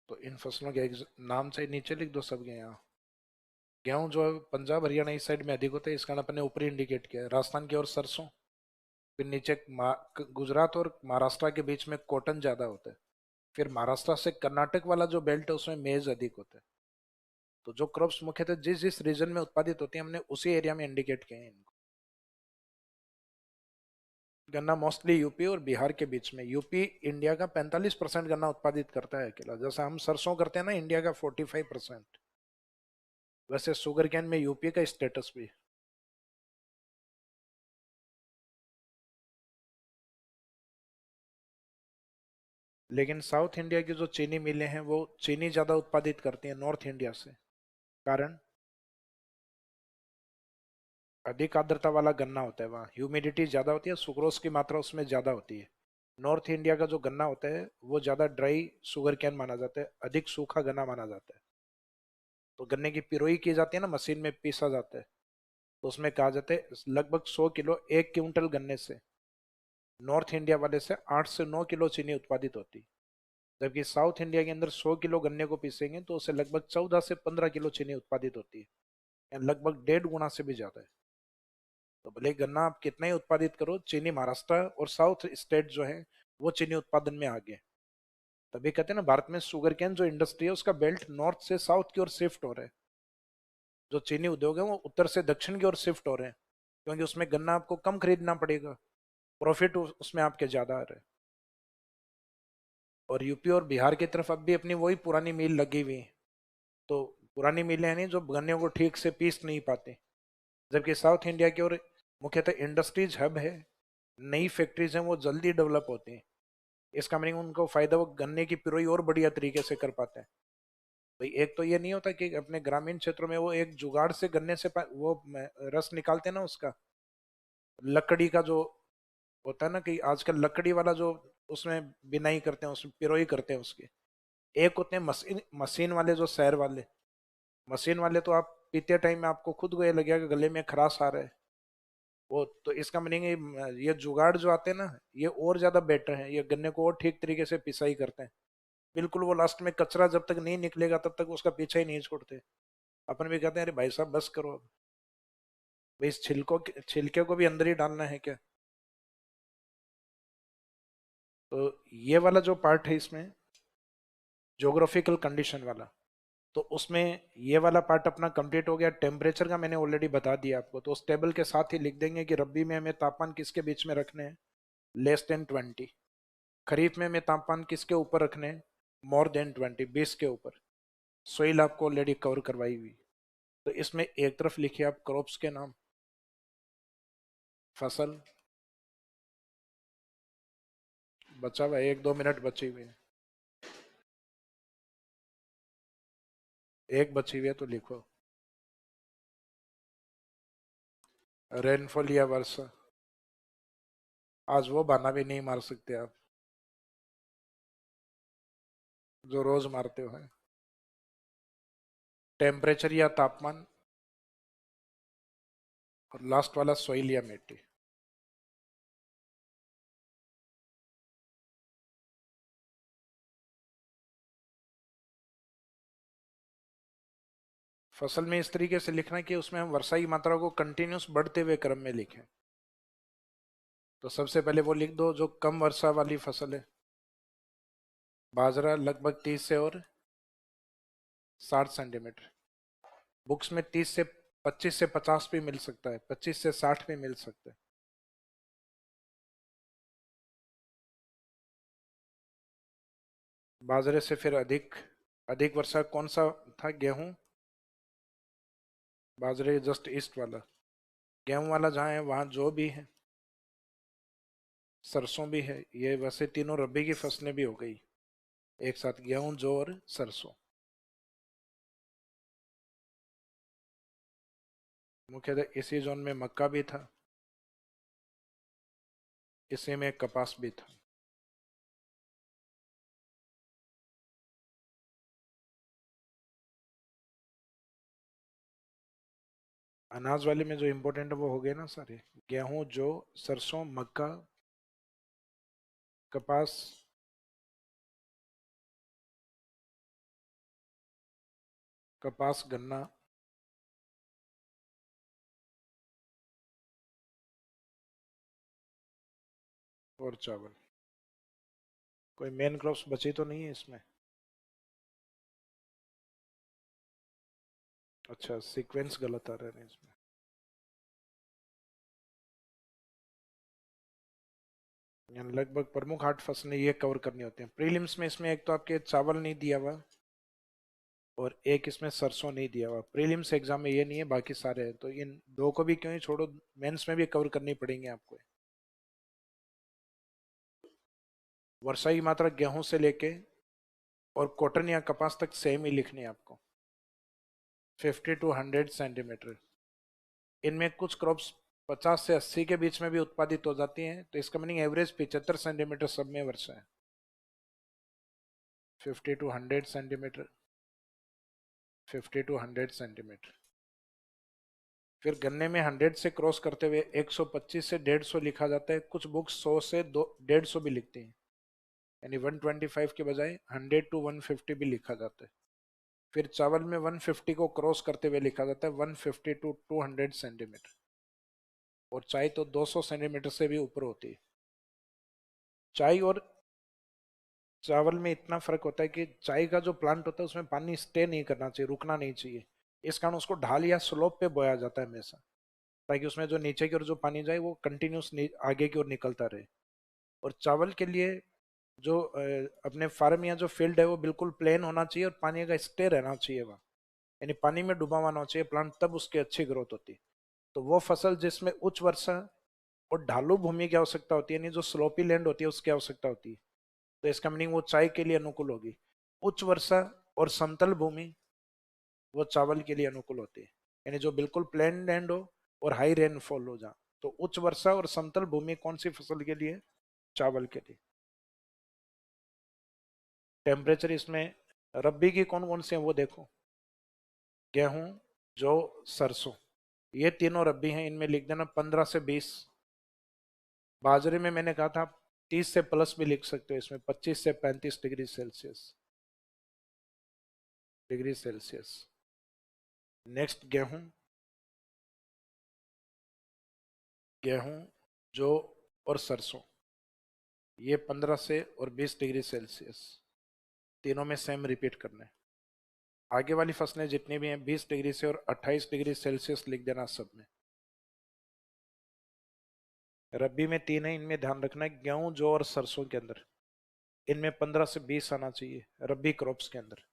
तो इन फसलों के नाम से नीचे लिख दो सबके यहाँ। गेहूं जो है पंजाब हरियाणा इस साइड में अधिक होता है, इस कारण अपने ऊपर इंडिकेट किया है, राजस्थान की और सरसों, फिर नीचे गुजरात और महाराष्ट्र के बीच में कॉटन ज्यादा होता है। फिर महाराष्ट्र से कर्नाटक वाला जो बेल्ट है उसमें मेज अधिक होता है। तो जो क्रॉप्स मुख्यतः जिस जिस रीजन में उत्पादित होती है हमने उसी एरिया में इंडिकेट किए हैं इनको। गन्ना मोस्टली यूपी और बिहार के बीच में। यूपी इंडिया का 45% गन्ना उत्पादित करता है अकेला। जैसा हम सरसों करते हैं ना इंडिया का 45%, वैसे शुगर कैन में यूपी का स्टेटस भी है। लेकिन साउथ इंडिया की जो चीनी मिलें हैं वो चीनी ज्यादा उत्पादित करती हैं नॉर्थ इंडिया से। कारण अधिक आर्द्रता वाला गन्ना होता है, वहाँ ह्यूमिडिटी ज्यादा होती है, सुक्रोज की मात्रा उसमें ज्यादा होती है। नॉर्थ इंडिया का जो गन्ना होता है वो ज्यादा ड्राई शुगर कैन माना जाता है, अधिक सूखा गन्ना माना जाता है। तो गन्ने की पिरोई की जाती है ना, मशीन में पीसा जाता है। तो उसमें कहा जाता है लगभग 100 किलो 1 क्विंटल गन्ने से नॉर्थ इंडिया वाले से 8 से 9 किलो चीनी उत्पादित होती। जबकि साउथ इंडिया के अंदर 100 किलो गन्ने को पीसेंगे तो उससे लगभग 14 से 15 किलो चीनी उत्पादित होती है, या लगभग 1.5 गुना से भी ज्यादा है। तो भले गन्ना आप कितना ही उत्पादित करो, चीनी महाराष्ट्र और साउथ स्टेट जो है वो चीनी उत्पादन में आगे हैं। तभी कहते हैं ना भारत में शुगर केन जो इंडस्ट्री है उसका बेल्ट नॉर्थ से साउथ की ओर शिफ्ट हो रहा है। जो चीनी उद्योग है वो उत्तर से दक्षिण की ओर शिफ्ट हो रहे हैं, क्योंकि उसमें गन्ना आपको कम खरीदना पड़ेगा, प्रॉफिट उसमें आपके ज्यादा आ रहे हैं। और यूपी और बिहार की तरफ अब भी अपनी वही पुरानी मिल लगी हुई है। तो पुरानी मिलें हैं नहीं जो गन्ने को ठीक से पीस नहीं पाते। जबकि साउथ इंडिया की ओर मुख्यतः इंडस्ट्रीज हब है, नई फैक्ट्रीज हैं वो जल्दी डेवलप होती हैं। इसका मीनिंग उनको फायदा वो गन्ने की पिरोई और बढ़िया तरीके से कर पाते हैं। भाई एक तो ये नहीं होता कि अपने ग्रामीण क्षेत्रों में वो एक जुगाड़ से गन्ने से रस निकालते हैं ना उसका, लकड़ी का जो होता है ना कि आजकल लकड़ी वाला जो उसमें बिनाई करते हैं उसमें पिरोई करते हैं उसकी। एक होते हैं मशीन मशीन वाले जो शहर वाले, मशीन वाले तो आप पीते टाइम में आपको खुद को ये लगेगा कि गले में खराश आ रहा है। वो तो इसका मीनिंग ये जुगाड़ जो आते हैं ना ये और ज्यादा बेटर है, ये गन्ने को और ठीक तरीके से पिसाई करते हैं। बिल्कुल वो लास्ट में कचरा जब तक नहीं निकलेगा तब तक उसका पीछा ही नहीं छोड़ते। अपन भी कहते हैं अरे भाई साहब बस करो अब, भाई इस छिलके को भी अंदर ही डालना है क्या। तो ये वाला जो पार्ट है इसमें ज्योग्राफिकल कंडीशन वाला, तो उसमें ये वाला पार्ट अपना कंप्लीट हो गया। टेम्परेचर का मैंने ऑलरेडी बता दिया आपको, तो उस टेबल के साथ ही लिख देंगे कि रबी में हमें तापमान किसके बीच में रखने हैं, <<20। खरीफ में हमें तापमान किसके ऊपर रखने हैं, <20, 20 के ऊपर। सोइल आपको ऑलरेडी कवर करवाई हुई। तो इसमें एक तरफ लिखिए आप क्रॉप्स के नाम, फसल। बचा हुआ 1-2 मिनट बची हुई है, एक बची हुई है तो लिखो। रेनफॉल या वर्षा, आज वो बहाना भी नहीं मार सकते आप जो रोज मारते हो। टेम्परेचर या तापमान, और लास्ट वाला सोइल या मिट्टी। फसल में इस तरीके से लिखना कि उसमें हम वर्षा की मात्रा को कंटिन्यूस बढ़ते हुए क्रम में लिखें। तो सबसे पहले वो लिख दो जो कम वर्षा वाली फसल है, बाजरा लगभग 30 से और 60 सेंटीमीटर। बुक्स में 25 से 50 भी मिल सकता है, 25 से 60 भी मिल सकता है। बाजरे से फिर अधिक अधिक वर्षा कौन सा था, गेहूं। बाजरे जस्ट ईस्ट वाला, गेहूं वाला जहाँ है वहाँ जो भी है, सरसों भी है। ये वैसे तीनों रबी की फसलें भी हो गई एक साथ, गेहूं जौ और सरसों। मुख्यतः इसी जोन में मक्का भी था, इसी में कपास भी था। अनाज वाले में जो इम्पोर्टेंट है वो हो गए ना सारे, गेहूं जौ सरसों मक्का कपास। कपास गन्ना, और चावल। कोई मेन क्रॉप्स बची तो नहीं है इसमें? अच्छा, सीक्वेंस गलत आ रहा है इसमें। यानी लगभग प्रमुख 8 फसलें ये कवर करनी होती हैं प्रीलिम्स में। इसमें एक तो आपके चावल नहीं दिया हुआ और एक इसमें सरसों नहीं दिया हुआ। प्रीलिम्स एग्जाम में ये नहीं है, बाकी सारे हैं। तो इन दो को भी क्यों ही छोड़ो, मेंस में भी कवर करनी पड़ेंगे आपको। वर्षा की मात्रा गेहूं से लेके और कॉटन या कपास तक सेम ही लिखनी है आपको, 50 to 100 सेंटीमीटर। इनमें कुछ क्रॉप्स 50 से 80 के बीच में भी उत्पादित हो जाती हैं, तो इसका मीनिंग एवरेज 75 सेंटीमीटर सब में वर्षा है। 50 to 100 सेंटीमीटर, 50 to 100 सेंटीमीटर। फिर गन्ने में 100 से क्रॉस करते हुए 125 से 150 लिखा जाता है। कुछ बुक्स 100 से 150 भी लिखती हैं, यानी 125 के बजाय 100 to 150 भी लिखा जाता है। फिर चावल में 150 को क्रॉस करते हुए लिखा जाता है 150 to 200 सेंटीमीटर। और चाय तो 200 सेंटीमीटर से भी ऊपर होती है। चाय और चावल में इतना फर्क होता है कि चाय का जो प्लांट होता है उसमें पानी स्टे नहीं करना चाहिए, रुकना नहीं चाहिए। इस कारण उसको ढाल या स्लोप पे बोया जाता है हमेशा, ताकि उसमें जो नीचे की ओर जो पानी जाए वो कंटिन्यूस आगे की ओर निकलता रहे। और चावल के लिए जो अपने फार्म या जो फील्ड है वो बिल्कुल प्लेन होना चाहिए और पानी का स्टे रहना चाहिए वहाँ, यानी पानी में डूबा हुआ होना चाहिए प्लांट, तब उसकी अच्छी ग्रोथ होती है। तो वो फसल जिसमें उच्च वर्षा और ढालू भूमि की आवश्यकता होती है, यानी जो स्लोपी लैंड होती है उसकी आवश्यकता होती है, तो इसका मीनिंग वो चाय के लिए अनुकूल होगी। उच्च वर्षा और समतल भूमि वो चावल के लिए अनुकूल होती है, यानी जो बिल्कुल प्लेन लैंड हो और हाई रेनफॉल हो जहाँ। तो उच्च वर्षा और समतल भूमि कौन सी फसल के लिए? चावल के लिए। टेम्परेचर इसमें रब्बी की कौन कौन से हैं वो देखो। गेहूं, जौ, सरसों, ये तीनों रब्बी हैं, इनमें लिख देना 15 से 20। बाजरे में मैंने कहा था 30 से प्लस भी लिख सकते हो, इसमें 25 से 35 डिग्री सेल्सियस। नेक्स्ट गेहूं, गेहूं, जौ और सरसों, ये 15 से और 20 डिग्री सेल्सियस, तीनों में सेम रिपीट करना है। आगे वाली फसलें जितनी भी हैं 20 डिग्री से और 28 डिग्री सेल्सियस लिख देना सब में। रबी में 3 है, इनमें ध्यान रखना है गेहूं, जौ और सरसों के अंदर इनमें 15 से 20 आना चाहिए रबी क्रॉप्स के अंदर।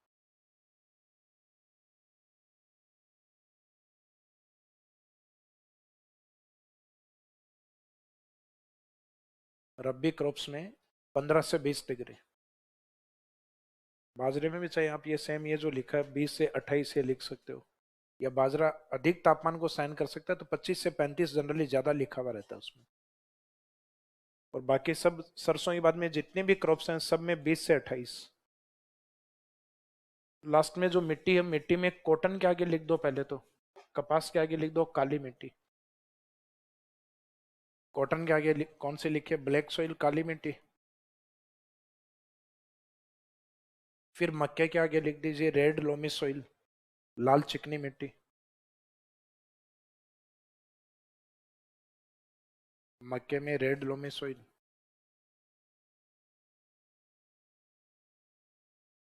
रबी क्रॉप्स में 15 से 20 डिग्री। बाजरे में भी चाहिए आप ये सेम, ये जो लिखा है 20 से 28 ये लिख सकते हो, या बाजरा अधिक तापमान को सहन कर सकता है तो 25 से 35 जनरली ज्यादा लिखा हुआ रहता है उसमें। और बाकी सब सरसों के बाद में जितने भी क्रॉप्स हैं सब में 20 से 28। लास्ट में जो मिट्टी है, मिट्टी में कॉटन के आगे लिख दो पहले तो, कपास के आगे लिख दो काली मिट्टी। कॉटन के आगे कौन सी लिखे? ब्लैक सॉइल, काली मिट्टी। फिर मक्के के आगे लिख दीजिए रेड लोमी सॉइल, लाल चिकनी मिट्टी। मक्के में रेड लोमी सॉइल।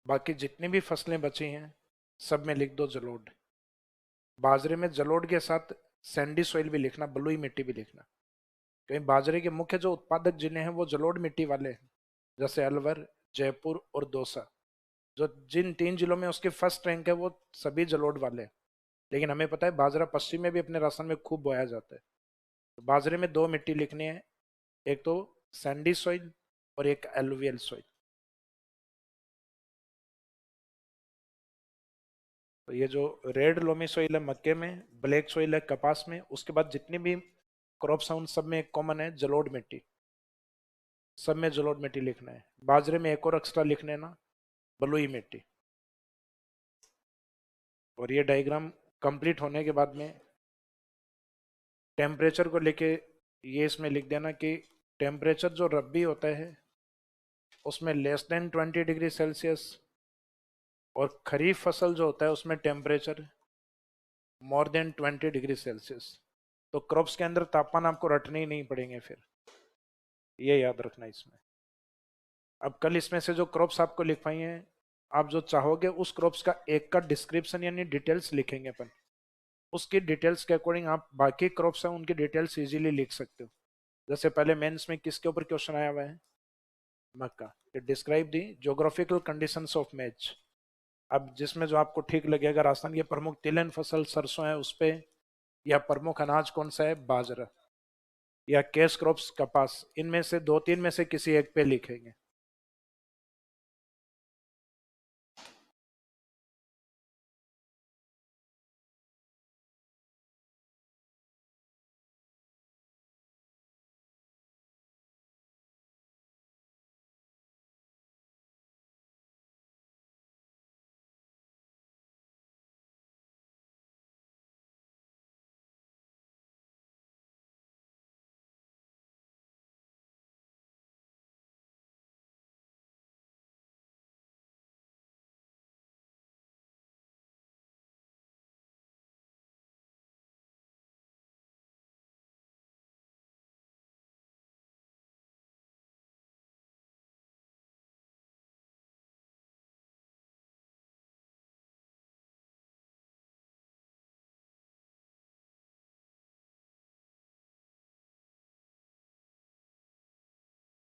बाकी जितनी भी फसलें बची हैं सब में लिख दो जलोढ़। बाजरे में जलोढ़ के साथ सैंडी सॉइल भी लिखना, बलुई मिट्टी भी लिखना, क्योंकि बाजरे के मुख्य जो उत्पादक जिले हैं वो जलोढ़ मिट्टी वाले हैं, जैसे अलवर, जयपुर और दौसा। जो जिन 3 जिलों में उसके फर्स्ट रैंक है वो सभी जलोढ़ वाले हैं। लेकिन हमें पता है बाजरा पश्चिम में भी अपने राजस्थान में खूब बोया जाता है। तो बाजरे में 2 मिट्टी लिखनी है, एक तो सैंडी सॉइल और एक एलुवियल सॉइल। तो ये जो रेड लोमी सॉइल है मक्के में, ब्लैक सॉइल है कपास में, उसके बाद जितनी भी क्रॉप्स हैं उन सब में कॉमन है जलोढ़ मिट्टी। सब में जलोढ़ मिट्टी लिखना है। बाजरे में एक और एक्स्ट्रा लिखने ना, बलुई मिट्टी। और ये डायग्राम कंप्लीट होने के बाद में टेम्परेचर को लेके ये इसमें लिख देना कि टेम्परेचर जो रब्बी होता है उसमें <20 डिग्री सेल्सियस, और खरीफ फसल जो होता है उसमें टेम्परेचर <20 डिग्री सेल्सियस। तो क्रॉप्स के अंदर तापमान आपको रटने ही नहीं पड़ेंगे फिर। ये याद रखना इसमें। अब कल इसमें से जो क्रॉप्स आपको लिखवाई हैं, आप जो चाहोगे उस क्रॉप्स का एक का डिस्क्रिप्शन यानी डिटेल्स लिखेंगे अपन। उसकी डिटेल्स के अकॉर्डिंग आप बाकी क्रॉप्स हैं उनकी डिटेल्स इजीली लिख सकते हो। जैसे पहले मेंस में किसके ऊपर क्वेश्चन आया हुआ है? मक्का। Describe the geographical conditions of maize. अब जिसमें जो आपको ठीक लगेगा, राजस्थान की प्रमुख तिलहन फसल सरसों है उस पे, या प्रमुख अनाज कौन सा है बाजरा, या कैश क्रॉप्स कपास, इनमें से दो तीन में से किसी एक पे लिखेंगे।